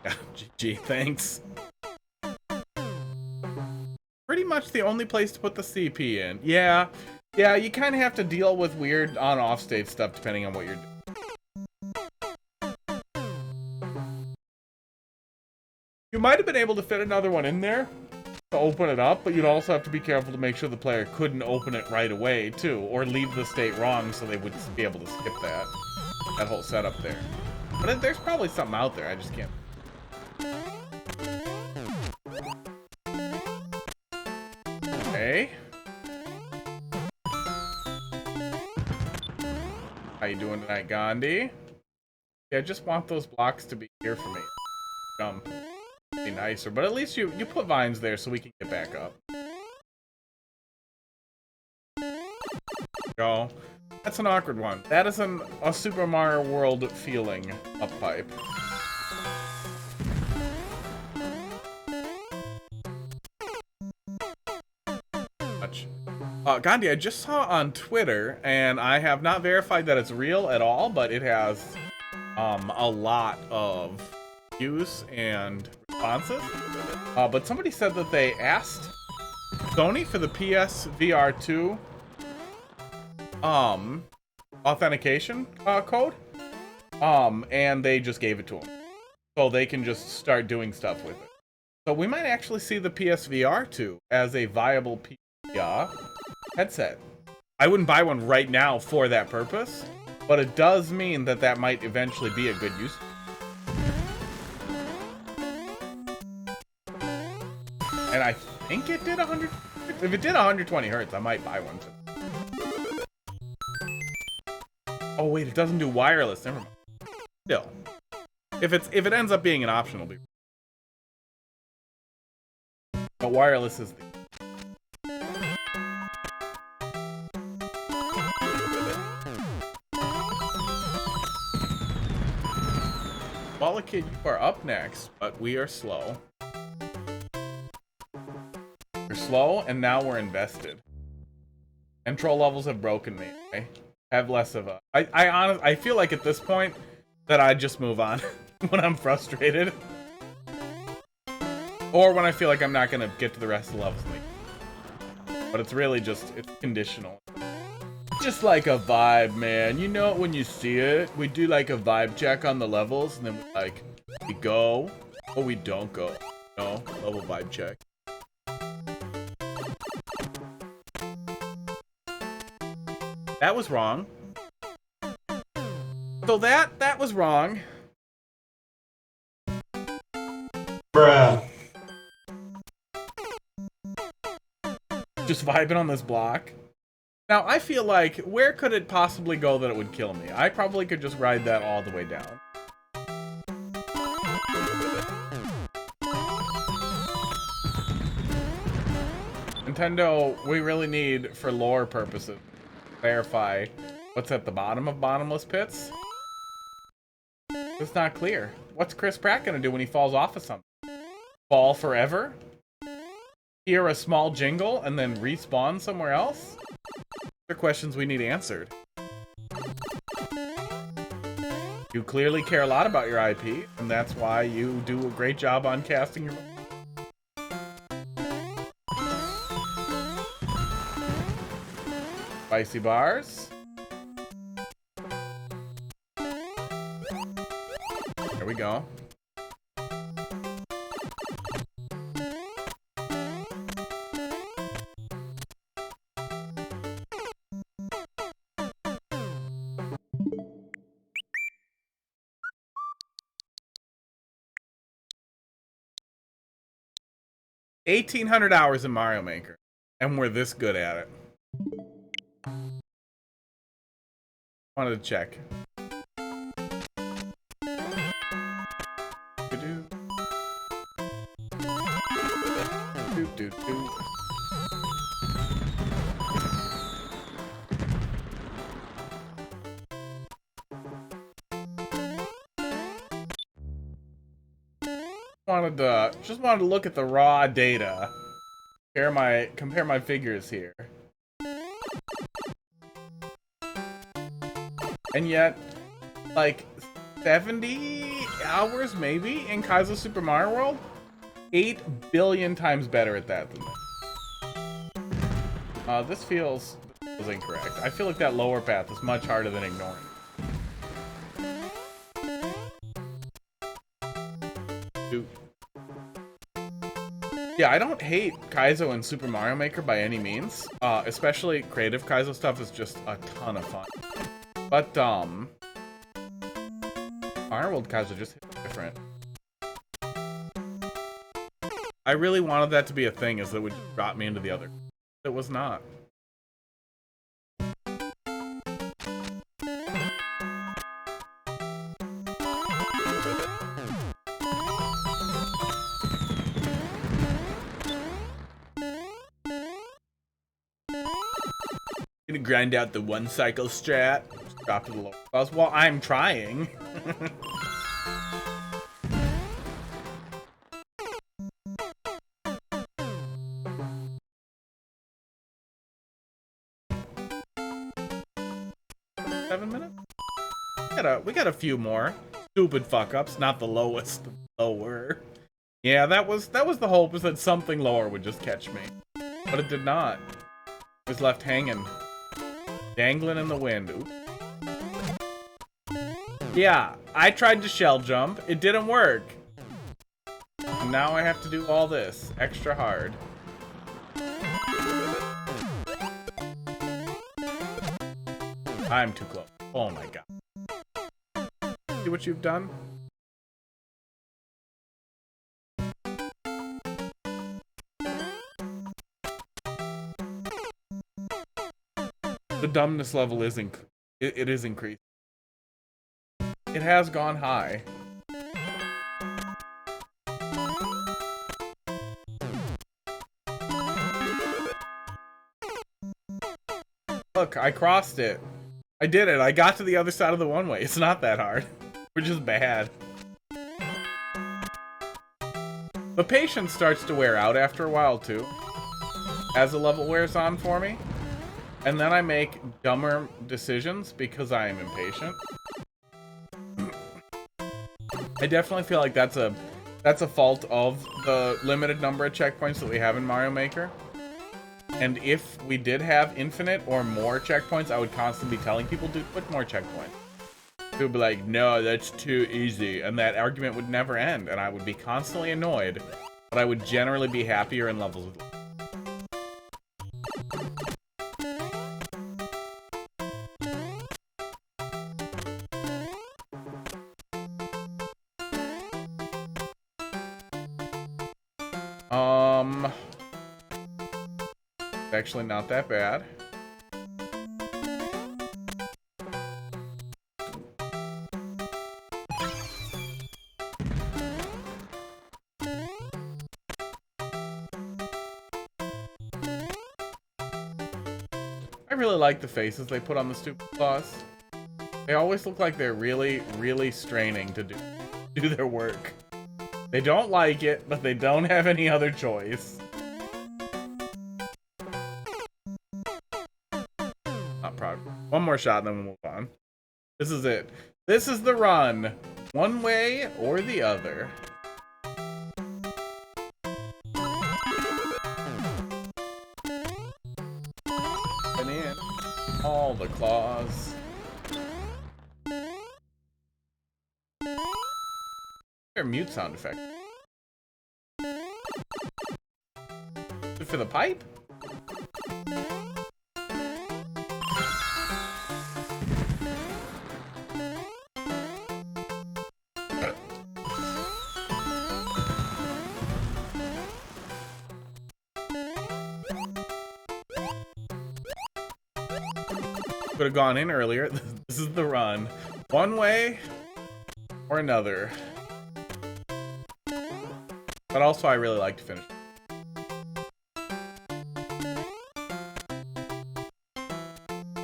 Yeah, GG, thanks. Pretty much the only place to put the CP in. Yeah, you kind of have to deal with weird on-off state stuff depending on what you're doing. You might have been able to fit another one in there to open it up, but you'd also have to be careful to make sure the player couldn't open it right away, too, or leave the state wrong so they would be able to skip that whole setup there. But there's probably something out there, I just can't. Okay. How you doing tonight, Gandhi? Yeah, I just want those blocks to be here for me. Jump. Be nicer, but at least you put vines there so we can get back up. Go. That's an awkward one. That is a Super Mario World feeling up pipe. Gandhi, I just saw on Twitter, and I have not verified that it's real at all, but it has a lot of views and responses. But somebody said that they asked Sony for the PSVR 2 authentication code, and they just gave it to them, so they can just start doing stuff with it. So we might actually see the PSVR 2 as a viable headset. I wouldn't buy one right now for that purpose, but it does mean that that might eventually be a good use. And I think it did 100. If it did 120 hertz, I might buy one too. Oh wait, it doesn't do wireless. Never mind. Still, if it ends up being an option, it'll be. But wireless is the. Walla Kid, you are up next, but we are slow. We're slow, and now we're invested. And troll levels have broken me. I have less of a. I feel like at this point that I just move on when I'm frustrated, or when I feel like I'm not gonna get to the rest of the levels. But it's really just conditional. Just like a vibe, man. You know it when you see it. We do like a vibe check on the levels, and then we go, or we don't go. No, level vibe check. That was wrong. So that was wrong.
Bruh.
Just vibing on this block. Now, I feel like, where could it possibly go that it would kill me? I probably could just ride that all the way down. Nintendo, we really need, for lore purposes, clarify what's at the bottom of bottomless pits. It's not clear. What's Chris Pratt gonna do when he falls off of something? Fall forever? Hear a small jingle and then respawn somewhere else? These are questions we need answered. You clearly care a lot about your IP, and that's why you do a great job on casting your... Spicy bars. There we go. $1,800 in Mario Maker, and we're this good at it. Wanted to check. Just wanted to look at the raw data. Compare my figures here. And yet, like 70 hours maybe in Kaizo Super Mario World? 8 billion times better at that than this. This feels incorrect. I feel like that lower path is much harder than ignoring. Dude. Yeah, I don't hate Kaizo and Super Mario Maker by any means. Especially creative Kaizo stuff is just a ton of fun. But, Mario World Kaizo just hit different. I really wanted that to be a thing, as it would drop me into the other. It was not. Gonna grind out the one cycle strat. Just drop to the lower class. Well, I'm trying. We got a few more stupid fuck ups, not the lowest, lower. Yeah, that was the hope, is that something lower would just catch me, but it did not. It was left hanging, dangling in the wind. Oops. Yeah, I tried to shell jump. It didn't work. And now I have to do all this extra hard. I'm too close. Oh my god. See what you've done? The dumbness level is it is increased. It has gone high. Look, I crossed it. I did it. I got to the other side of the one-way. It's not that hard. We're just bad. The patience starts to wear out after a while, too. As the level wears on for me. And then I make dumber decisions because I am impatient. I definitely feel like that's a fault of the limited number of checkpoints that we have in Mario Maker. And if we did have infinite or more checkpoints, I would constantly be telling people, dude, put more checkpoints. People would be like, no, that's too easy. And that argument would never end. And I would be constantly annoyed. But I would generally be happier in levels with... Actually not that bad. I really like the faces they put on the stupid claws. They always look like they're really, really straining to do their work. They don't like it, but they don't have any other choice. Not proud. One more shot, and then we'll move on. This is it. This is the run. One way or the other. And in all the claws. Their mute sound effect. Good for the pipe? Could have gone in earlier. This is the run. One way or another. But also, I really like to finish.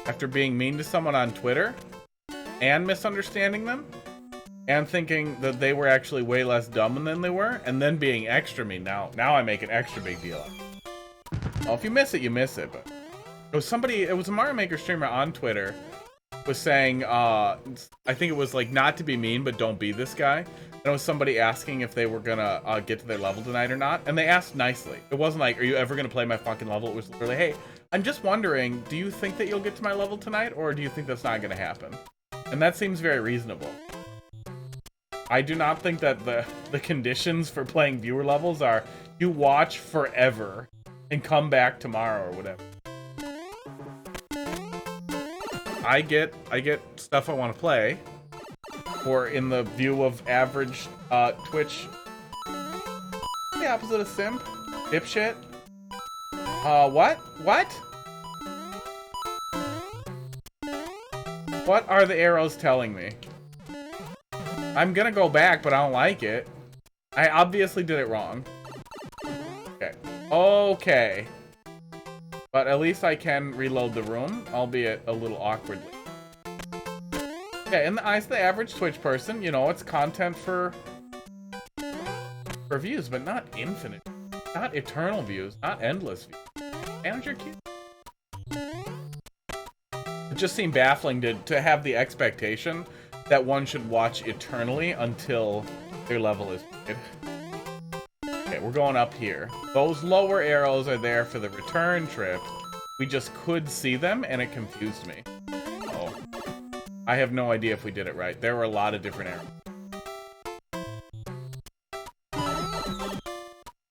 After being mean to someone on Twitter and misunderstanding them and thinking that they were actually way less dumb than they were, and then being extra mean. Now I make an extra big deal of it. Well, if you miss it, you miss it. But it was a Mario Maker streamer on Twitter was saying, I think it was like not to be mean, but don't be this guy. And it was somebody asking if they were gonna get to their level tonight or not. And they asked nicely. It wasn't like, are you ever gonna play my fucking level? It was literally, hey, I'm just wondering, do you think that you'll get to my level tonight? Or do you think that's not gonna happen? And that seems very reasonable. I do not think that the conditions for playing viewer levels are you watch forever and come back tomorrow or whatever. I get stuff I want to play, or in the view of average Twitch. The opposite of simp, dipshit. What? What are the arrows telling me? I'm gonna go back, but I don't like it. I obviously did it wrong. Okay. But at least I can reload the room, albeit a little awkwardly. Yeah, in the eyes of the average Twitch person, you know, it's content for views, but not infinite. Not eternal views, not endless views. Manage your queue. It just seemed baffling to have the expectation that one should watch eternally until their level is made. Okay, we're going up here. Those lower arrows are there for the return trip. We just could see them, and it confused me. Oh. I have no idea if we did it right. There were a lot of different arrows.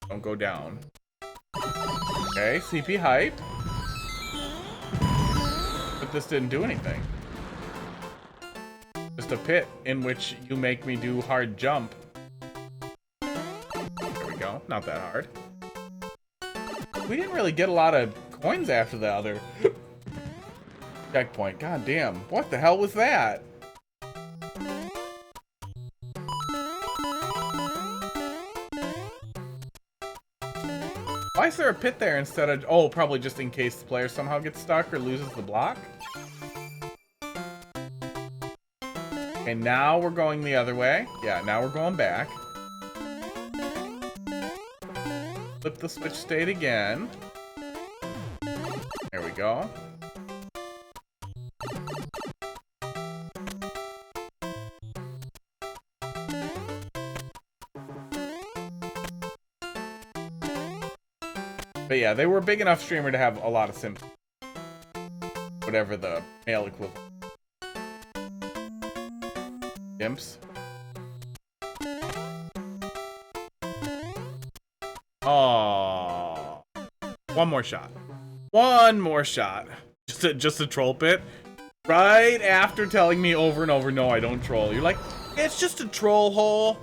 Don't go down. Okay, CP hype. But this didn't do anything. Just a pit in which you make me do hard jump. Go. Not that hard. We didn't really get a lot of coins after the other checkpoint. God damn. What the hell was that? Why is there a pit there instead of... Oh, probably just in case the player somehow gets stuck or loses the block? Okay, now we're going the other way. Yeah, now we're going back. Flip the switch state again. There we go. But yeah, they were a big enough streamer to have a lot of simps. Whatever the male equivalent. Imps. Oh, one more shot. One more shot. Just a troll pit. Right after telling me over and over, no, I don't troll. You're like, it's just a troll hole.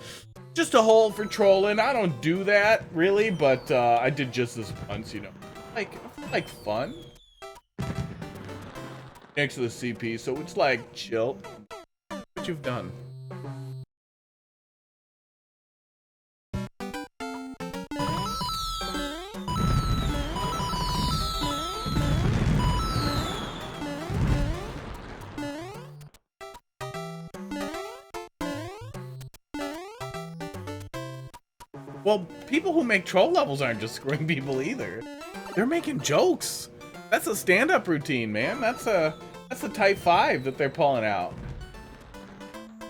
Just a hole for trolling. I don't do that, really, but I did just this once, you know. Like fun. Next to the CP, so it's like chill. What you've done. Well, people who make troll levels aren't just screwing people either. They're making jokes. That's a stand-up routine, man. That's a type 5 that they're pulling out.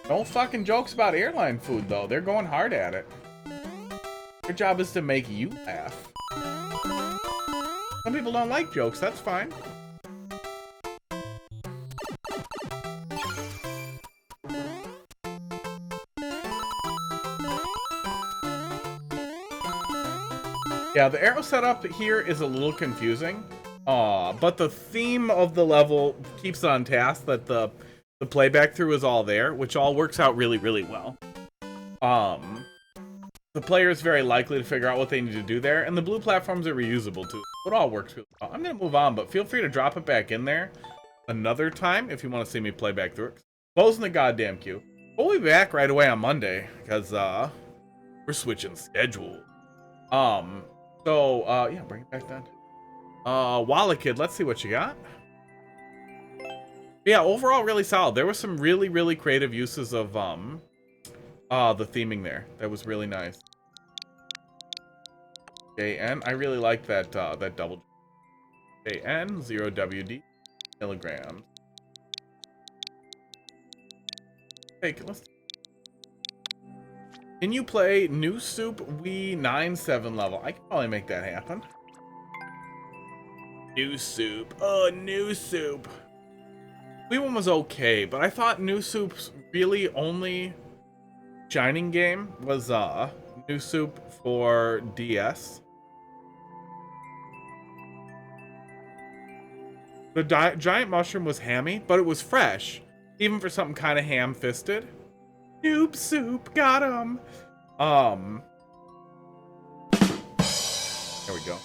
No fucking jokes about airline food, though. They're going hard at it. Their job is to make you laugh. Some people don't like jokes. That's fine. Yeah, the arrow setup here is a little confusing. But the theme of the level keeps it on task that the playback through is all there, which all works out really, really well. The player is very likely to figure out what they need to do there, and the blue platforms are reusable too. It all works really well. I'm gonna move on, but feel free to drop it back in there another time if you want to see me play back through it. Closing the goddamn queue. We'll be back right away on Monday, because we're switching schedule. Yeah, bring it back then. Walla Kid, let's see what you got. Yeah, overall really solid. There was some really, really creative uses of the theming there. That was really nice. JN, I really like that that double. JN 0WD milligrams. Hey, can you play New Soup Wii 9-7 level? I can probably make that happen. New Soup. Oh, New Soup. Wii one was okay, but I thought New Soup's really only shining game was New Soup for DS. The giant mushroom was hammy, but it was fresh, even for something kind of ham-fisted. Noob Soup, got him. There we go.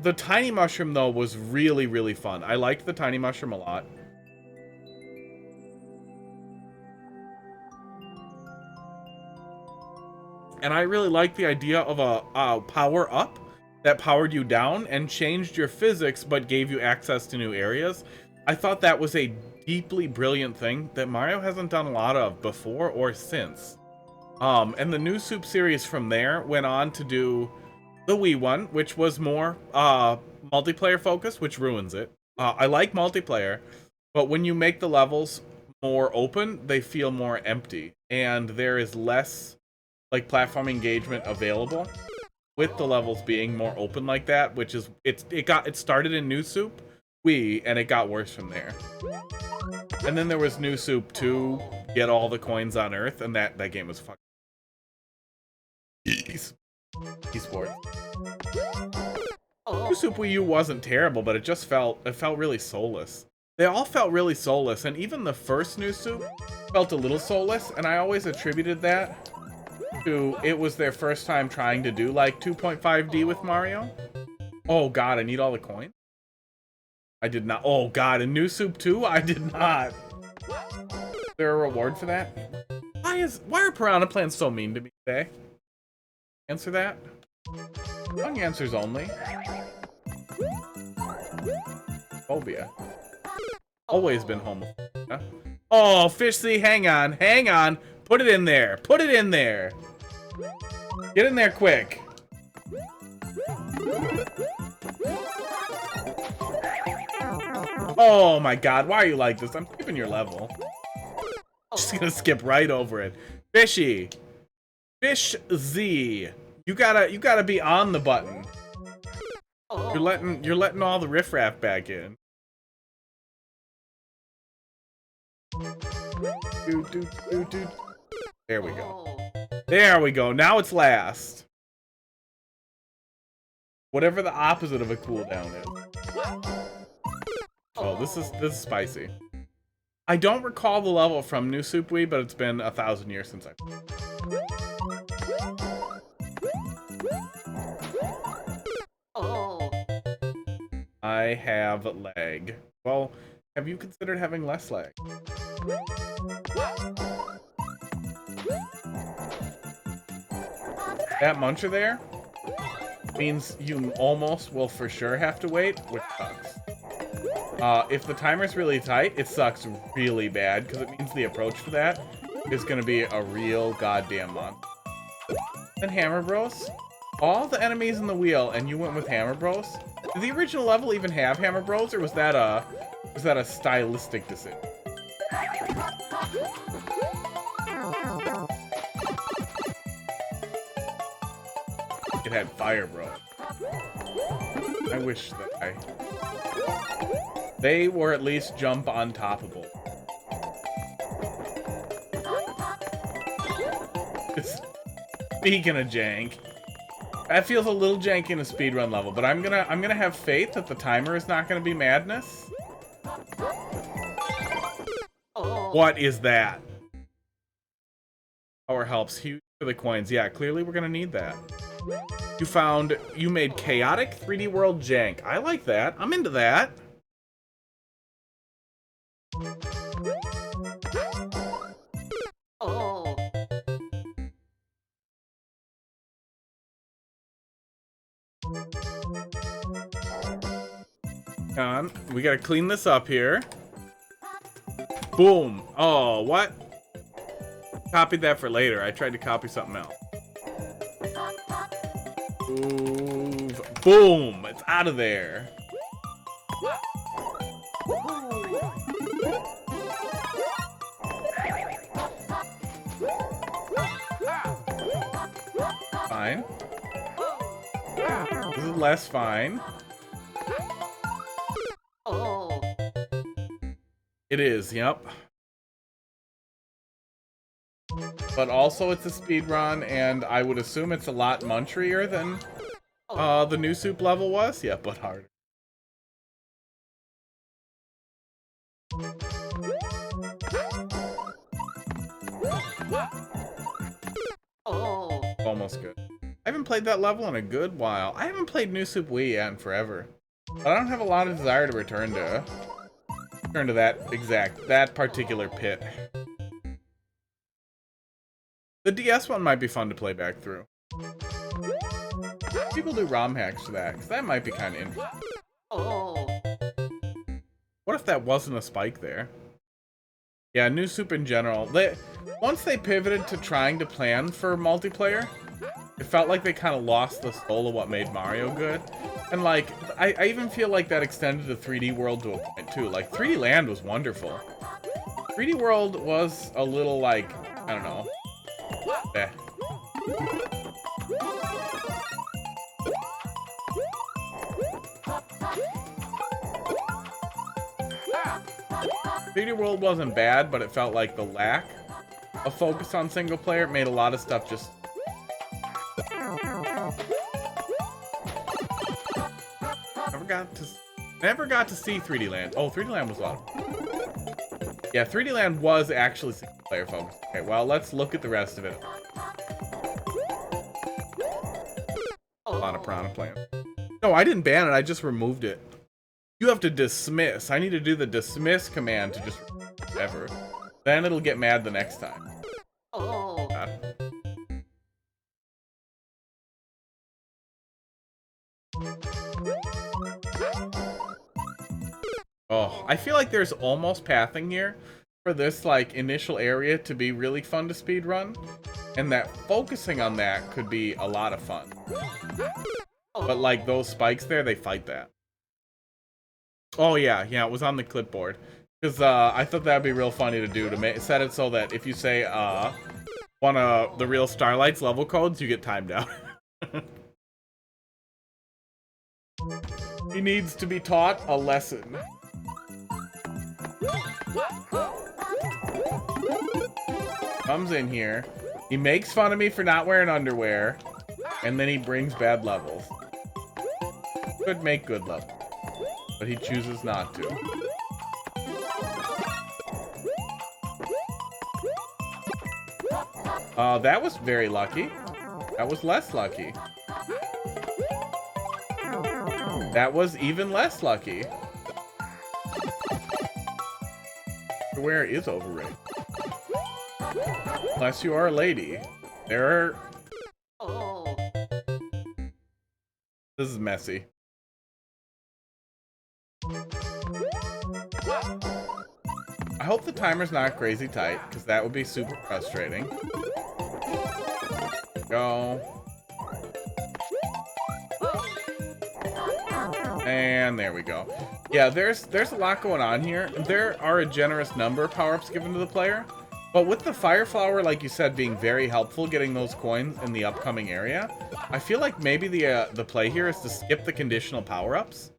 The tiny mushroom though was really, really fun. I liked the tiny mushroom a lot. And I really liked the idea of a power up that powered you down and changed your physics but gave you access to new areas. I thought that was a deeply brilliant thing that Mario hasn't done a lot of before or since. And the New Soup series from there went on to do the Wii one, which was more multiplayer focused, which ruins it. I like multiplayer, but when you make the levels more open, they feel more empty, and there is less like platform engagement available with the levels being more open like that, which is it started in New Soup Wii and it got worse from there. And then there was New Soup 2, get all the coins on Earth, and that game was fucking esports. New Soup Wii U wasn't terrible, but it felt really soulless. They all felt really soulless, and even the first New Soup felt a little soulless, and I always attributed that to it was their first time trying to do like 2.5D with Mario. Oh god, I need all the coins? I did not. Oh god, in New Soup 2? I did not. Is there a reward for that? Why are Piranha Plants so mean to me today? Answer that. Wrong answers only. Phobia. Always been homophobia. Oh, Fish C, hang on. Put it in there. Put it in there. Get in there quick. Oh my god, why are you like this? I'm skipping your level. Just gonna skip right over it. Fishy. Fish Z. You gotta be on the button. You're letting all the riffraff back in. There we go. There we go. Now it's last. Whatever the opposite of a cooldown is. Oh, this is spicy. I don't recall the level from New Soup Wii, but it's been 1,000 years since I. I have lag. Well, have you considered having less lag? That muncher there means you almost will for sure have to wait, which sucks. If the timer's really tight, it sucks really bad, because it means the approach for that is going to be a real goddamn month. Then Hammer Bros. All the enemies in the wheel, and you went with Hammer Bros. Did the original level even have Hammer Bros, or was that a stylistic decision? It had Fire Bros. I wish that they were at least jump on toppable. Speaking of jank, that feels a little janky in a speedrun level, but I'm gonna have faith that the timer is not gonna be madness. What is that? Power helps huge for the coins. Yeah, clearly we're gonna need that. You made chaotic 3D world jank. I like that. I'm into that. On. We gotta clean this up here. Boom. Oh, what? Copied that for later. I tried to copy something else. Move. Boom. It's out of there. Fine. This is less fine. It is, yep. But also it's a speed run, and I would assume it's a lot munchier than the new soup level was. Yeah, but harder. Almost good. I haven't played that level in a good while. I haven't played New Soup Wii yet in forever. But I don't have a lot of desire to return to that particular pit. The DS one might be fun to play back through. People do ROM hacks to that, because that might be kind of interesting. What if that wasn't a spike there? Yeah, New Soup in general. Once they pivoted to trying to plan for multiplayer, it felt like they kind of lost the soul of what made Mario good. And like, I even feel like that extended the 3D World to a point too. Like, 3D Land was wonderful. 3D World was a little like, I don't know. Eh. Video World wasn't bad, but it felt like the lack of focus on single player made a lot of stuff just... Never got to see 3D Land. Oh, 3D Land was a lot of fun. Yeah, 3D Land was actually single player focused. Okay, well, let's look at the rest of it. A lot of Piranha Plant. No, I didn't ban it, I just removed it. You have to dismiss. I need to do the dismiss command to just ever. Then it'll get mad the next time. Oh, I feel like there's almost pathing here for this like initial area to be really fun to speedrun, and that focusing on that could be a lot of fun. But like those spikes there, they fight that. Oh yeah, it was on the clipboard. Because I thought that'd be real funny to do, to set it so that if you say one of the real Starlight's level codes, you get timed out. He needs to be taught a lesson. Comes in here, he makes fun of me for not wearing underwear, and then he brings bad levels. Could make good levels, but he chooses not to. That was very lucky. That was less lucky. That was even less lucky. Underwear is overrated. Unless you are a lady. There are... This is messy. I hope the timer's not crazy tight, because that would be super frustrating. Go. And there we go. Yeah, there's a lot going on here. There are a generous number of power-ups given to the player, but with the Fire Flower, like you said, being very helpful getting those coins in the upcoming area, I feel like maybe the play here is to skip the conditional power-ups,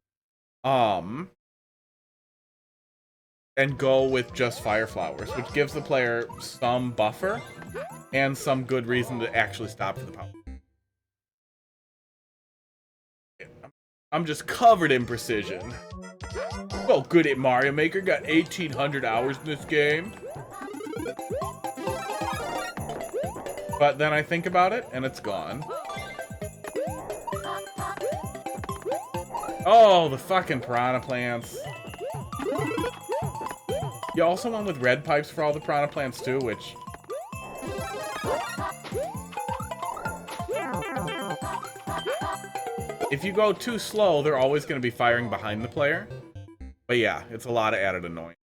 and go with just Fire Flowers, which gives the player some buffer and some good reason to actually stop for the power. I'm just covered in precision. Well, good at Mario Maker. Got 1,800 hours in this game. But then I think about it, and it's gone. Oh, the fucking piranha plants. You also went with red pipes for all the piranha plants too, which... if you go too slow, they're always going to be firing behind the player. But yeah, it's a lot of added annoyance.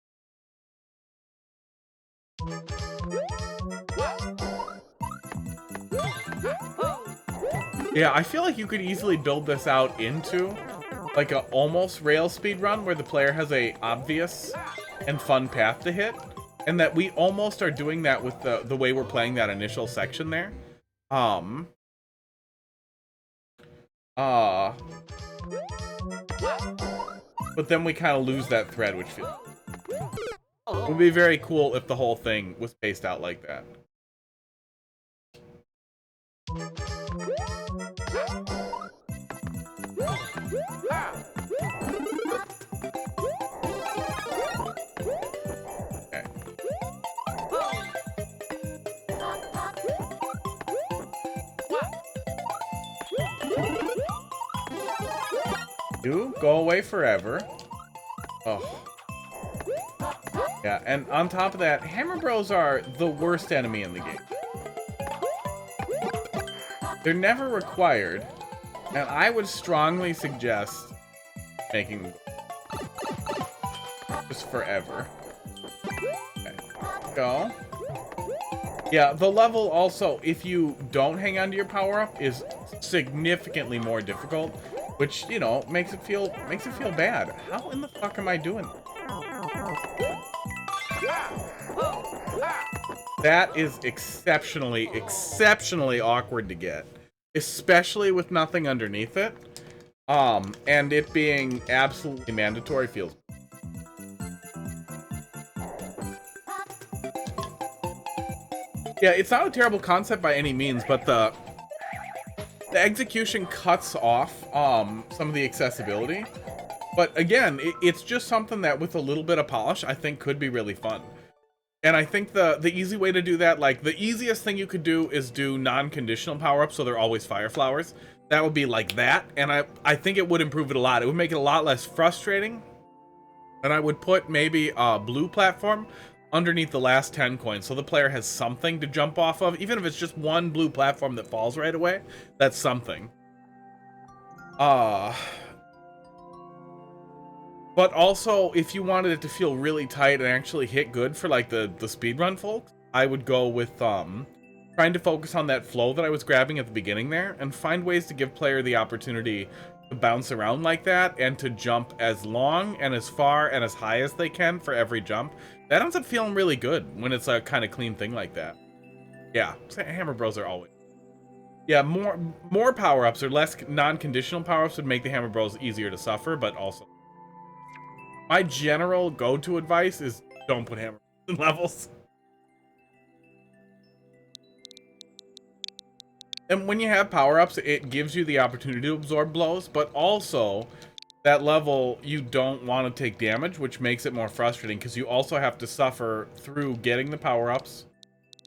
Yeah, I feel like you could easily build this out into like a almost rail speed run where the player has a obvious and fun path to hit, and that we almost are doing that with the way we're playing that initial section there. But then we kind of lose that thread, which feels... it would be very cool if the whole thing was paced out like that. Okay. You go away forever. Oh. Yeah, and on top of that, Hammer Bros are the worst enemy in the game. They're never required, and I would strongly suggest making them just forever. Okay. Go. Yeah, the level also, if you don't hang on to your power-up, is significantly more difficult, which, you know, makes it feel bad. How in the fuck am I doing that? That is exceptionally awkward to get, especially with nothing underneath it. And it being absolutely mandatory feels... yeah, it's not a terrible concept by any means, but the execution cuts off some of the accessibility. But again, it's just something that with a little bit of polish, I think could be really fun. And I think the easy way to do that, like the easiest thing you could do is do non-conditional power-ups, so they're always Fire Flowers. That would be like that, and I think it would improve it a lot. It would make it a lot less frustrating. And I would put maybe a blue platform underneath the last 10 coins, so the player has something to jump off of. Even if it's just one blue platform that falls right away, that's something. But also, if you wanted it to feel really tight and actually hit good for like the speedrun folks, I would go with trying to focus on that flow that I was grabbing at the beginning there, and find ways to give player the opportunity to bounce around like that and to jump as long and as far and as high as they can for every jump. That ends up feeling really good when it's a kind of clean thing like that. Yeah, Hammer Bros are always... yeah, more power-ups or less non-conditional power-ups would make the Hammer Bros easier to suffer, but also... my general go-to advice is don't put Hammer Bros in levels. And when you have power-ups, it gives you the opportunity to absorb blows, but also that level you don't want to take damage, which makes it more frustrating because you also have to suffer through getting the power-ups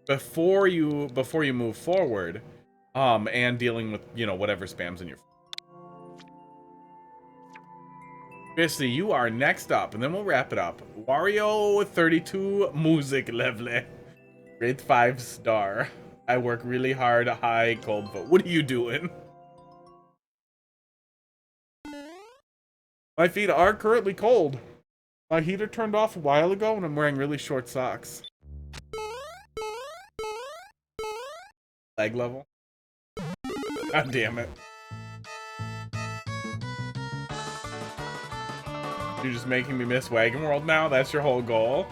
before you move forward, and dealing with, you know, whatever spams in your... Basically, you are next up, and then we'll wrap it up. Wario 32 music lovely. Rate 5-star. I work really hard, high, cold vote. What are you doing? My feet are currently cold. My heater turned off a while ago, and I'm wearing really short socks. Leg level. God damn it. You're just making me miss Wagon World now? That's your whole goal?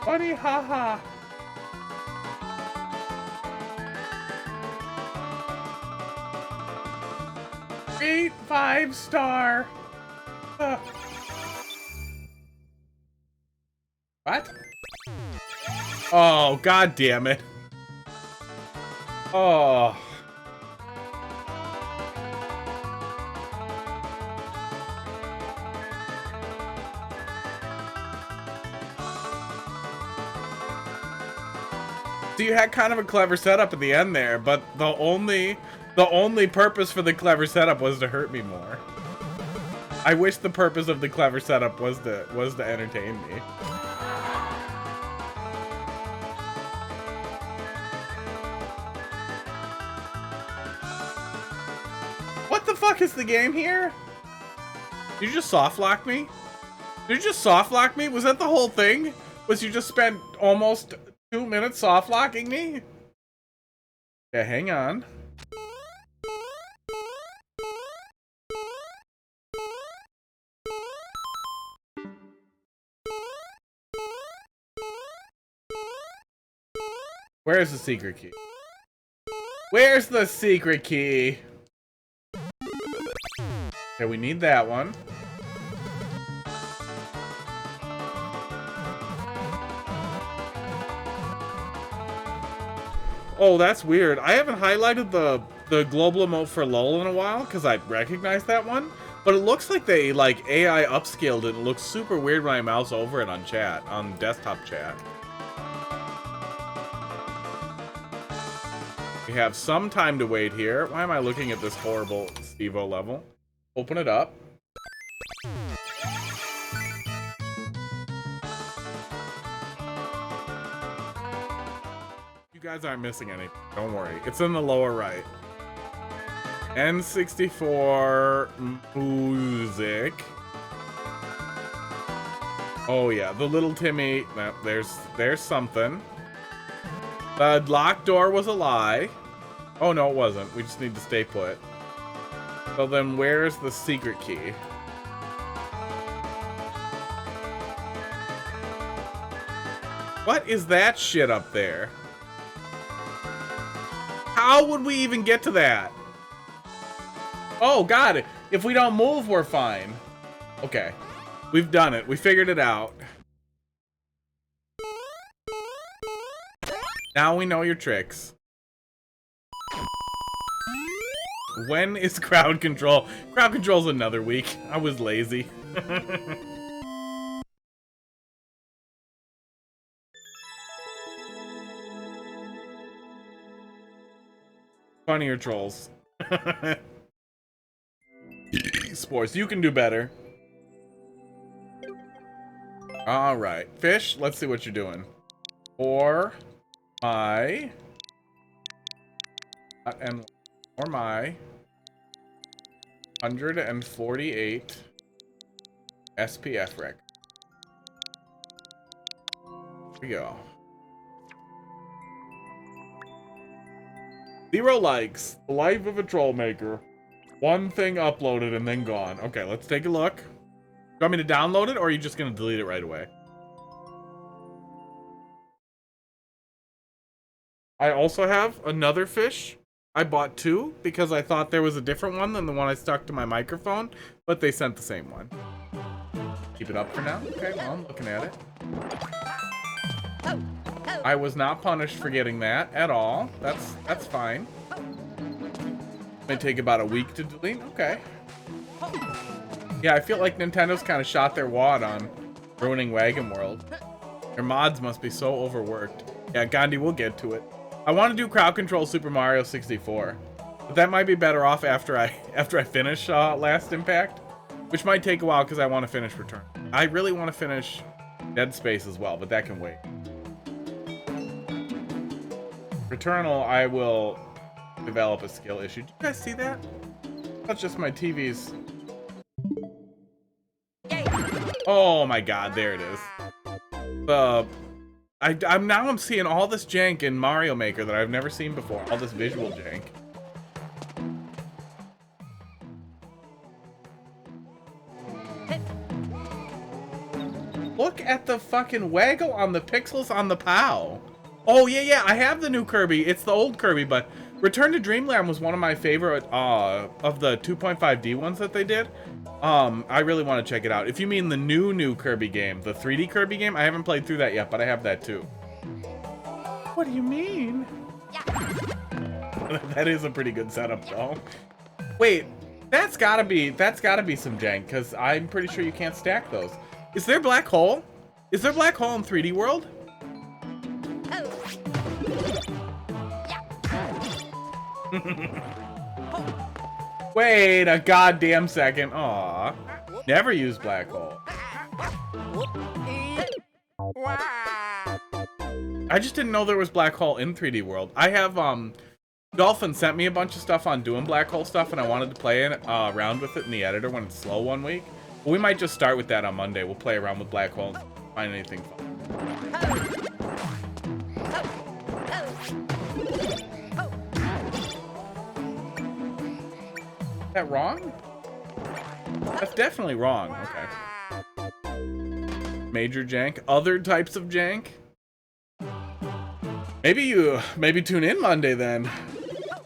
Funny, haha. Great 5-star. What? Oh, god damn it. Oh. So you had kind of a clever setup at the end there, but the only purpose for the clever setup was to hurt me more. I wish the purpose of the clever setup was to entertain me. What the fuck is the game here? Did you just soft lock me? Did you just soft lock me? Was that the whole thing? Was you just spent almost 2 minutes soft locking me? Yeah, hang on. Where's the secret key? Where's the secret key? Okay, we need that one. Oh, that's weird. I haven't highlighted the global emote for LOL in a while because I recognize that one. But it looks like they like AI upscaled it. It looks super weird when I mouse over it on chat, on desktop chat. We have some time to wait here. Why am I looking at this horrible Stevo level? Open it up. You guys aren't missing anything. Don't worry. It's in the lower right. N64 music. Oh yeah, the little Timmy. No, there's something. The locked door was a lie. Oh no, it wasn't. We just need to stay put. So then where's the secret key? What is that shit up there? How would we even get to that? Oh, got it. If we don't move, we're fine. Okay. We've done it. We figured it out. Now we know your tricks. When is crowd control? Crowd control's another week. I was lazy. Funnier trolls. Sports, you can do better. All right, fish. Let's see what you're doing. For my for my 148 SPF rec. Here we go. 0 likes. The life of a troll maker. 1 thing uploaded and then gone. Okay, let's take a look. You want me to download it, or are you just gonna delete it right away? I also have another fish. I bought 2 because I thought there was a different one than the one I stuck to my microphone, but they sent the same one. Keep it up for now. Okay, well, I'm looking at it. I was not punished for getting that at all. That's fine. May take about a week to delete. Okay. Yeah, I feel like Nintendo's kind of shot their wad on ruining Wagon World. Their mods must be so overworked. Yeah, Gandhi, we'll get to it. I want to do crowd control Super Mario 64, but that might be better off after I finish Last Impact, which might take a while because I want to finish Return. I really want to finish Dead Space as well, but that can wait. Returnal, I will develop a skill issue. Do you guys see that? That's just my TV's. Oh my god, there it is. I'm seeing all this jank in Mario Maker that I've never seen before. All this visual jank. Look at the fucking waggle on the pixels on the POW. Oh, yeah, I have the new Kirby. It's the old Kirby, but Return to Dreamland was one of my favorite of the 2.5D ones that they did. I really want to check it out. If you mean the new Kirby game, the 3D Kirby game, I haven't played through that yet, but I have that too. What do you mean? That is a pretty good setup, though. Wait, that's gotta be some jank, because I'm pretty sure you can't stack those. Is there black hole? Is there black hole in 3D World? Wait a goddamn second. Aw. Never use black hole. I just didn't know there was black hole in 3D World. I have, Dolphin sent me a bunch of stuff on doing black hole stuff, and I wanted to play around with it in the editor when it's slow one week. But we might just start with that on Monday. We'll play around with black hole and find anything fun. Is that wrong? That's definitely wrong. Okay. Major jank. Other types of jank? Maybe tune in Monday then.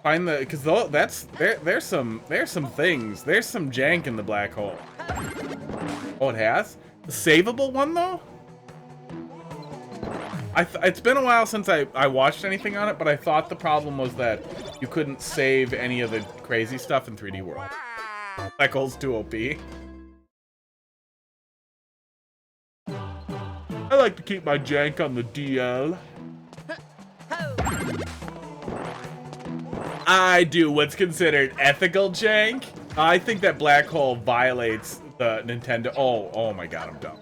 Find the, because there's some things. There's some jank in the black hole. Oh, it has? The savable one though? It's been a while since I watched anything on it, but I thought the problem was that you couldn't save any of the crazy stuff in 3D World. Black hole's too OP. I like to keep my jank on the DL. I do what's considered ethical jank. I think that black hole violates the Nintendo. Oh my god, I'm dumb.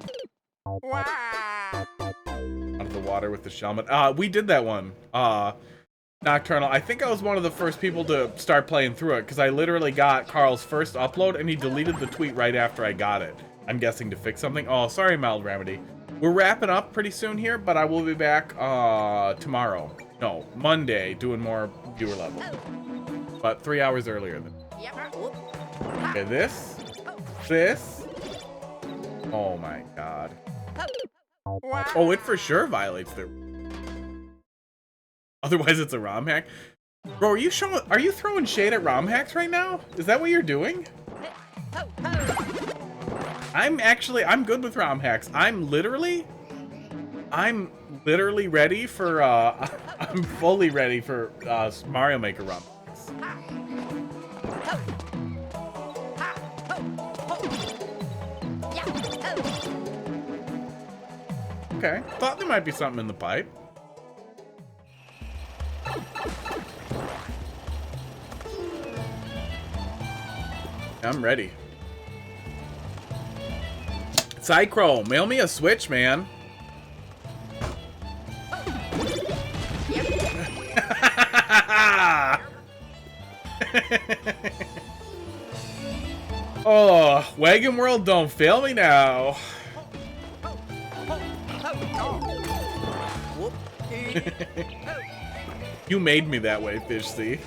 Out of the water with the Shellman. We did that one. Nocturnal. I think I was one of the first people to start playing through it because I literally got Carl's first upload and he deleted the tweet right after I got it. I'm guessing to fix something. Oh, sorry, Mild Remedy. We're wrapping up pretty soon here, but I will be back tomorrow. No, Monday, doing more viewer level. But 3 hours earlier than. Okay, this. Oh my god. Oh, it for sure violates their. Otherwise, it's a ROM hack. Bro, are you throwing shade at ROM hacks right now? Is that what you're doing? I'm good with ROM hacks. I'm literally ready for, I'm fully ready for, Mario Maker ROM hacks. Okay, thought there might be something in the pipe. I'm ready. Psychro, mail me a Switch, man. Oh, Wagon World, don't fail me now. You made me that way, Fish C.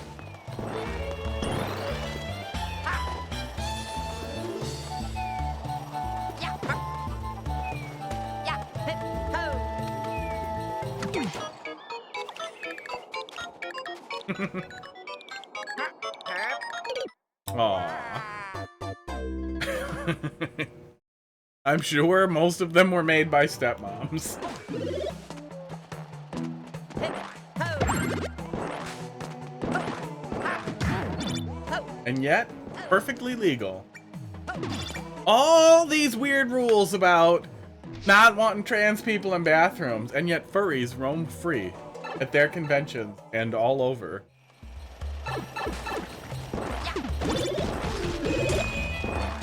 Aww. I'm sure most of them were made by stepmoms. And yet, perfectly legal. All these weird rules about not wanting trans people in bathrooms, and yet furries roam free at their conventions and all over.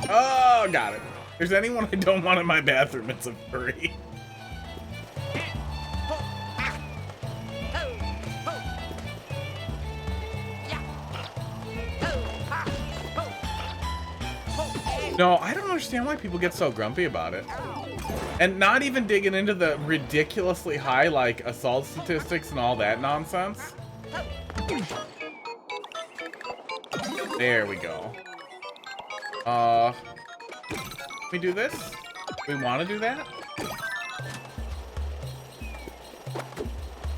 Oh, got it. If there's anyone I don't want in my bathroom, it's a furry. No, I don't understand why people get so grumpy about it. And not even digging into the ridiculously high, like, assault statistics and all that nonsense. There we go. Let me do this? We want to do that?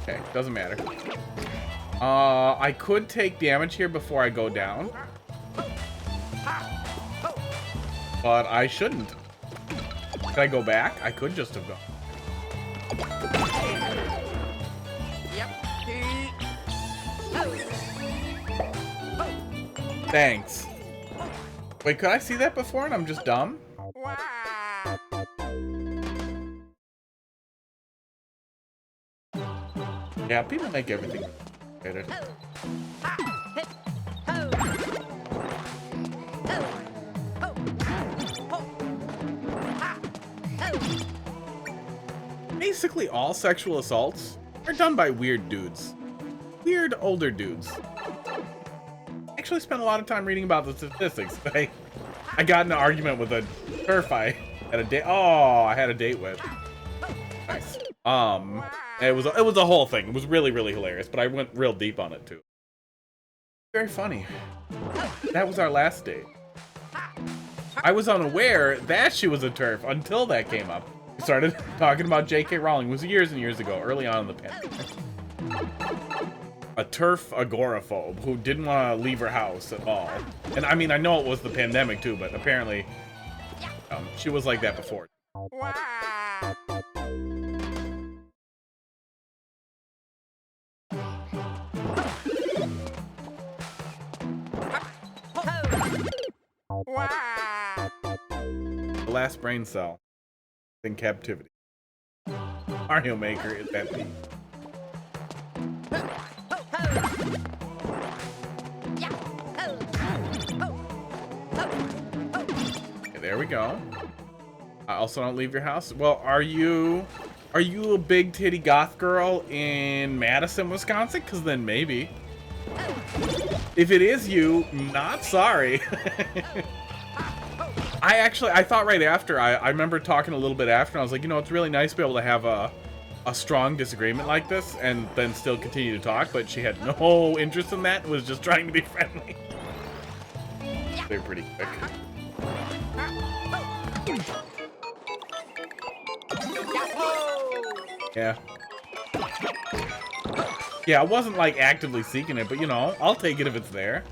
Okay, doesn't matter. I could take damage here before I go down. But I shouldn't. Could I go back? I could just have gone. Thanks. Wait, could I see that before and I'm just dumb? Yeah, people make everything complicated. Basically, all sexual assaults are done by weird dudes. Weird older dudes. I actually spent a lot of time reading about the statistics. I got in an argument with a turf I had a date. Oh, I had a date with. Nice. It was a whole thing. It was really, really hilarious, but I went real deep on it too. Very funny. That was our last date. I was unaware that she was a turf until that came up. We started talking about J.K. Rowling. It was years and years ago, early on in the pandemic. A turf agoraphobe who didn't want to leave her house at all. And I mean, I know it was the pandemic too, but apparently she was like that before. The last brain cell in captivity. Mario Maker is that peak. Okay, there we go. I also don't leave your house. Well, are you a big titty goth girl in Madison, Wisconsin? Because then maybe. If it is you, not sorry. I thought right after, I remember talking a little bit after, and I was like, you know, it's really nice to be able to have a strong disagreement like this and then still continue to talk, but she had no interest in that and was just trying to be friendly. They're pretty quick. Yeah. Yeah, I wasn't like actively seeking it, but you know, I'll take it if it's there.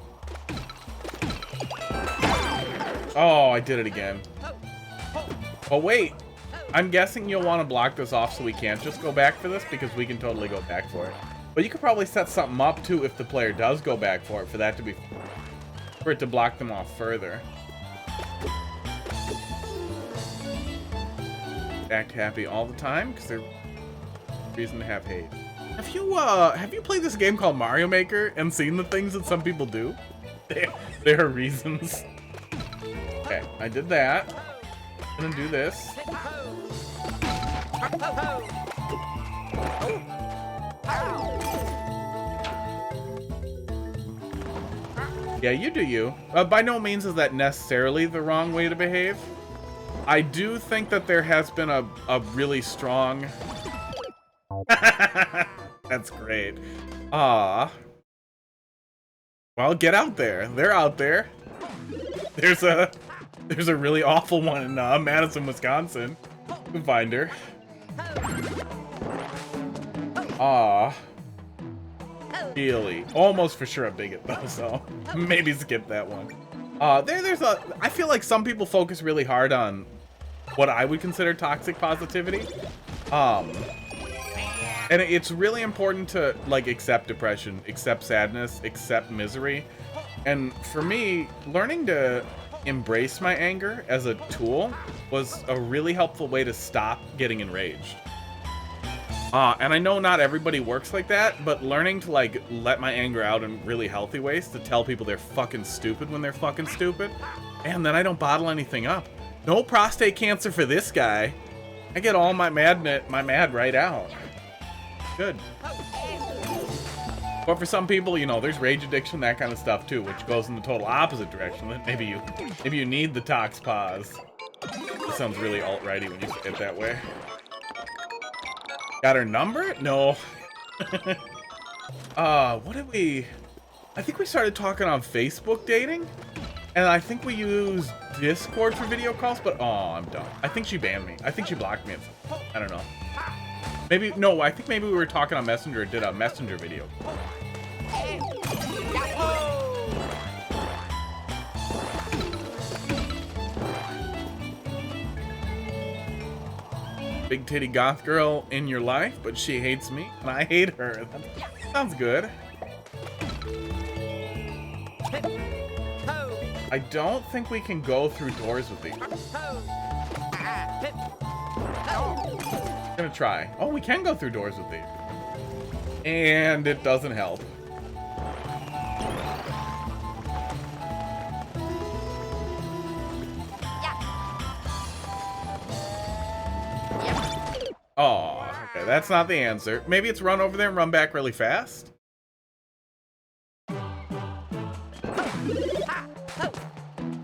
Oh, I did it again. Oh, wait. I'm guessing you'll want to block this off so we can't just go back for this, because we can totally go back for it. But you could probably set something up, too, if the player does go back for it, for that to be... for it to block them off further. Act happy all the time, because there's reason to have hate. Have you played this game called Mario Maker and seen the things that some people do? There are reasons. Okay, I did that. I'm gonna do this. Yeah, you do you. By no means is that necessarily the wrong way to behave. I do think that there has been a really strong... That's great. Well, get out there. They're out there. There's a really awful one in Madison, Wisconsin. You can find her. Really. Almost for sure a bigot though, so maybe skip that one. I feel like some people focus really hard on what I would consider toxic positivity. And it's really important to like accept depression, accept sadness, accept misery. And for me, learning to embrace my anger as a tool was a really helpful way to stop getting enraged. And I know not everybody works like that, but learning to like let my anger out in really healthy ways to tell people they're fucking stupid when they're fucking stupid, and then I don't bottle anything up. No prostate cancer for this guy. I get all my mad right out. Good. But for some people, you know, there's rage addiction, that kind of stuff too, which goes in the total opposite direction. Then maybe you need the tox pause. It sounds really alt-righty when you say it that way. Got her number? No. What did we... I think we started talking on Facebook dating, and I think we used Discord for video calls, but oh, I'm dumb. I think she banned me. I think she blocked me. I don't know. Maybe, no, I think maybe we were talking on Messenger, did a Messenger video. Big titty goth girl in your life, but she hates me, and I hate her. That sounds good. I don't think we can go through doors with these. I'm gonna try. Oh, we can go through doors with these. And it doesn't help. Oh, okay, that's not the answer. Maybe it's run over there and run back really fast?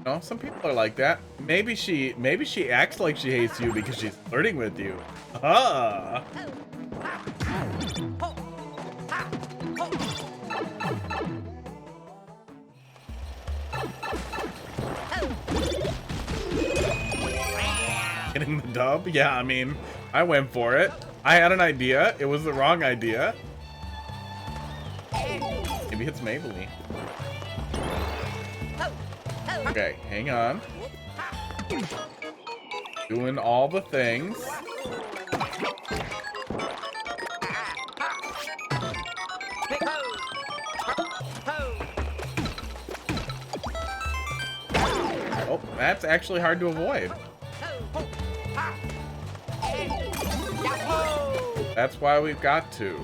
No, some people are like that. Maybe she acts like she hates you because she's flirting with you. Ah. Getting the dub? Yeah, I mean, I went for it. I had an idea. It was the wrong idea. Maybe it's Maybelline. Okay, hang on. Doing all the things. Oh, that's actually hard to avoid. That's why we've got to.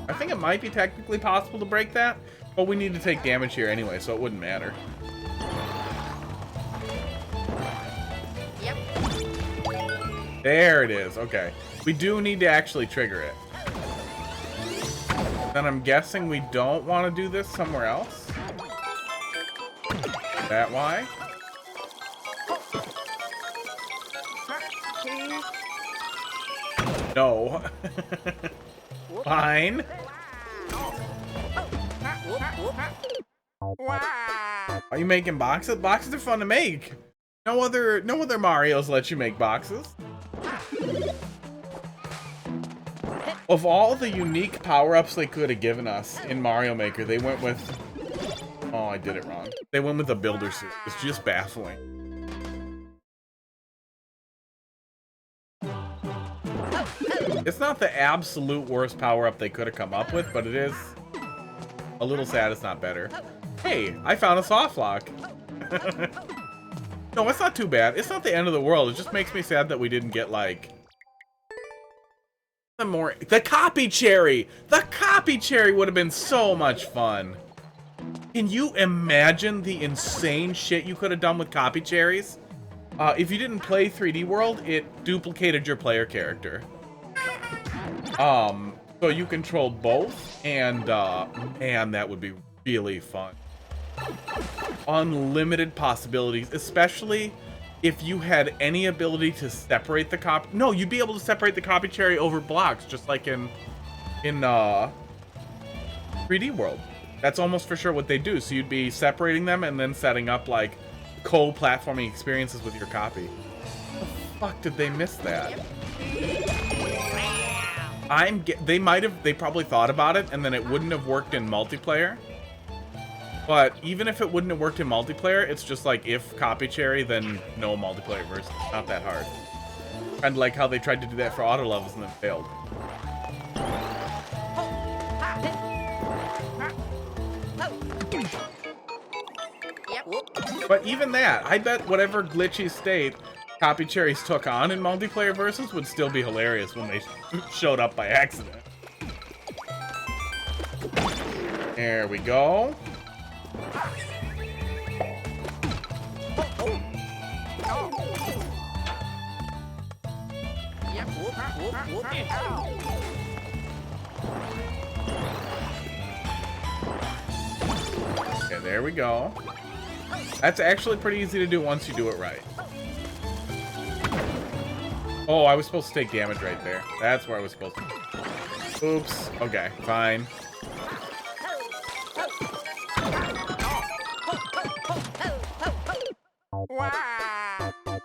I think it might be technically possible to break that, but we need to take damage here anyway, so it wouldn't matter.
Yep.
There it is. Okay. We do need to actually trigger it. Then I'm guessing we don't want to do this somewhere else. Is that why? No. Fine. Are you making boxes? Boxes are fun to make. No other Marios let you make boxes. Of all the unique power-ups they could have given us in Mario Maker, they went with... Oh, I did it wrong. They went with a builder suit. It's just baffling. It's not the absolute worst power-up they could have come up with, but it is a little sad it's not better. Hey, I found a soft lock. No, it's not too bad. It's not the end of the world. It just makes me sad that we didn't get, like... The copy cherry! The copy cherry would have been so much fun. Can you imagine the insane shit you could have done with copy cherries? If you didn't play 3D World, it duplicated your player character. So you controlled both, and man, that would be really fun. Unlimited possibilities, especially if you had any ability to separate the copy. No, you'd be able to separate the copy cherry over blocks, just like in 3D World. That's almost for sure what they do. So you'd be separating them and then setting up like co-platforming experiences with your copy. How the fuck did they miss that? They probably thought about it and then it wouldn't have worked in multiplayer. But even if it wouldn't have worked in multiplayer, it's just like if copy cherry, then no multiplayer version. It's not that hard. Kind of like how they tried to do that for auto levels and then failed. But even that, I bet whatever glitchy state copy cherries took on in multiplayer versions would still be hilarious when they showed up by accident. There we go. Okay, there we go. That's actually pretty easy to do once you do it right. Oh, I was supposed to take damage right there. That's where I was supposed to. Oops. Okay, fine.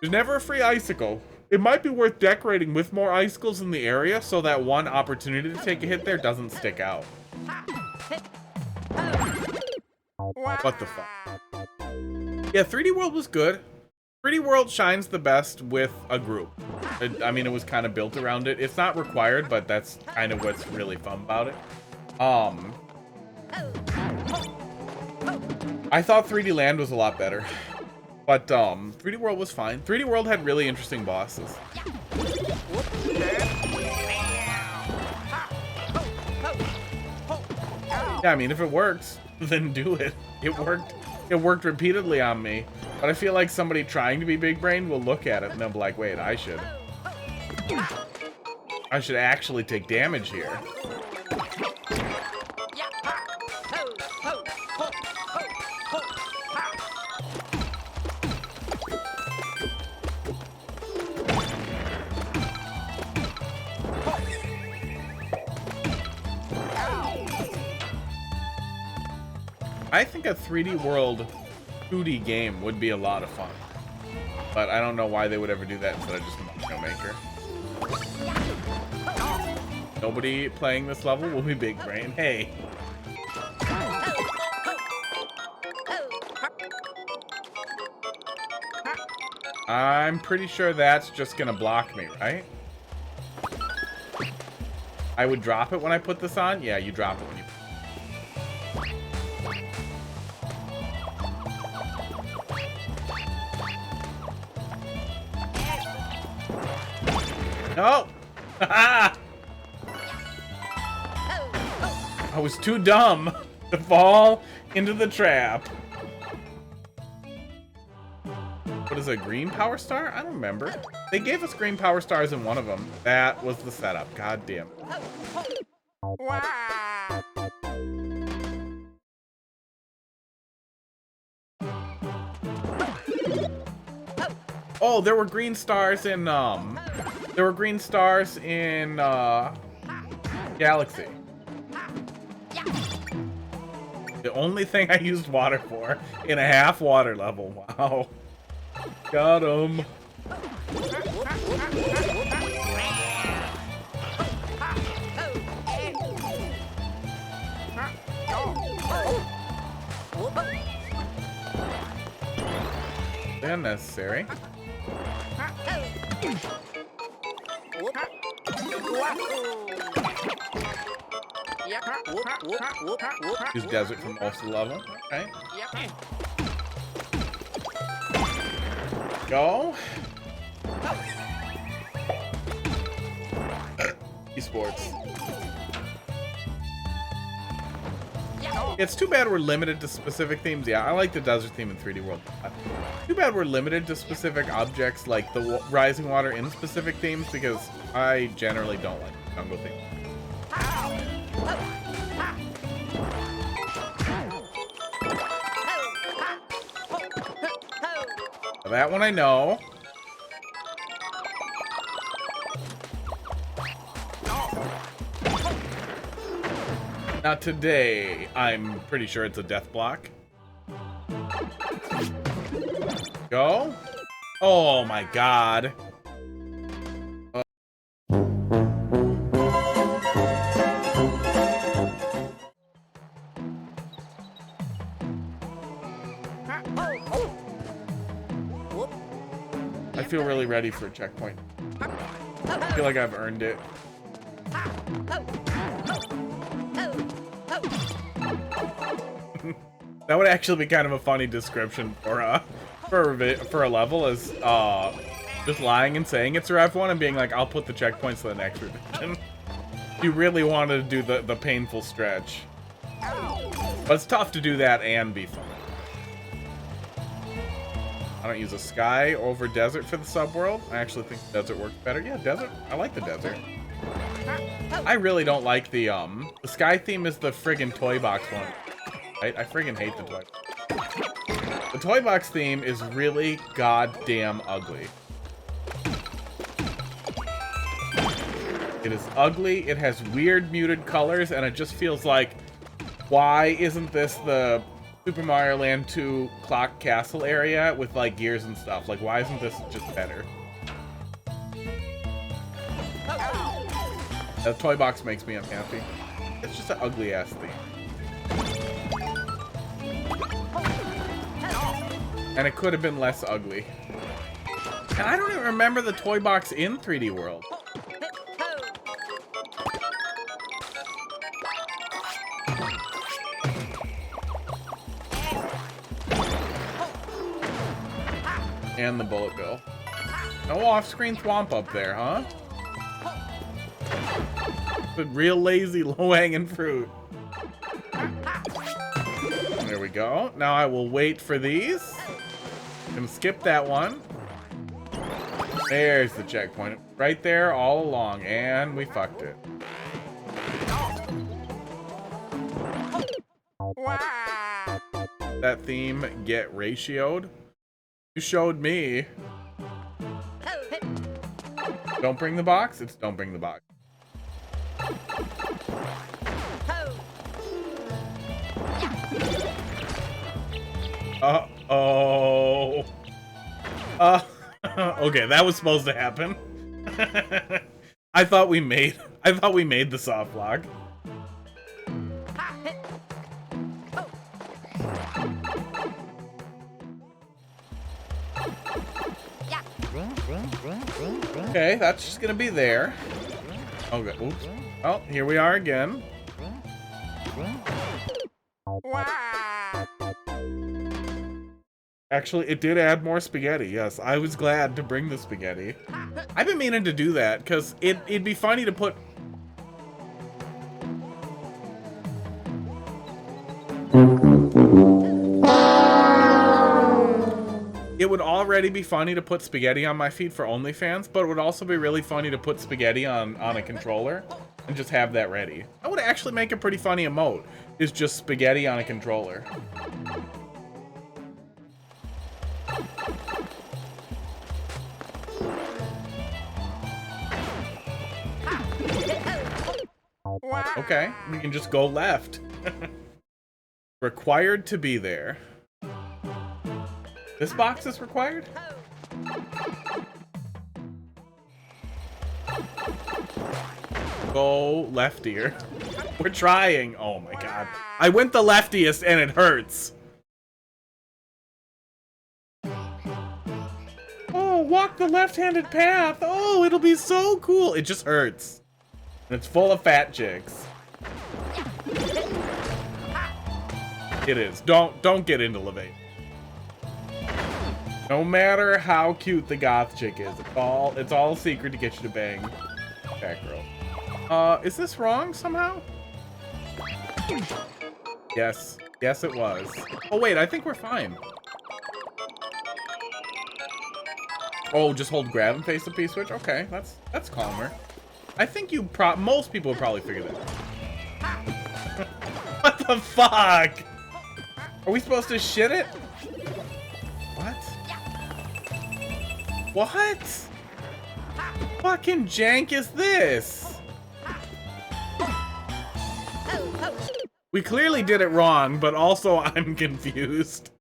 There's never a free icicle. It might be worth decorating with more icicles in the area so that one opportunity to take a hit there doesn't stick out. What the fuck? Yeah, 3D World was good. 3D World shines the best with a group. I mean, it was kind of built around it. It's not required, but that's kind of what's really fun about it. I thought 3D Land was a lot better. But 3D World was fine. 3D World had really interesting bosses. Yeah, I mean, if it works, then do it. It worked. It worked repeatedly on me. But I feel like somebody trying to be big brain will look at it and they'll be like, wait, I should actually take damage here. I think a 3D World 2D game would be a lot of fun. But I don't know why they would ever do that instead of just Mario Maker. Nobody playing this level will be big brain. Hey. I'm pretty sure that's just gonna block me, right? I would drop it when I put this on? Yeah, you drop it when you... No! I was too dumb to fall into the trap. What is a green power star? I don't remember. They gave us green power stars in one of them. That was the setup. God damn it. Oh, there were green stars in Galaxy. The only thing I used water for in a half water level. Wow. Got him. Unnecessary. Use desert for most of the level. Okay. Go. Esports. It's too bad we're limited to specific themes. Yeah, I like the desert theme in 3D World. Too bad we're limited to specific objects like the rising water in specific themes because I generally don't like jungle themes. That one I know. Now today, I'm pretty sure it's a death block. Go. Oh my god. I feel really ready for a checkpoint. I feel like I've earned it. That would actually be kind of a funny description for a level, is just lying and saying it's Rev 1 and being like, I'll put the checkpoints to the next revision. You really wanted to do the painful stretch. But it's tough to do that and be fun. I don't use a sky over desert for the subworld. I actually think desert works better. Yeah, desert. I like the desert. I really don't like the sky theme is the friggin' toy box one. I friggin' hate the toy. The toy box theme is really goddamn ugly. It is ugly, it has weird muted colors, and it just feels like, why isn't this the Super Mario Land 2 Clock Castle area with like gears and stuff? Like, why isn't this just better? The toy box makes me unhappy. It's just an ugly ass theme. And it could have been less ugly. And I don't even remember the toy box in 3D World. And the bullet bill. No off-screen thwomp up there, huh? But real lazy low-hanging fruit. There we go. Now I will wait for these. And skip that one. There's the checkpoint. Right there all along. And we fucked it. That theme get ratioed. You showed me. Don't bring the box? It's don't bring the box. Uh-oh. Okay, that was supposed to happen. I thought we made the soft block. Okay, that's just gonna be there. Okay, oops. Oh, here we are again. Actually, it did add more spaghetti. Yes, I was glad to bring the spaghetti. I've been meaning to do that because it'd be funny to put. It would already be funny to put spaghetti on my feet for OnlyFans, but it would also be really funny to put spaghetti on a controller and just have that ready. That would actually make a pretty funny emote, is just spaghetti on a controller. Okay, we can just go left. Required to be there. This box is required? Go left ear. We're trying. Oh my god. I went the leftiest and it hurts. Oh, walk the left-handed path. Oh, it'll be so cool. It just hurts. And it's full of fat chicks. It is. Don't get into Levate. No matter how cute the goth chick is, it's all a secret to get you to bang that girl. Is this wrong somehow? Yes. Yes, it was. Oh, wait, I think we're fine. Oh, just hold grab and face the P-switch? Okay, that's calmer. I think most people would probably figure that out. What the fuck? Are we supposed to shit it? What? What? Fucking jank is this? We clearly did it wrong, but also I'm confused.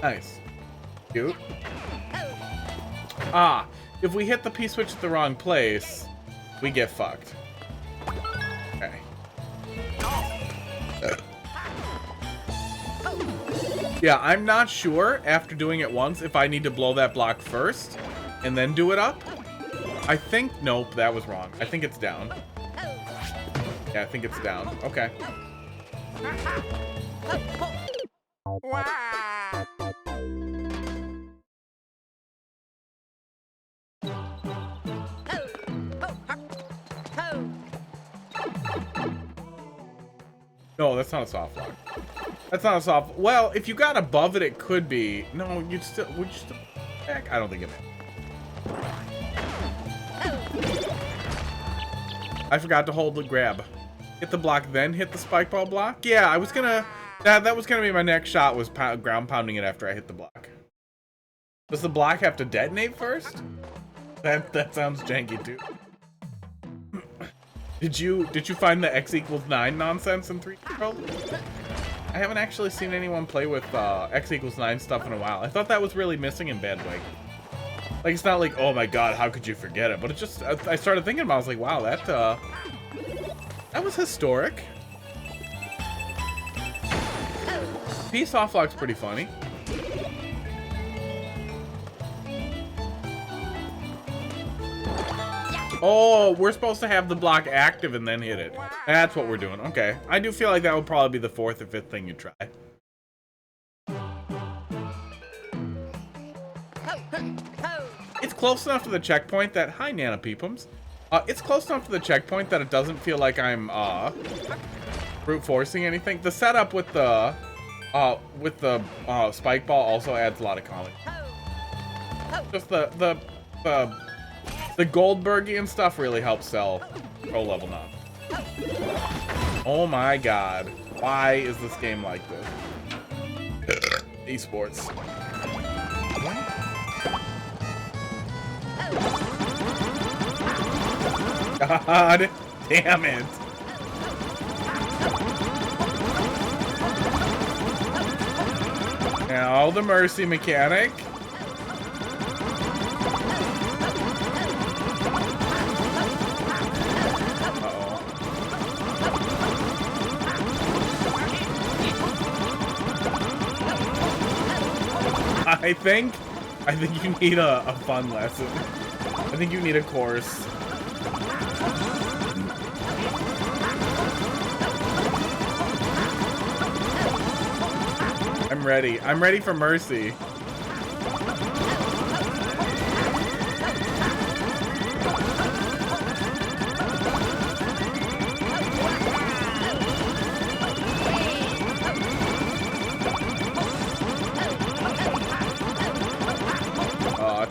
Nice. Cute. Ah, if we hit the P-switch at the wrong place, we get fucked. Okay. Yeah, I'm not sure, after doing it once, if I need to blow that block first and then do it up. I think, nope, that was wrong. I think it's down. Yeah, I think it's down. Okay. No, that's not a soft lock. That's not a soft... Well, if you got above it, it could be. No, you'd still... Would you still... Heck, I don't think it is. I forgot to hold the grab. Hit the block, then hit the spike ball block? Yeah, I was gonna... That was gonna be my next shot, was ground pounding it after I hit the block. Does the block have to detonate first? That sounds janky, too. Did you find the X equals 9 nonsense in 3D World? I haven't actually seen anyone play with X equals 9 stuff in a while. I thought that was really missing in Bad Way. Like, it's not like, oh my god, how could you forget it? But it just, I started thinking about it, I was like, wow, that was historic. Peace off lock's pretty funny. Oh, we're supposed to have the block active and then hit it. That's what we're doing. Okay. I do feel like that would probably be the 4th or 5th thing you try. It's close enough to the checkpoint that... Hi, Nana Peepums. It's close enough to the checkpoint that it doesn't feel like I'm, brute forcing anything. The setup with the spike ball also adds a lot of comedy. Just the Goldbergian stuff really helps sell pro level now. Oh my god. Why is this game like this? Esports. God damn it. Now the mercy mechanic. I think you need a fun lesson. I think you need a course. I'm ready. I'm ready for mercy.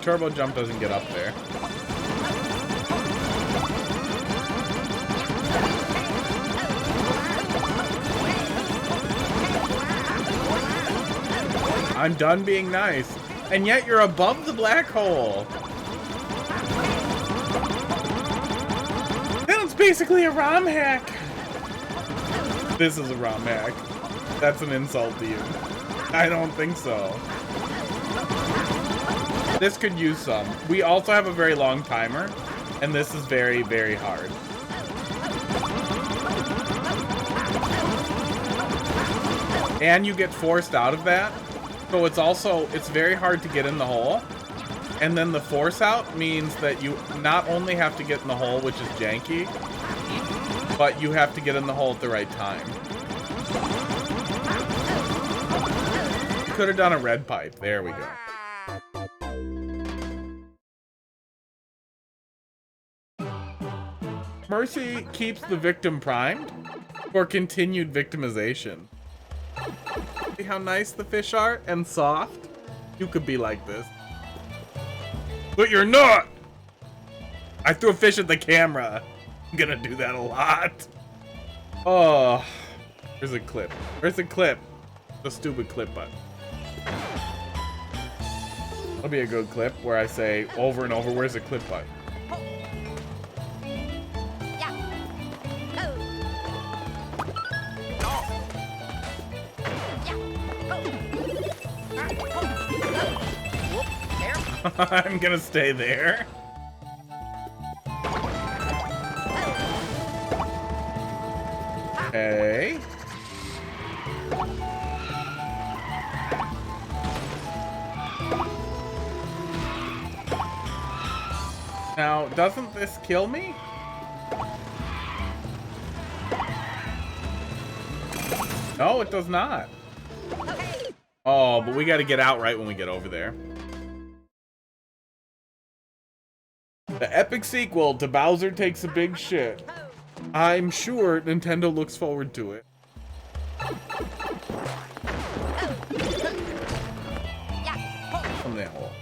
Turbo jump doesn't get up there. I'm done being nice. And yet you're above the black hole. That's basically a ROM hack. This is a ROM hack. That's an insult to you. I don't think so. This could use some. We also have a very long timer, and this is very, very hard. And you get forced out of that. So it's very hard to get in the hole. And then the force out means that you not only have to get in the hole, which is janky, but you have to get in the hole at the right time. Could have done a red pipe. There we go. Mercy keeps the victim primed for continued victimization. See how nice the fish are and soft? You could be like this. But you're not! I threw a fish at the camera. I'm gonna do that a lot. Oh, here's a clip. Where's the clip? The stupid clip button. That'll be a good clip where I say over and over, where's the clip button? I'm gonna stay there. Okay. Now, doesn't this kill me? No, it does not. Oh, but we gotta get out right when we get over there. The epic sequel to Bowser Takes a Big Shit. I'm sure Nintendo looks forward to it. From the hole.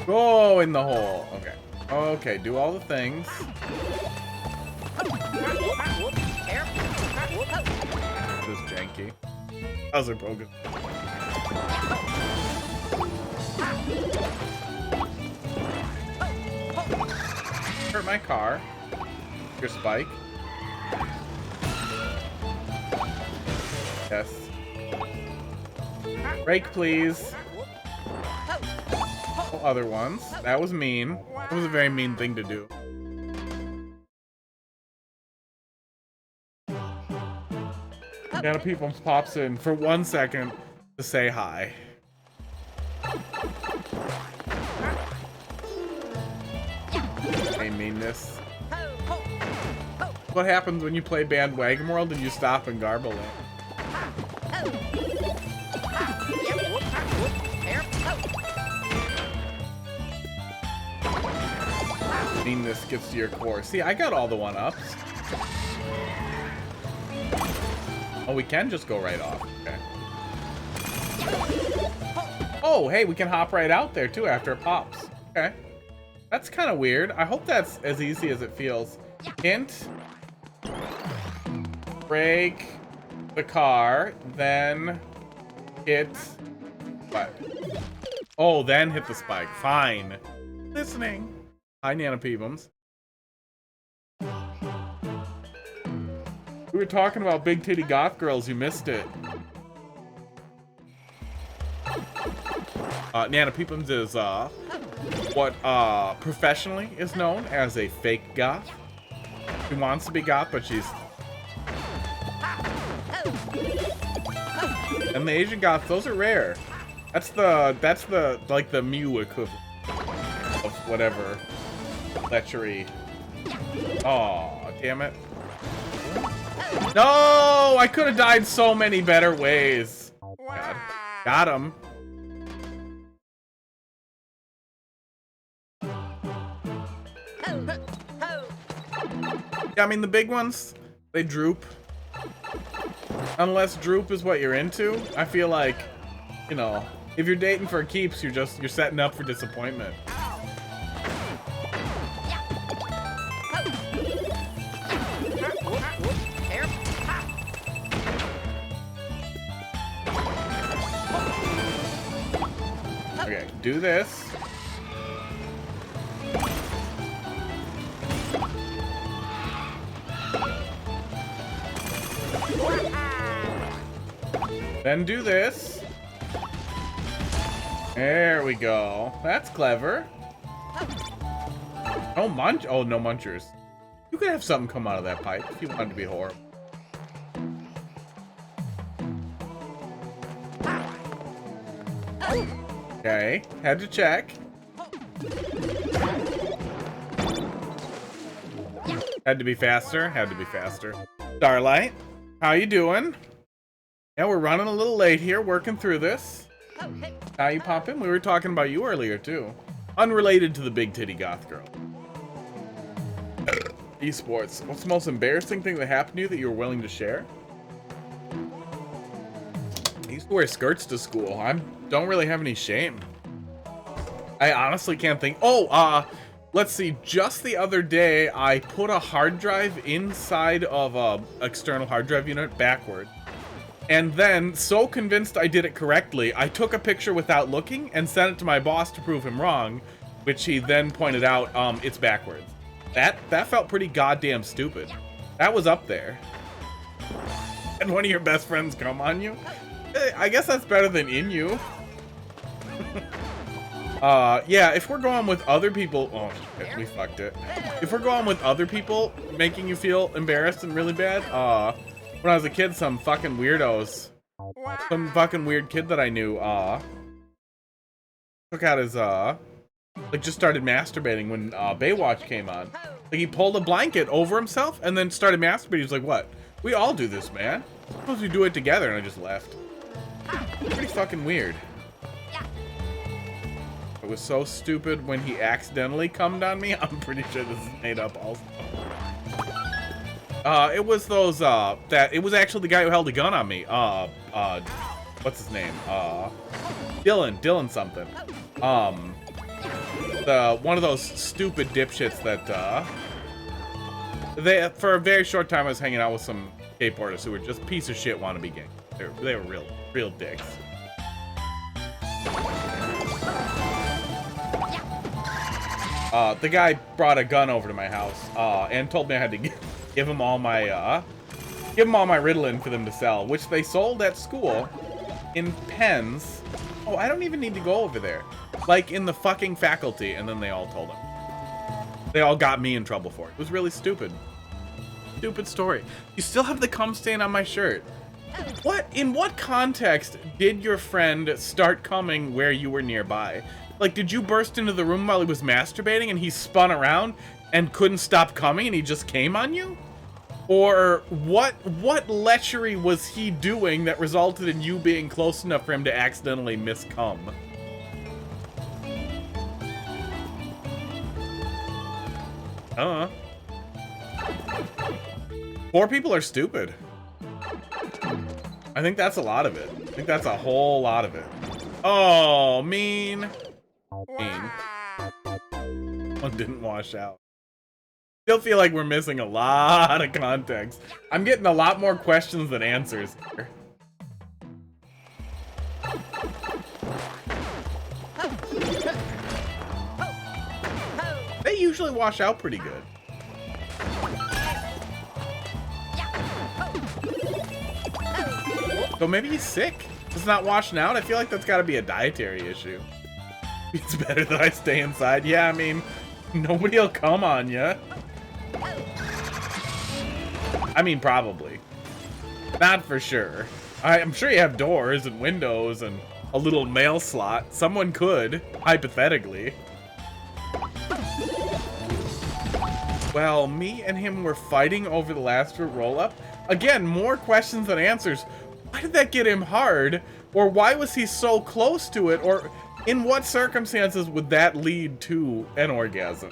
Go in the hole. Okay. Okay, do all the things. This is janky. Those are broken. Hurt my car. Your spike. Yes. Brake, please. Oh, other ones. That was mean. That was a very mean thing to do. Gotta people pops in for 1 second to say hi. Hey, meanness. What happens when you play Bandwagon World and you stop and garble it? Meanness gets to your core. See, I got all the one-ups. Oh, we can just go right off. Okay. Oh, hey, we can hop right out there, too, after it pops. Okay. That's kind of weird. I hope that's as easy as it feels. Hint. Brake the car, then hit... What? Oh, then hit the spike. Fine. Listening. Hi, Nana Peebums. We were talking about big titty goth girls. You missed it. Nana Peepums is what professionally is known as a fake goth. She wants to be goth, but she's... And the Asian goths, those are rare. That's the like the Mew equivalent of whatever lechery. Aw, damn it. No, I could have died so many better ways. God. Got him. Yeah, I mean, the big ones, they droop. Unless droop is what you're into. I feel like, you know, if you're dating for keeps, you're setting up for disappointment. Okay, do this. Then do this. There we go. That's clever. No munch. Oh, no munchers. You could have something come out of that pipe if you wanted to be horrible. Okay, had to check. Had to be faster. Had to be faster. Starlight, how you doing? Yeah, we're running a little late here, working through this. How you poppin'? We were talking about you earlier, too. Unrelated to the big titty goth girl. Esports. What's the most embarrassing thing that happened to you that you were willing to share? I used to wear skirts to school. I don't really have any shame. I honestly can't think. Oh, let's see. Just the other day, I put a hard drive inside of a external hard drive unit backward. And then, so convinced I did it correctly, I took a picture without looking and sent it to my boss to prove him wrong, which he then pointed out, it's backwards. That felt pretty goddamn stupid. That was up there. And one of your best friends come on you? I guess that's better than in you. Yeah, if we're going with other people... Oh, shit, we fucked it. If we're going with other people making you feel embarrassed and really bad, when I was a kid, some fucking weirdos, some fucking weird kid that I knew, took out his, like, just started masturbating when, Baywatch came on. Like, he pulled a blanket over himself and then started masturbating. He was like, what? We all do this, man. Suppose we do it together, and I just left. Pretty fucking weird. It was so stupid when he accidentally cummed on me. I'm pretty sure this is made up also. It was those, it was actually the guy who held a gun on me. What's his name? Dylan something. One of those stupid dipshits that, for a very short time I was hanging out with some skateboarders who were just piece of shit wannabe gang. They were real dicks. The guy brought a gun over to my house, and told me I had to give him all my Ritalin for them to sell, which they sold at school in pens. Oh, I don't even need to go over there. Like in the fucking faculty, and then they all told him. They all got me in trouble for it. It was really stupid. Stupid story. You still have the cum stain on my shirt. In what context did your friend start coming where you were nearby? Like, did you burst into the room while he was masturbating and he spun around and couldn't stop coming and he just came on you? Or what lechery was he doing that resulted in you being close enough for him to accidentally miss cum? Poor people are stupid. I think that's a lot of it. I think that's a whole lot of it. Oh, mean. One didn't wash out. Still feel like we're missing a lot of context. I'm getting a lot more questions than answers here. They usually wash out pretty good. So maybe he's sick. It's not washing out. I feel like that's got to be a dietary issue. It's better that I stay inside. Yeah, I mean, nobody will come on ya. I mean, probably. Not for sure. I'm sure you have doors and windows and a little mail slot. Someone could, hypothetically. Well, me and him were fighting over the last fruit roll-up. Again, more questions than answers. Why did that get him hard? Or why was he so close to it? Or in what circumstances would that lead to an orgasm?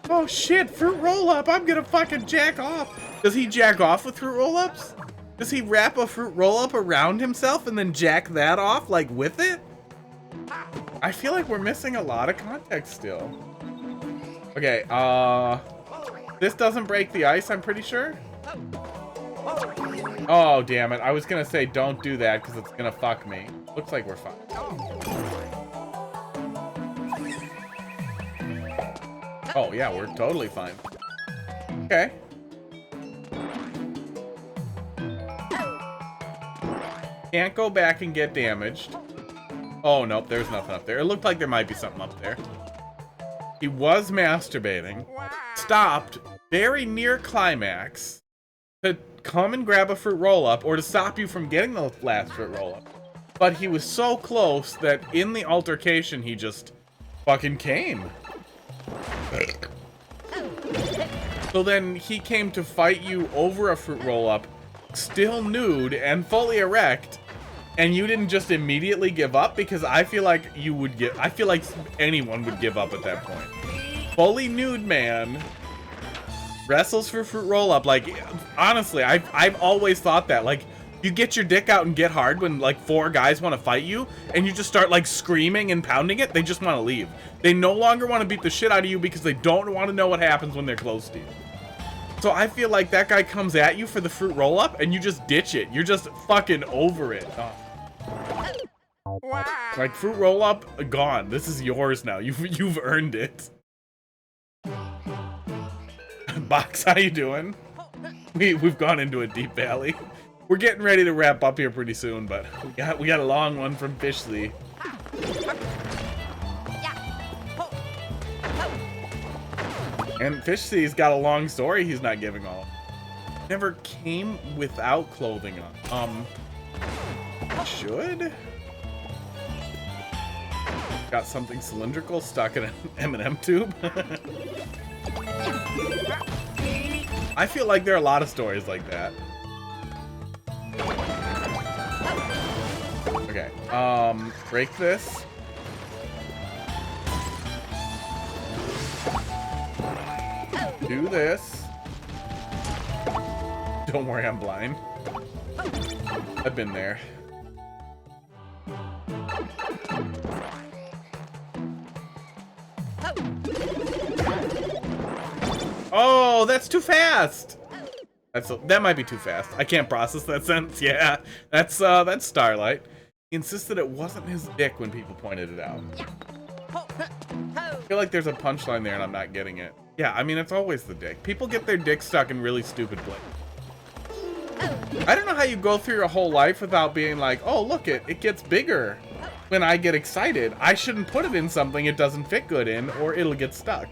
Oh shit, fruit roll-up, I'm gonna fucking jack off. Does he jack off with fruit roll-ups? Does he wrap a fruit roll-up around himself and then jack that off, like, with it? I feel like we're missing a lot of context still. Okay, this doesn't break the ice, I'm pretty sure. Oh, damn it. I was gonna say don't do that because it's gonna fuck me. Looks like we're fine. Oh, yeah, we're totally fine. Okay. Can't go back and get damaged. Oh, nope, there's nothing up there. It looked like there might be something up there. He was masturbating. Stopped very near climax to come and grab a fruit roll-up or to stop you from getting the last fruit roll-up. But he was so close that in the altercation, he just fucking came. So then he came to fight you over a fruit roll-up, still nude and fully erect, and you didn't just immediately give up? Because I feel like you would I feel like anyone would give up at that point. Fully nude man wrestles for fruit roll-up. Like, honestly, I've always thought that. Like, you get your dick out and get hard when, like, 4 guys want to fight you, and you just start, like, screaming and pounding it. They just want to leave. They no longer want to beat the shit out of you because they don't want to know what happens when they're close to you. So I feel like that guy comes at you for the fruit roll-up, and you just ditch it. You're just fucking over it. Like, fruit roll-up, gone. This is yours now. You've earned it. Box, how you doing? We've gone into a deep valley. We're getting ready to wrap up here pretty soon, but we got a long one from Fishley. And Fishley's got a long story he's not giving all. Never came without clothing on. Should? Got something cylindrical stuck in an M&M tube? I feel like there are a lot of stories like that. Okay, break this. Do this. Don't worry, I'm blind. I've been there. Oh, that's too fast. That might be too fast. I can't process that sentence. Yeah, that's Starlight. He insisted it wasn't his dick when people pointed it out. I feel like there's a punchline there and I'm not getting it. Yeah, I mean, it's always the dick. People get their dick stuck in really stupid places. I don't know how you go through your whole life without being like, oh, look, it gets bigger when I get excited. I shouldn't put it in something it doesn't fit good in or it'll get stuck.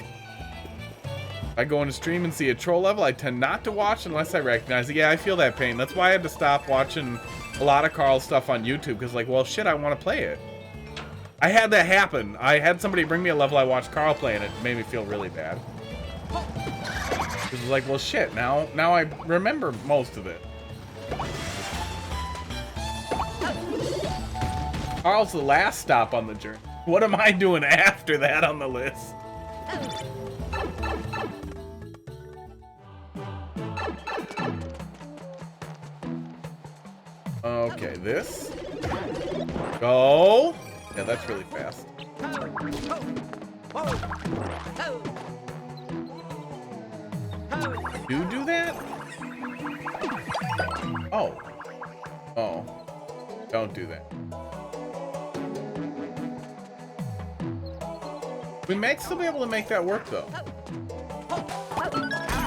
I go into stream and see a troll level, I tend not to watch unless I recognize it. Yeah, I feel that pain. That's why I had to stop watching a lot of Carl's stuff on YouTube, because like, well, shit, I want to play it. I had that happen. I had somebody bring me a level I watched Carl play, and it made me feel really bad. It was like, well, shit, now I remember most of it. Carl's the last stop on the journey. What am I doing after that on the list? Okay, this. Go. Yeah, that's really fast. You do that? Oh. Oh. Don't do that. We might still be able to make that work, though.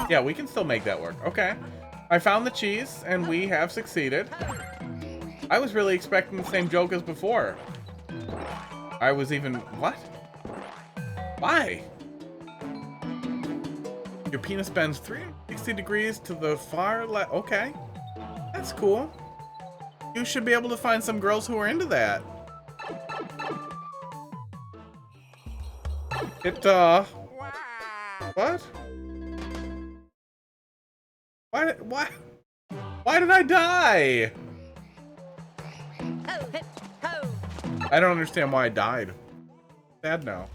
Yeah, we can still make that work. Okay. I found the cheese, and we have succeeded. I was really expecting the same joke as before. I was even... What? Why? Your penis bends 360 degrees to the far left. Okay. That's cool. You should be able to find some girls who are into that. What? Why did I die? I don't understand why I died. Sad now.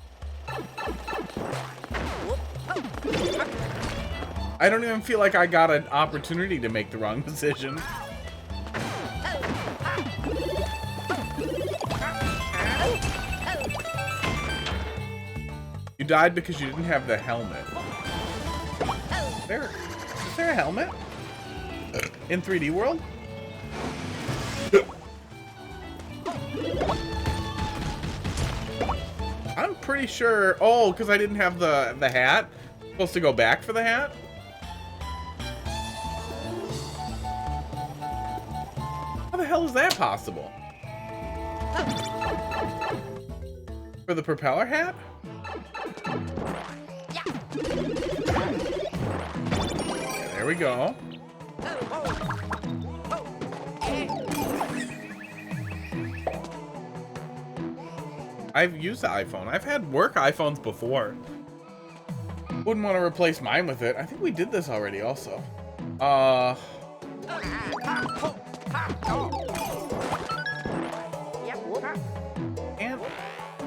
I don't even feel like I got an opportunity to make the wrong decision. You died because you didn't have the helmet. Is there a helmet? In 3D World? I'm pretty sure... Oh, because I didn't have the hat? I'm supposed to go back for the hat? How the hell is that possible? For the propeller hat? Yeah, there we go. I've used the iPhone. I've had work iPhones before. Wouldn't want to replace mine with it. I think we did this already also.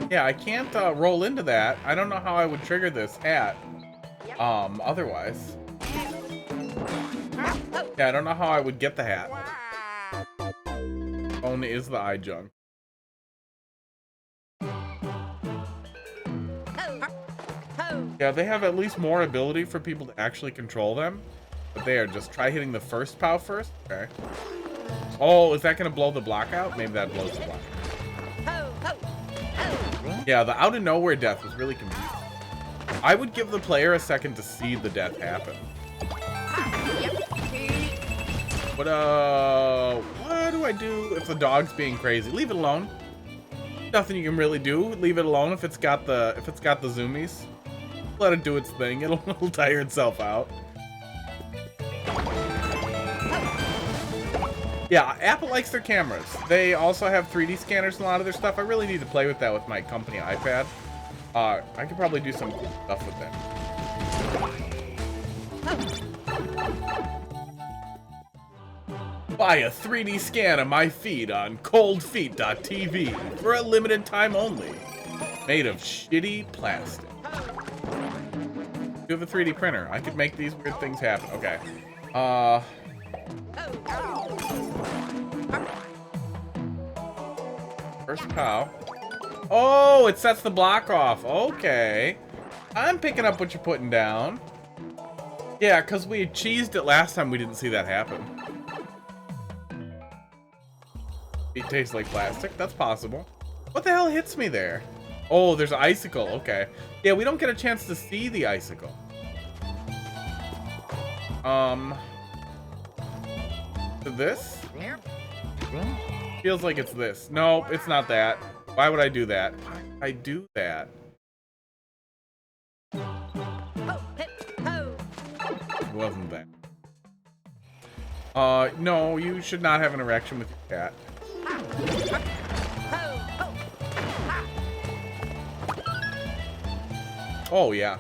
Yeah, I can't roll into that. I don't know how I would trigger this hat. Otherwise. Yeah, I don't know how I would get the hat. Phone is the eye junk. Yeah, they have at least more ability for people to actually control them. But they are just try hitting the first POW first. Okay. Oh, is that going to blow the block out? Maybe that blows the block. Yeah, the out of nowhere death was really confusing. I would give the player a second to see the death happen. What do I do if the dog's being crazy? Leave it alone. Nothing you can really do. Leave it alone if it's got the zoomies. Let it do its thing. It'll tire itself out. Yeah, Apple likes their cameras. They also have 3D scanners in a lot of their stuff. I really need to play with that with my company iPad. I could probably do some cool stuff with that. Buy a 3D scan of my feed on coldfeet.tv for a limited time only. Made of shitty plastic. You have a 3D printer. I could make these weird things happen. Okay. First cow. Oh, it sets the block off. Okay. I'm picking up what you're putting down. Yeah, because we cheesed it last time, we didn't see that happen. It tastes like plastic. That's possible. What the hell hits me there? Oh, there's an icicle. Okay. Yeah, we don't get a chance to see the icicle. This? Feels like it's this. No, it's not that. Why would I do that? Why would I do that? It wasn't that. No, you should not have an erection with your cat. Oh, yeah.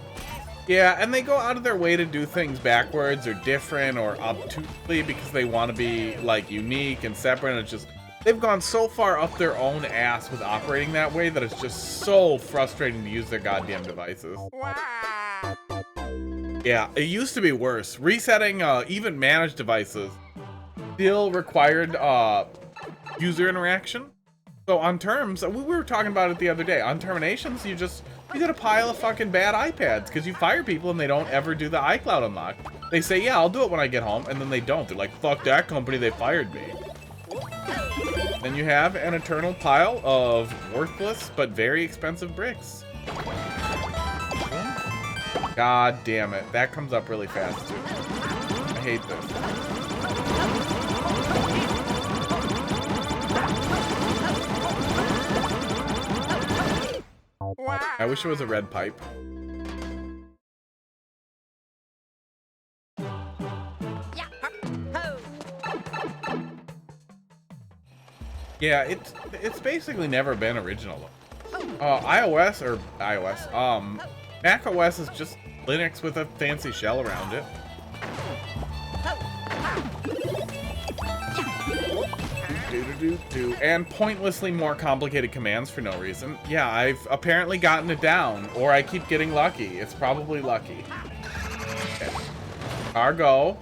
Yeah, and they go out of their way to do things backwards or different or obtusely because they want to be, like, unique and separate, and it's just... They've gone so far up their own ass with operating that way that it's just so frustrating to use their goddamn devices. Yeah, it used to be worse. Resetting even managed devices still required user interaction. So on terms, we were talking about it the other day. On terminations, you get a pile of fucking bad iPads because you fire people and they don't ever do the iCloud unlock. They say, yeah, I'll do it when I get home, and then they don't. They're like, fuck that company, they fired me. Then you have an eternal pile of worthless but very expensive bricks. God damn it. That comes up really fast, too. I hate this. I wish it was a red pipe. Yeah, it's basically never been original. iOS, Mac OS is just Linux with a fancy shell around it. And pointlessly more complicated commands for no reason. Yeah, I've apparently gotten it down, or I keep getting lucky. It's probably lucky. Okay. Cargo.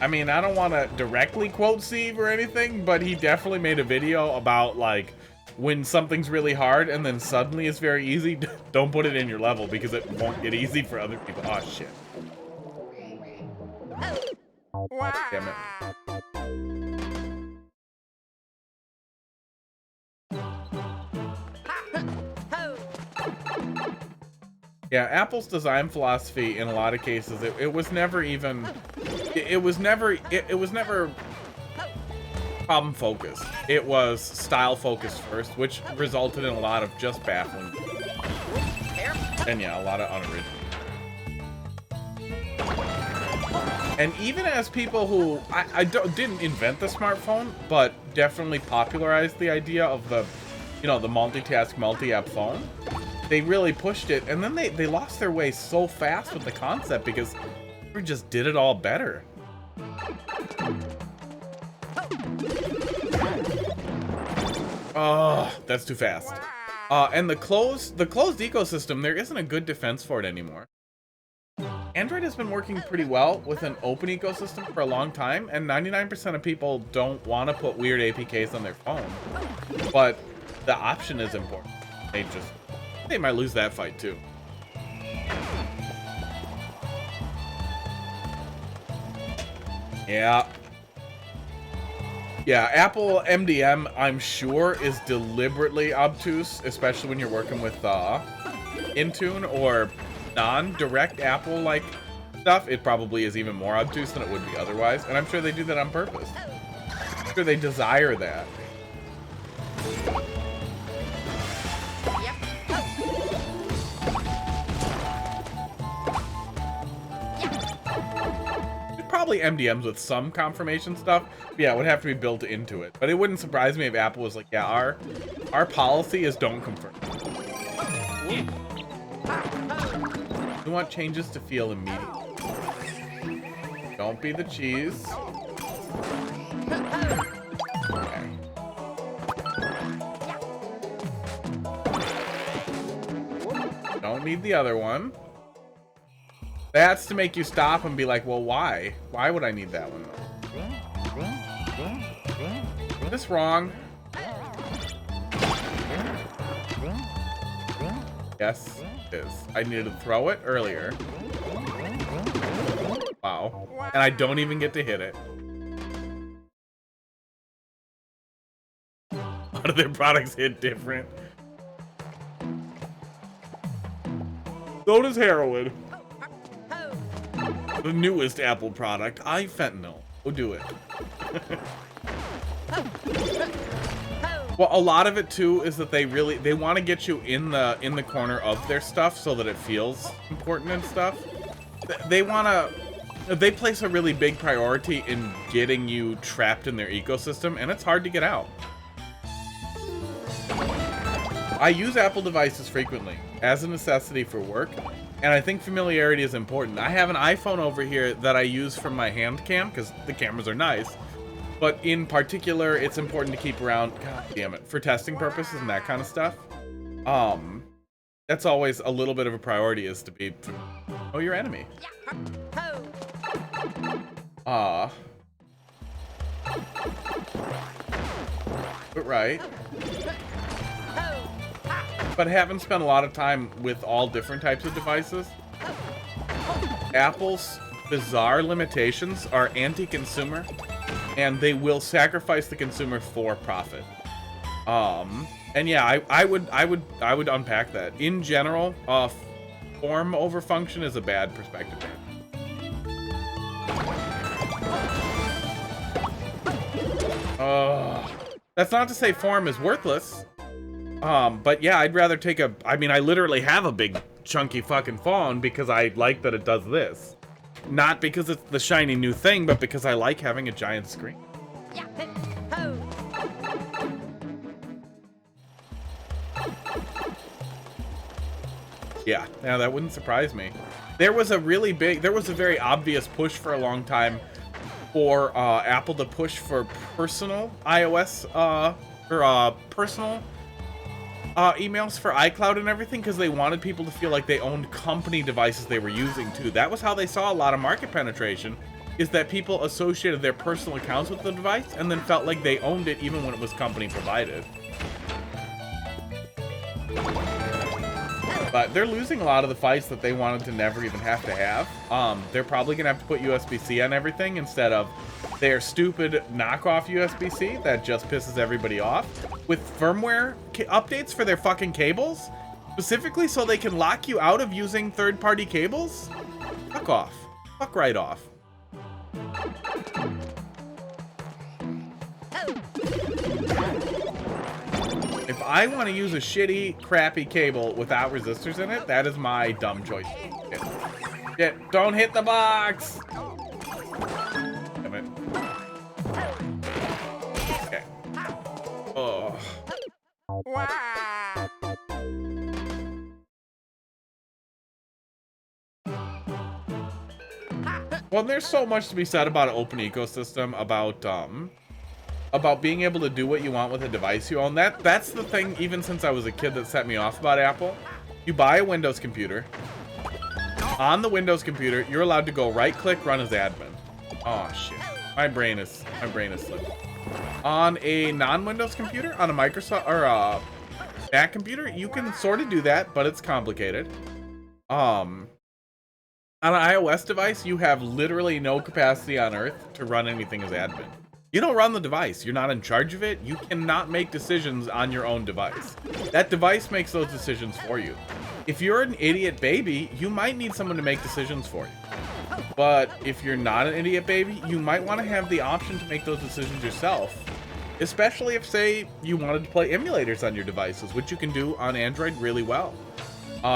I mean, I don't want to directly quote Steve or anything, but he definitely made a video about, like, when something's really hard and then suddenly it's very easy, don't put it in your level because it won't get easy for other people. Oh, shit. Damn it. Yeah, Apple's design philosophy in a lot of cases, it was never even, it was never problem focused. It was style focused first, which resulted in a lot of just baffling. And yeah, a lot of unoriginal. And even as people who, didn't invent the smartphone, but definitely popularized the idea of the, you know, the multitask, multi-app phone, they really pushed it, and then they lost their way so fast with the concept because we just did it all better. Oh, that's too fast. And the closed ecosystem, there isn't a good defense for it anymore. Android has been working pretty well with an open ecosystem for a long time, and 99% of people don't want to put weird APKs on their phone. But the option is important. They might lose that fight too. Yeah. Yeah, Apple MDM, I'm sure, is deliberately obtuse, especially when you're working with Intune or non-direct Apple-like stuff. It probably is even more obtuse than it would be otherwise, and I'm sure they do that on purpose. I'm sure they desire that. Probably MDMs with some confirmation stuff. But yeah, it would have to be built into it. But it wouldn't surprise me if Apple was like, yeah, our policy is don't confirm. We want changes to feel immediate. Don't be the cheese. Okay. Don't need the other one. That's to make you stop and be like, well, why? Why would I need that one, though? Is this wrong? Yes, it is. I needed to throw it earlier. Wow. And I don't even get to hit it. How do their products hit different? So does heroin. The newest Apple product, fentanyl. Go do it. Well, a lot of it too is that they want to get you in the corner of their stuff so that it feels important and stuff. They place a really big priority in getting you trapped in their ecosystem, and it's hard to get out. I use Apple devices frequently as a necessity for work, and I think familiarity is important. I have an iPhone over here that I use for my hand cam because the cameras are nice, but in particular, it's important to keep around, god damn it, for testing purposes and that kind of stuff. That's always a little bit of a priority, is to know your enemy. But right. But having spent a lot of time with all different types of devices, Apple's bizarre limitations are anti-consumer, and they will sacrifice the consumer for profit. And yeah, I would unpack that. In general, form over function is a bad perspective. That's not to say form is worthless. But yeah, I'd rather take I literally have a big chunky fucking phone because I like that it does this. Not because it's the shiny new thing, but because I like having a giant screen. Yeah, that wouldn't surprise me. There was a very obvious push for a long time for Apple to push for personal iOS, personal emails for iCloud and everything, because they wanted people to feel like they owned company devices they were using too. That was how they saw a lot of market penetration, is that people associated their personal accounts with the device and then felt like they owned it even when it was company provided. But they're losing a lot of the fights that they wanted to never even have to have. They're probably gonna have to put USB-C on everything instead of their stupid knockoff USB-C that just pisses everybody off, with firmware updates for their fucking cables, specifically so they can lock you out of using third-party cables. Fuck off. Fuck right off. If I want to use a shitty, crappy cable without resistors in it, that is my dumb choice. Shit, don't hit the box! Damn it. Okay. Oh. Well, there's so much to be said about an open ecosystem, about being able to do what you want with a device you own. That's the thing, even since I was a kid, that set me off about Apple. You buy a Windows computer. On the Windows computer, you're allowed to go right-click, run as admin. Oh shit, my brain is slipping. On a non-Windows computer, on a Microsoft or a Mac computer, you can sort of do that, but it's complicated. On an iOS device, you have literally no capacity on Earth to run anything as admin. You don't run the device. You're not in charge of it. You cannot make decisions on your own device. That device makes those decisions for you. If you're an idiot baby, you might need someone to make decisions for you. But if you're not an idiot baby, you might want to have the option to make those decisions yourself. Especially if, say, you wanted to play emulators on your devices, which you can do on Android really well.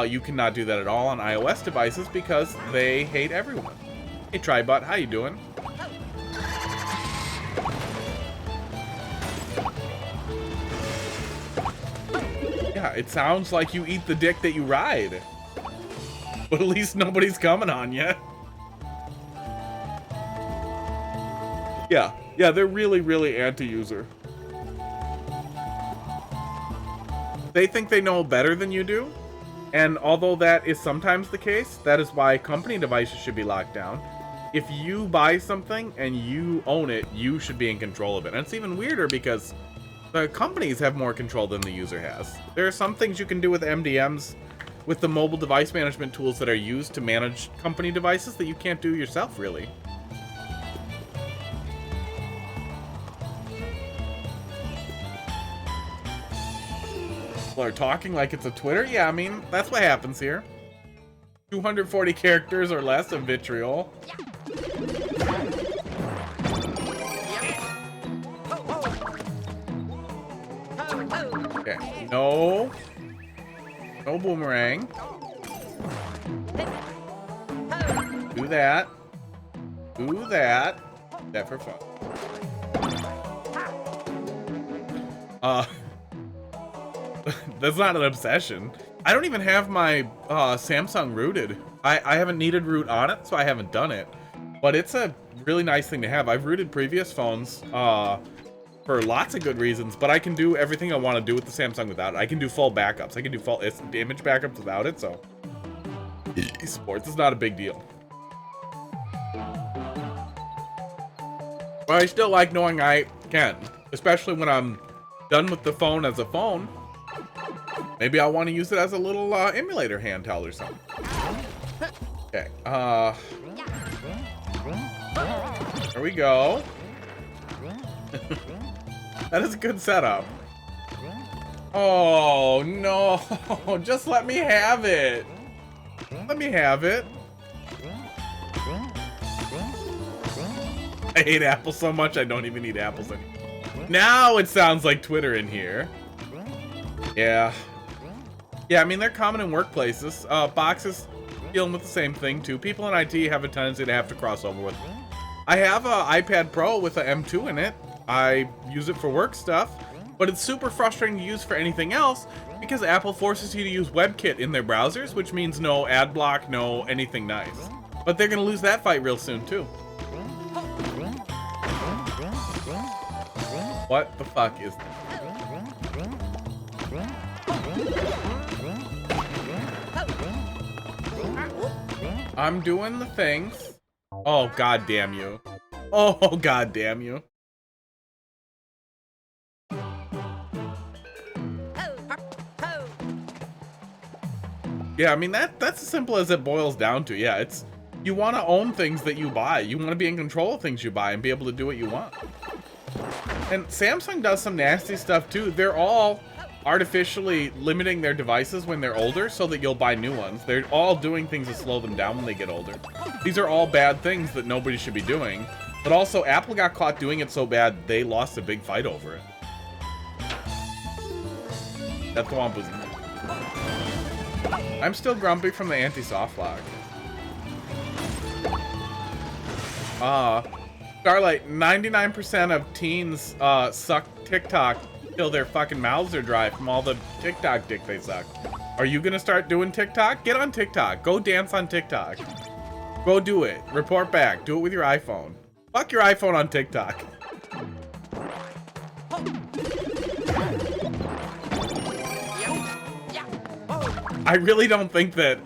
You cannot do that at all on iOS devices because they hate everyone. Hey, Tribot, how you doing? Yeah, it sounds like you eat the dick that you ride. But at least nobody's coming on you. Yeah, they're really, really anti-user. They think they know better than you do, And although that is sometimes the case, that is why company devices should be locked down. If you buy something and you own it, you should be in control of it. And it's even weirder because the companies have more control than the user has. There are some things you can do with MDMs, with the mobile device management tools that are used to manage company devices that you can't do yourself, really. People are talking like it's a Twitter? Yeah, I mean, that's what happens here. 240 characters or less of vitriol. Okay, no boomerang. Do that. Do that. That for fun. That's not an obsession. I don't even have my Samsung rooted. I haven't needed root on it, so I haven't done it. But it's a really nice thing to have. I've rooted previous phones for lots of good reasons, but I can do everything I want to do with the Samsung without it. I can do full backups. I can do full image backups without it, so sports is not a big deal. But I still like knowing I can, especially when I'm done with the phone as a phone. Maybe I want to use it as a little emulator handheld or something. Okay, there we go. That is a good setup. Oh no, just let me have it. Let me have it. I hate Apple so much I don't even eat apples anymore. Now it sounds like Twitter in here. Yeah. Yeah, I mean, they're common in workplaces. Boxes dealing with the same thing, too. People in IT have a tendency to have to cross over with them. I have an iPad Pro with an M2 in it. I use it for work stuff, but it's super frustrating to use for anything else because Apple forces you to use WebKit in their browsers, which means no ad block, no anything nice. But they're going to lose that fight real soon, too. What the fuck is that? I'm doing the things. Oh, god damn you. Oh, god damn you. Yeah, I mean, that's as simple as it boils down to. Yeah, it's, you want to own things that you buy. You want to be in control of things you buy and be able to do what you want. And Samsung does some nasty stuff too. They're all artificially limiting their devices when they're older so that you'll buy new ones. They're all doing things to slow them down when they get older. These are all bad things that nobody should be doing. But also, Apple got caught doing it so bad, they lost a big fight over it. That thwomp was... I'm still grumpy from the anti-soft lock. Starlight, 99% of teens suck TikTok till their fucking mouths are dry from all the TikTok dick they suck. Are you gonna start doing TikTok? Get on TikTok. Go dance on TikTok. Go do it. Report back. Do it with your iPhone. Fuck your iPhone on TikTok. I really don't think that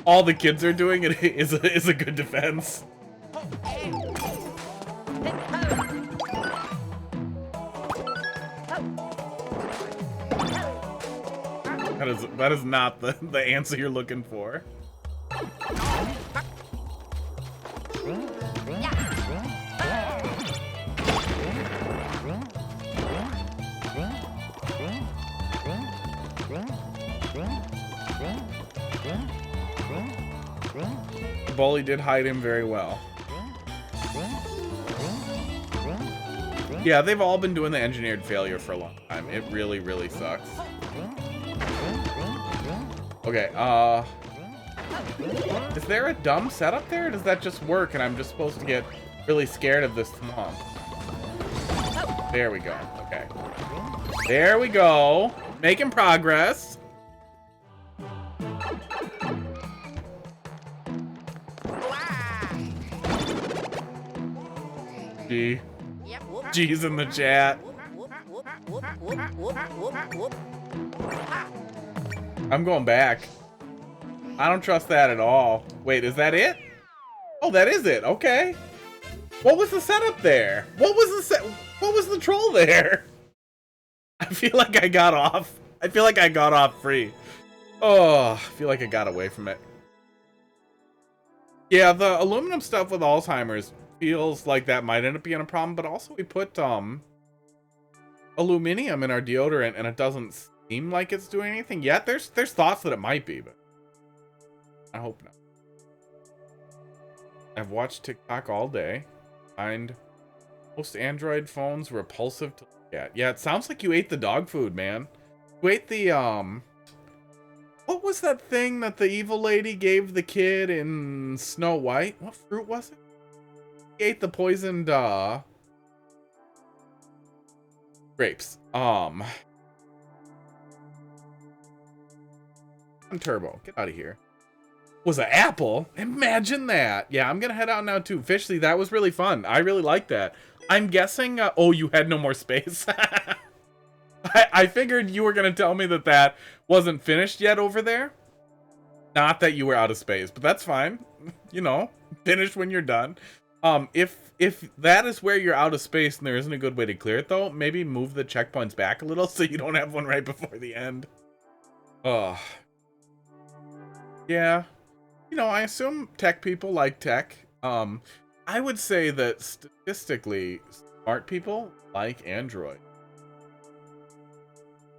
all the kids are doing it is a good defense. That is not the answer you're looking for. Bully did hide him very well. Yeah, they've all been doing the engineered failure for a long time. It really, really sucks. Okay, is there a dumb setup there, or does that just work and I'm just supposed to get really scared of this thwomp? There we go. Okay. There we go. Making progress. G. G's in the chat. I'm going back. I don't trust that at all. Wait, is that it? Oh, that is it. Okay. What was the setup there? What was the troll there? I feel like I got off. I feel like I got off free. Oh, I feel like I got away from it. Yeah, the aluminum stuff with Alzheimer's feels like that might end up being a problem, but also we put aluminum in our deodorant and it doesn't seem like it's doing anything yet. There's thoughts that it might be, but I hope not. I've watched TikTok all day. Find most Android phones repulsive to look at. Yeah, it sounds like you ate the dog food, man. You ate the what was that thing that the evil lady gave the kid in Snow White? What fruit was it? He ate the poisoned grapes. Turbo, get out of here. Was an apple? Imagine that. Yeah, I'm gonna head out now too. Fishley, that was really fun. I really liked that. I'm guessing, oh, you had no more space. I figured you were gonna tell me that that wasn't finished yet over there. Not that you were out of space, but that's fine. You know, finish when you're done. If that is where you're out of space and there isn't a good way to clear it though, maybe move the checkpoints back a little so you don't have one right before the end. Ugh. Yeah. You know, I assume tech people like tech. I would say that statistically, smart people like Android.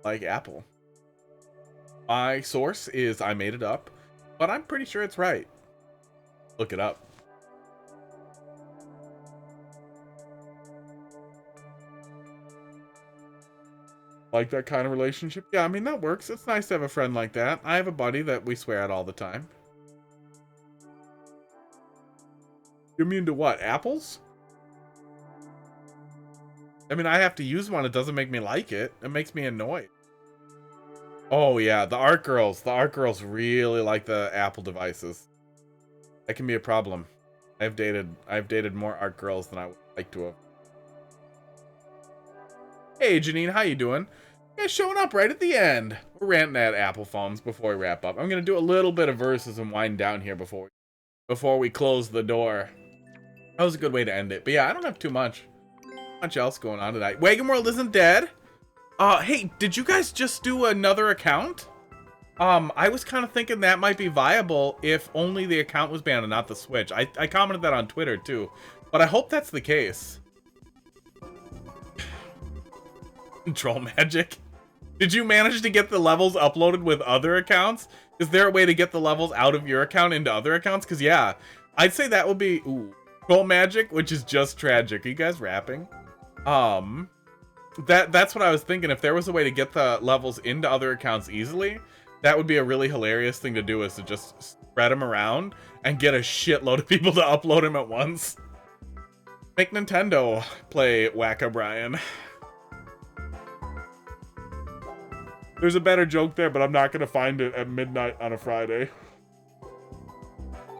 Like Apple. My source is I made it up, but I'm pretty sure it's right. Look it up. Like that kind of relationship? Yeah, I mean, that works. It's nice to have a friend like that. I have a buddy that we swear at all the time. You're immune to what? Apples? I mean, I have to use one. It doesn't make me like it. It makes me annoyed. Oh, yeah. The art girls. The art girls really like the Apple devices. That can be a problem. I've dated more art girls than I would like to have. Hey, Janine. How you doing? You guys showing up right at the end. We're ranting at Apple phones before we wrap up. I'm going to do a little bit of verses and wind down here before we close the door. That was a good way to end it. But yeah, I don't have too much else going on tonight. Wagon World isn't dead. Hey, did you guys just do another account? I was kind of thinking that might be viable if only the account was banned and not the Switch. I commented that on Twitter too, but I hope that's the case. Troll magic. Did you manage to get the levels uploaded with other accounts? Is there a way to get the levels out of your account into other accounts? Because yeah, I'd say that would be troll magic, which is just tragic. Are you guys rapping? That's what I was thinking. If there was a way to get the levels into other accounts easily, that would be a really hilarious thing to do, is to just spread them around and get a shitload of people to upload them at once. Make Nintendo play Whack-A-Brian. There's a better joke there, but I'm not going to find it at midnight on a Friday.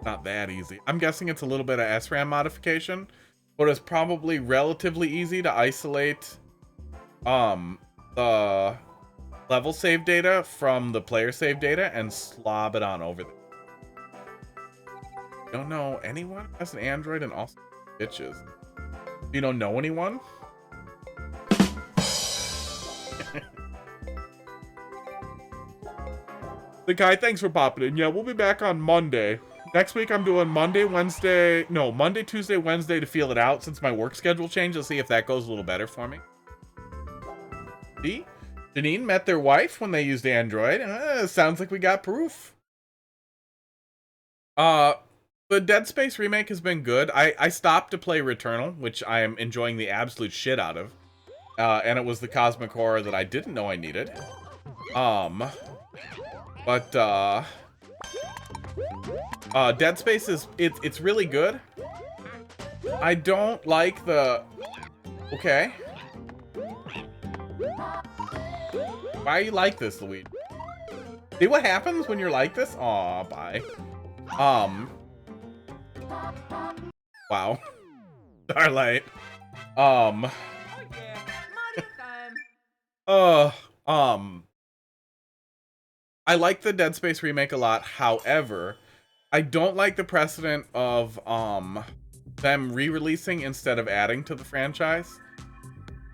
Not that easy. I'm guessing it's a little bit of SRAM modification, but it's probably relatively easy to isolate the level save data from the player save data and slob it on over there. Don't know anyone who has an Android and also bitches. You don't know anyone? The guy, thanks for popping in. Yeah, we'll be back on Monday. Next week I'm doing Monday, Tuesday, Wednesday to feel it out since my work schedule changed. I'll see if that goes a little better for me. See? Janine met their wife when they used Android. Sounds like we got proof. The Dead Space remake has been good. I stopped to play Returnal, which I am enjoying the absolute shit out of. And it was the cosmic horror that I didn't know I needed. But Dead Space it's really good. I don't like the... Okay. Why are you like this, Luigi? See what happens when you're like this? Aw, bye. Wow. Starlight. Oh yeah, Mario time. I like the Dead Space remake a lot. However, I don't like the precedent of them re-releasing instead of adding to the franchise.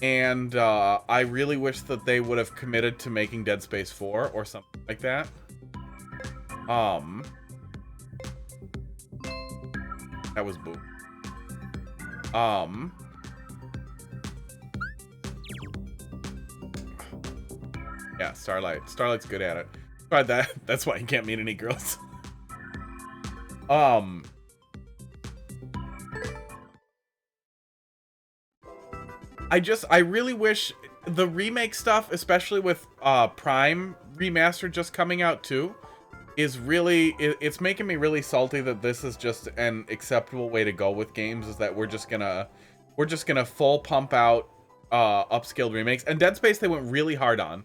And I really wish that they would have committed to making Dead Space 4 or something like that. That was boo. Yeah, Starlight. Starlight's good at it. But that's why you can't meet any girls. I really wish the remake stuff, especially with Prime Remastered just coming out too, is really, it's making me really salty that this is just an acceptable way to go with games, is that we're just gonna full pump out upscaled remakes. And Dead Space they went really hard on.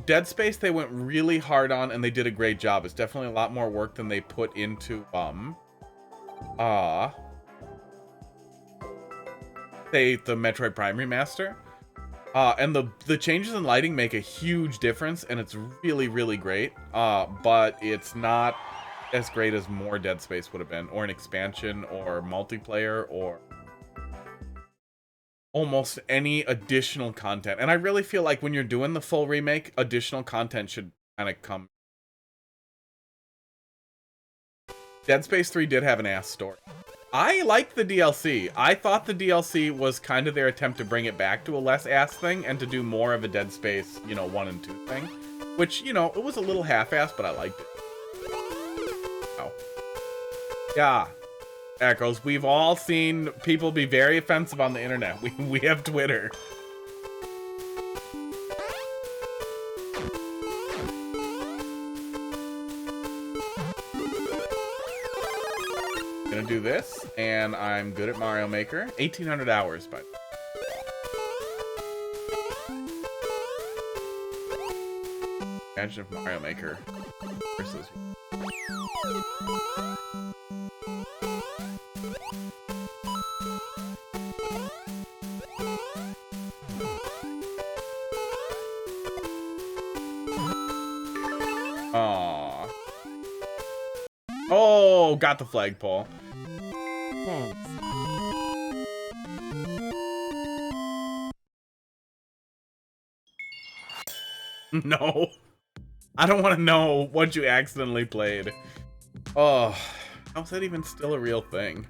Dead Space they went really hard on, and they did a great job. It's definitely a lot more work than they put into say the Metroid Prime remaster. And the changes in lighting make a huge difference, and it's really, really great. But it's not as great as more Dead Space would have been, or an expansion, or multiplayer, or almost any additional content. And I really feel like when you're doing the full remake, additional content should kind of come. Dead Space 3 did have an ass story. I liked the DLC. I thought the DLC was kind of their attempt to bring it back to a less ass thing and to do more of a Dead Space, 1 and 2 thing. Which, it was a little half-assed, but I liked it. Oh. Yeah. Echoes. We've all seen people be very offensive on the internet. We have Twitter. Gonna do this, and I'm good at Mario Maker. 1,800 hours, but imagine if Mario Maker versus. Aww. Oh, got the flagpole.
Thanks.
No. I don't want to know what you accidentally played. Oh, how's that even still a real thing?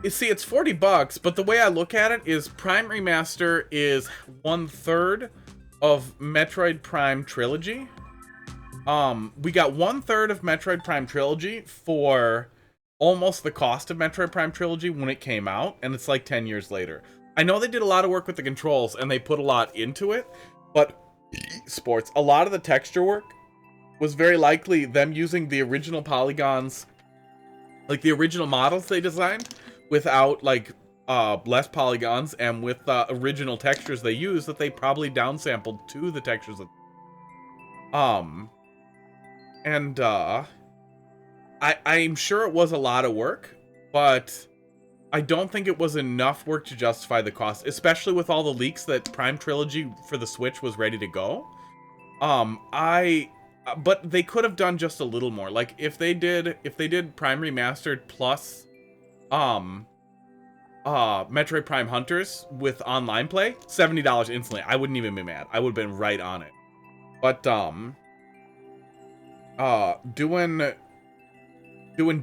You see, it's $40, but the way I look at it is Prime Remaster is 1/3 of Metroid Prime Trilogy. We got 1/3 of Metroid Prime Trilogy for almost the cost of Metroid Prime Trilogy when it came out, and it's like 10 years later. I know they did a lot of work with the controls, and they put a lot into it, but sports, a lot of the texture work was very likely them using the original polygons, like the original models they designed, without like less polygons, and with original textures they used that they probably downsampled to the textures of I'm sure it was a lot of work, but I don't think it was enough work to justify the cost, especially with all the leaks that Prime Trilogy for the Switch was ready to go. But they could have done just a little more. Like if they did Prime Remastered plus Metroid Prime Hunters with online play, $70 instantly. I wouldn't even be mad. I would have been right on it. But doing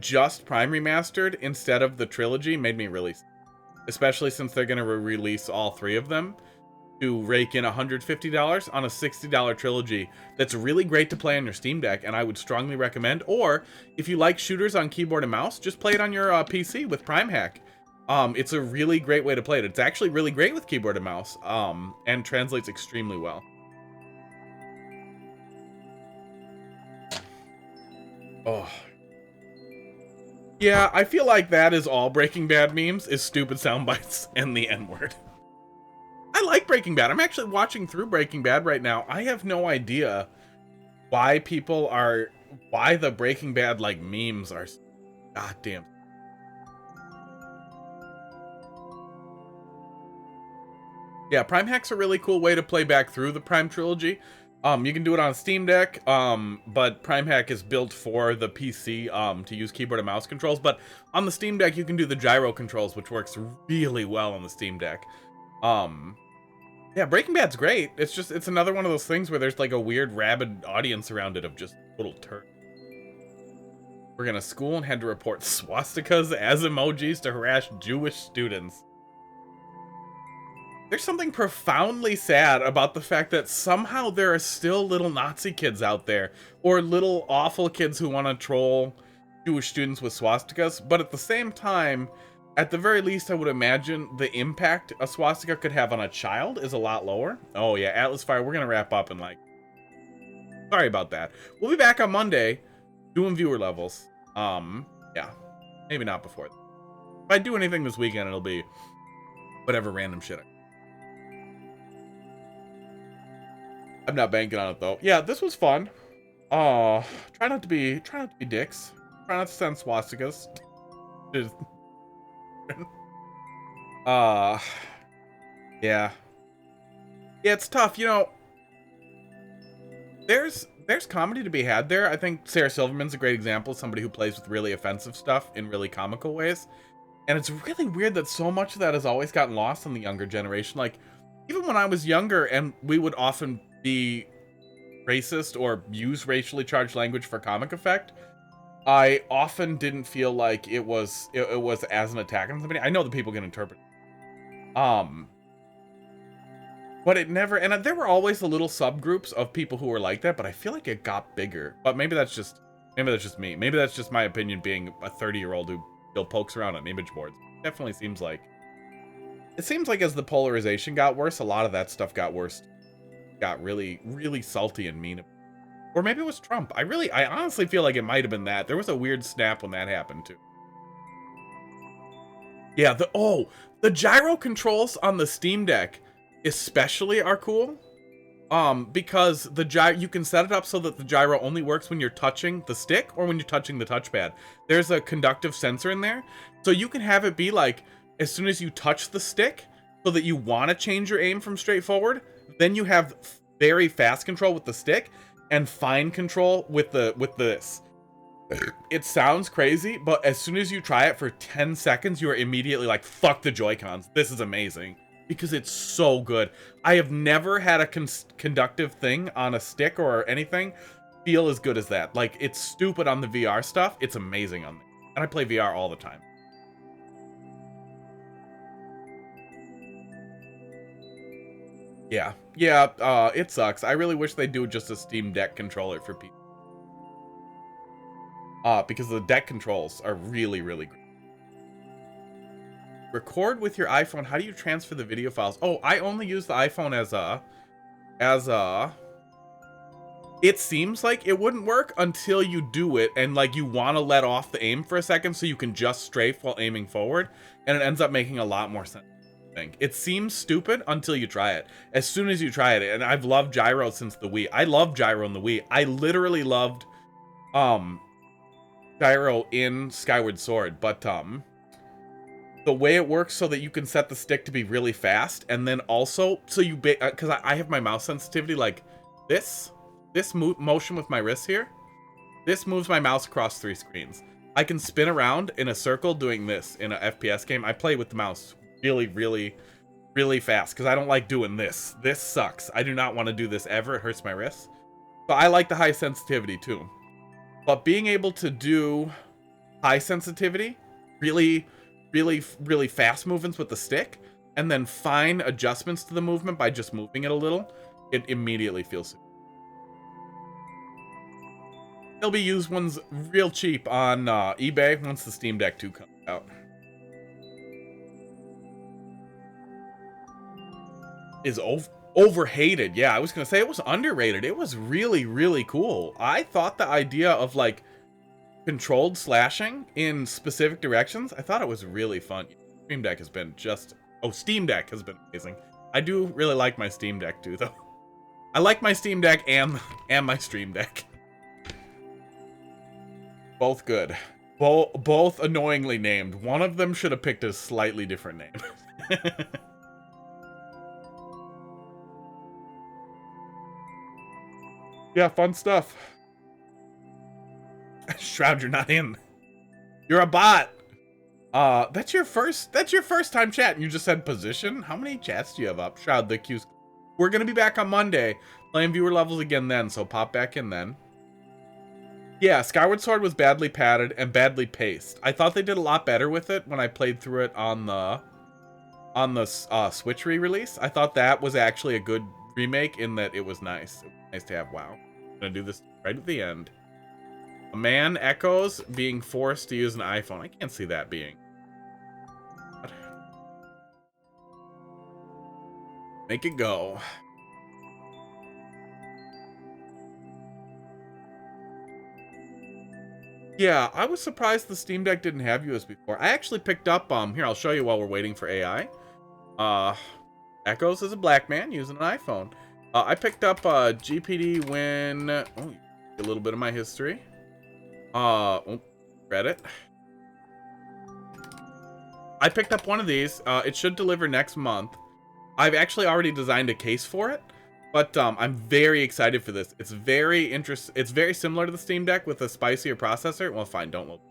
just Prime Remastered instead of the trilogy made me really, especially since they're gonna release all three of them, to rake in $150 on a $60 trilogy that's really great to play on your Steam Deck, and I would strongly recommend. Or if you like shooters on keyboard and mouse, just play it on your PC with Prime Hack. It's a really great way to play it. It's actually really great with keyboard and mouse, and translates extremely well. Oh. Yeah, I feel like that is all Breaking Bad memes, is stupid sound bites and the N-word. I like Breaking Bad. I'm actually watching through Breaking Bad right now. I have no idea why the Breaking Bad like memes are goddamn. Yeah, Prime Hack's a really cool way to play back through the Prime trilogy. You can do it on Steam Deck, but Prime Hack is built for the PC to use keyboard and mouse controls. But on the Steam Deck, you can do the gyro controls, which works really well on the Steam Deck. Yeah, Breaking Bad's great. It's another one of those things where there's like a weird rabid audience around it of just little turds. We're gonna school and had to report swastikas as emojis to harass Jewish students. There's something profoundly sad about the fact that somehow there are still little Nazi kids out there, or little awful kids who want to troll Jewish students with swastikas, but at the same time, at the very least, I would imagine the impact a swastika could have on a child is a lot lower. Oh yeah, Atlas Fire, we're gonna wrap up in like... Sorry about that. We'll be back on Monday, doing viewer levels. Yeah, maybe not before. If I do anything this weekend, it'll be whatever random shit I'm not banking on it though. Yeah, this was fun. Try not to be dicks. Try not to send swastikas. Just... yeah. Yeah, it's tough, you know. There's comedy to be had there. I think Sarah Silverman's a great example of somebody who plays with really offensive stuff in really comical ways. And it's really weird that so much of that has always gotten lost in the younger generation. Like, even when I was younger and we would often be racist or use racially charged language for comic effect, I often didn't feel like it was as an attack on somebody. I know that people can interpret it. But it never, and there were always the little subgroups of people who were like that, but I feel like it got bigger. But maybe that's just me. Maybe that's just my opinion being a 30-year-old who still pokes around on image boards. It definitely seems like as the polarization got worse, a lot of that stuff got worse. Got really, really salty and mean. Or maybe it was Trump. I honestly feel like it might have been that. There was a weird snap when that happened too. Yeah, the gyro controls on the Steam Deck especially are cool. Because you can set it up so that the gyro only works when you're touching the stick or when you're touching the touchpad. There's a conductive sensor in there. So you can have it be like, as soon as you touch the stick, so that you want to change your aim from straight forward, then you have very fast control with the stick and fine control with this. It sounds crazy, but as soon as you try it for 10 seconds, you are immediately like, fuck the Joy-Cons. This is amazing. Because it's so good. I have never had a conductive thing on a stick or anything feel as good as that. Like, it's stupid on the VR stuff. It's amazing on me. And I play VR all the time. Yeah. Yeah, it sucks. I really wish they'd do just a Steam Deck controller for people. Because the deck controls are really, really great. Record with your iPhone. How do you transfer the video files? Oh, I only use the iPhone as a... It seems like it wouldn't work until you do it and like you want to let off the aim for a second so you can just strafe while aiming forward, and it ends up making a lot more sense. It seems stupid until you try it. As soon as you try it, and I've loved gyro since the Wii. I love gyro in the Wii. I literally loved gyro in Skyward Sword, but the way it works so that you can set the stick to be really fast, and then also so you because I have my mouse sensitivity like this motion with my wrist here. This moves my mouse across 3 screens. I can spin around in a circle doing this in an FPS game. I play with the mouse really, really, really fast because I don't like doing this. This sucks. I do not want to do this ever. It hurts my wrists. So I like the high sensitivity too. But being able to do high sensitivity, really, really, really fast movements with the stick, and then fine adjustments to the movement by just moving it a little, it immediately feels super. There'll be used ones real cheap on eBay once the Steam Deck 2 comes out. Is overhated. Yeah, I was gonna say it was underrated. It was really, really cool. I thought the idea of like controlled slashing in specific directions, I thought it was really fun. Steam Deck has been Steam Deck has been amazing. I do really like my Steam Deck too, though. I like my Steam Deck and my Stream Deck. Both good. Both annoyingly named. One of them should have picked a slightly different name. Yeah, fun stuff. Shroud, you're not in. You're a bot. That's your first time chatting. You just said position. How many chats do you have up? Shroud, the Q's. We're gonna be back on Monday playing viewer levels again then, so pop back in then. Yeah, Skyward Sword was badly padded and badly paced. I thought they did a lot better with it when I played through it on the Switch re-release. I thought that was actually a good remake in that it was nice. It was nice to have. Wow. I'm gonna do this right at the end. A man echoes being forced to use an iPhone. I can't see that being. Make it go. Yeah, I was surprised the Steam Deck didn't have USB 4. I actually picked up, here, I'll show you while we're waiting for AI. Echoes is a black man using an iPhone. I picked up GPD when, a little bit of my history. Reddit. I picked up one of these. It should deliver next month. I've actually already designed a case for it. But I'm very excited for this. It's very It's very similar to the Steam Deck with a spicier processor. Well, fine, don't look.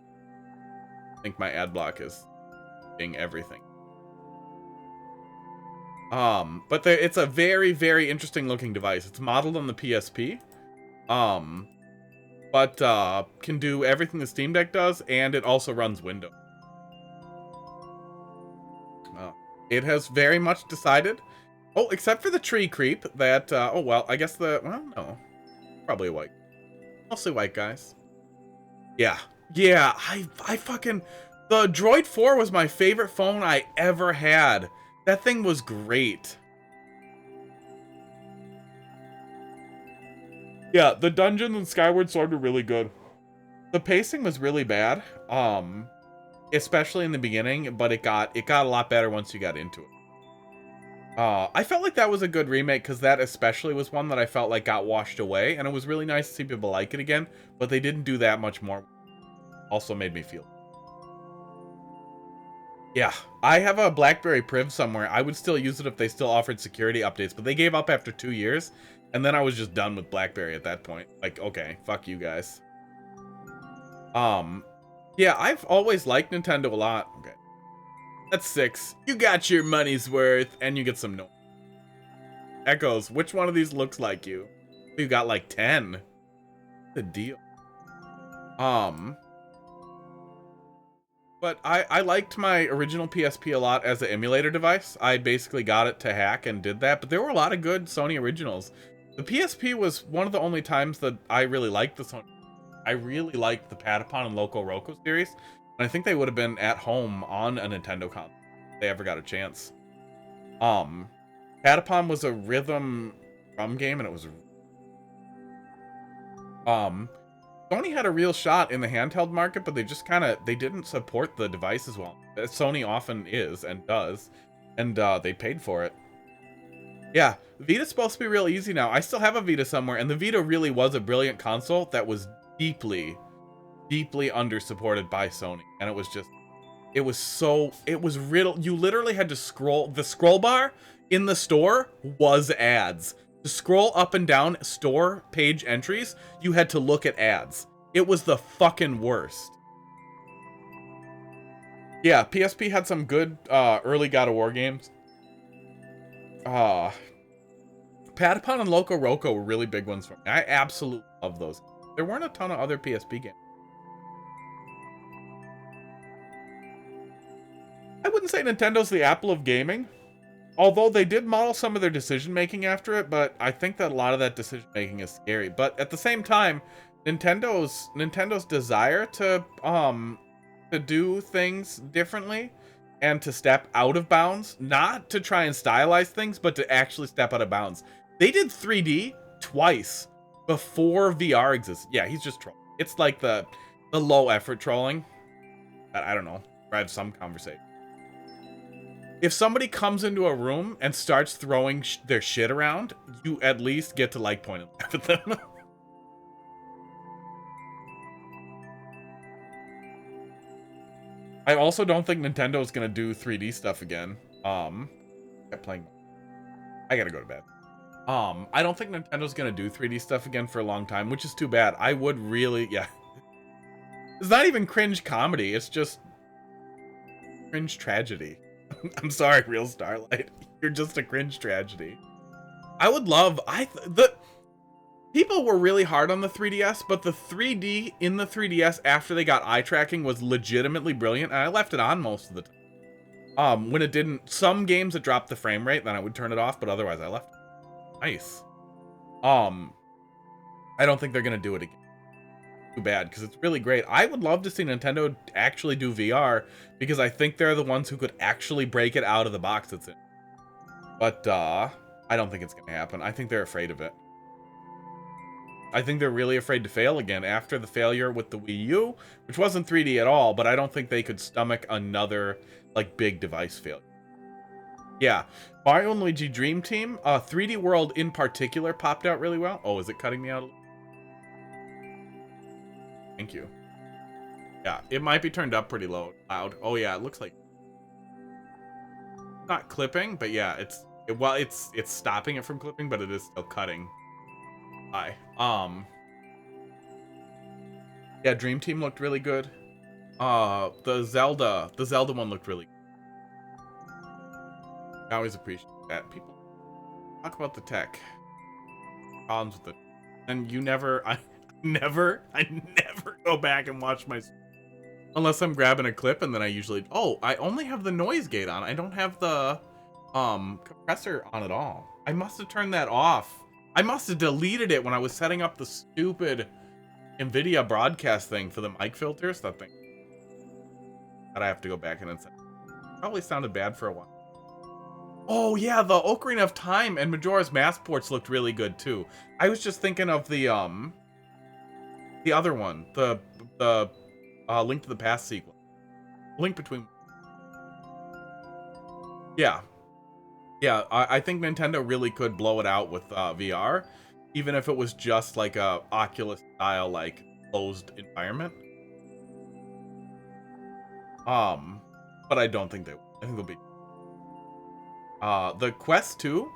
I think my ad block is being everything. But it's a very, very interesting looking device. It's modeled on the PSP. But can do everything the Steam Deck does, and it also runs Windows. It has very much decided. Oh, except for the tree creep that, oh, well, I guess no. Probably white. Mostly white guys. Yeah. Yeah, I fucking... The Droid 4 was my favorite phone I ever had. That thing was great. Yeah, the dungeons in Skyward Sword were really good. The pacing was really bad, especially in the beginning, but it got a lot better once you got into it. I felt like that was a good remake because that especially was one that I felt like got washed away, and it was really nice to see people like it again, but they didn't do that much more. Also made me feel. Yeah, I have a BlackBerry Priv somewhere. I would still use it if they still offered security updates, but they gave up after 2 years, and then I was just done with BlackBerry at that point. Like, okay, fuck you guys. Yeah, I've always liked Nintendo a lot. Okay. That's 6. You got your money's worth, and you get some noise. Echoes, which one of these looks like you? You got like 10. The deal. But I liked my original PSP a lot as an emulator device. I basically got it to hack and did that, but there were a lot of good Sony originals. The PSP was one of the only times that I really liked the Sony. I really liked the Patapon and Loco Roco series. And I think they would have been at home on a Nintendo console if they ever got a chance. Patapon was a rhythm drum game, and it was... Sony had a real shot in the handheld market, but they just they didn't support the device as well. Sony often is and does, and they paid for it. Yeah, Vita's supposed to be real easy now. I still have a Vita somewhere, and the Vita really was a brilliant console that was deeply, deeply under-supported by Sony, and it was riddled. You literally had to scroll. The scroll bar in the store was ads. To scroll up and down store page entries, you had to look at ads. It was the fucking worst. Yeah, PSP had some good early God of War games. Patapon and Loco Roco were really big ones for me. I absolutely love those. There weren't a ton of other PSP games. I wouldn't say Nintendo's the Apple of gaming. Although they did model some of their decision-making after it, but I think that a lot of that decision-making is scary. But at the same time, Nintendo's desire to do things differently and to step out of bounds, not to try and stylize things, but to actually step out of bounds. They did 3D twice before VR existed. Yeah, he's just trolling. It's like the low-effort trolling. I don't know. Drive some conversation. If somebody comes into a room and starts throwing their shit around, you at least get to like point and laugh at them. I also don't think Nintendo is gonna do 3D stuff again. Kept playing. I gotta go to bed. I don't think Nintendo's gonna do 3D stuff again for a long time, which is too bad. I would really, yeah. It's not even cringe comedy. It's just cringe tragedy. I'm sorry, Real Starlight. You're just a cringe tragedy. I would love, the people were really hard on the 3DS, but the 3D in the 3DS after they got eye tracking was legitimately brilliant, and I left it on most of the time. When it didn't, some games it dropped the frame rate, then I would turn it off, but otherwise I left it. Nice. I don't think they're gonna do it again. Too bad, because it's really great. I would love to see Nintendo actually do VR, because I think they're the ones who could actually break it out of the box it's in. But I don't think it's gonna happen. I think they're afraid of it. I think they're really afraid to fail again after the failure with the Wii U, which wasn't 3D at all, but I don't think they could stomach another like big device failure. Yeah, Mario and Luigi Dream Team, 3D World in particular popped out really well. Oh, is it cutting me out a little? Thank you. Yeah, it might be turned up pretty loud. Oh yeah, it looks like not clipping, but yeah, it's stopping it from clipping, but it is still cutting. Hi. Yeah, Dream Team looked really good. The Zelda one looked really good. I always appreciate that. People talk about the tech problems with it, and I never go back and watch my, unless I'm grabbing a clip, and then I usually, I only have the noise gate on. I don't have the compressor on at all. I must have turned that off. I must have deleted it when I was setting up the stupid NVIDIA broadcast thing for the mic filters. That thing that I have to go back and set. Probably sounded bad for a while. Oh yeah, the Ocarina of Time and Majora's Mask ports looked really good too. I was just thinking of the other one, the Link to the Past sequel. Link Between. Yeah. Yeah, I think Nintendo really could blow it out with VR, even if it was just like a Oculus style, like closed environment. But I don't think they will. I think they'll be. The Quest 2,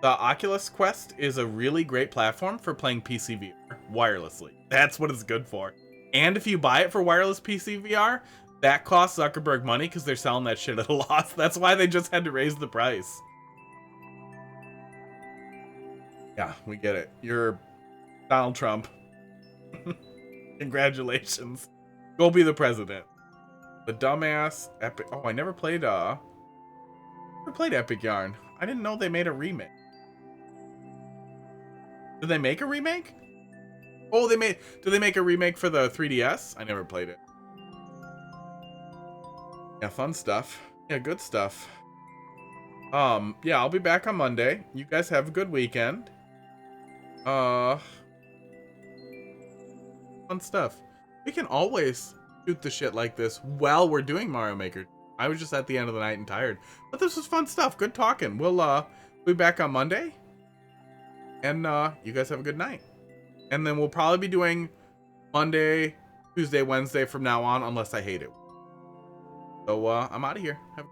the Oculus Quest, is a really great platform for playing PC VR wirelessly. That's what it's good for. And if you buy it for wireless PC VR, that costs Zuckerberg money because they're selling that shit at a loss. That's why they just had to raise the price. Yeah, we get it. You're Donald Trump. Congratulations. Go be the president. The dumbass Epic. Oh, I never played Epic Yarn. I didn't know they made a remake. Did they make a remake? Oh, did they make a remake for the 3DS? I never played it. Yeah, fun stuff. Yeah, good stuff. Yeah, I'll be back on Monday. You guys have a good weekend. Fun stuff. We can always shoot the shit like this while we're doing Mario Maker. I was just at the end of the night and tired. But this was fun stuff. Good talking. We'll be back on Monday. And you guys have a good night. And then we'll probably be doing Monday, Tuesday, Wednesday from now on, unless I hate it. So I'm out of here. Have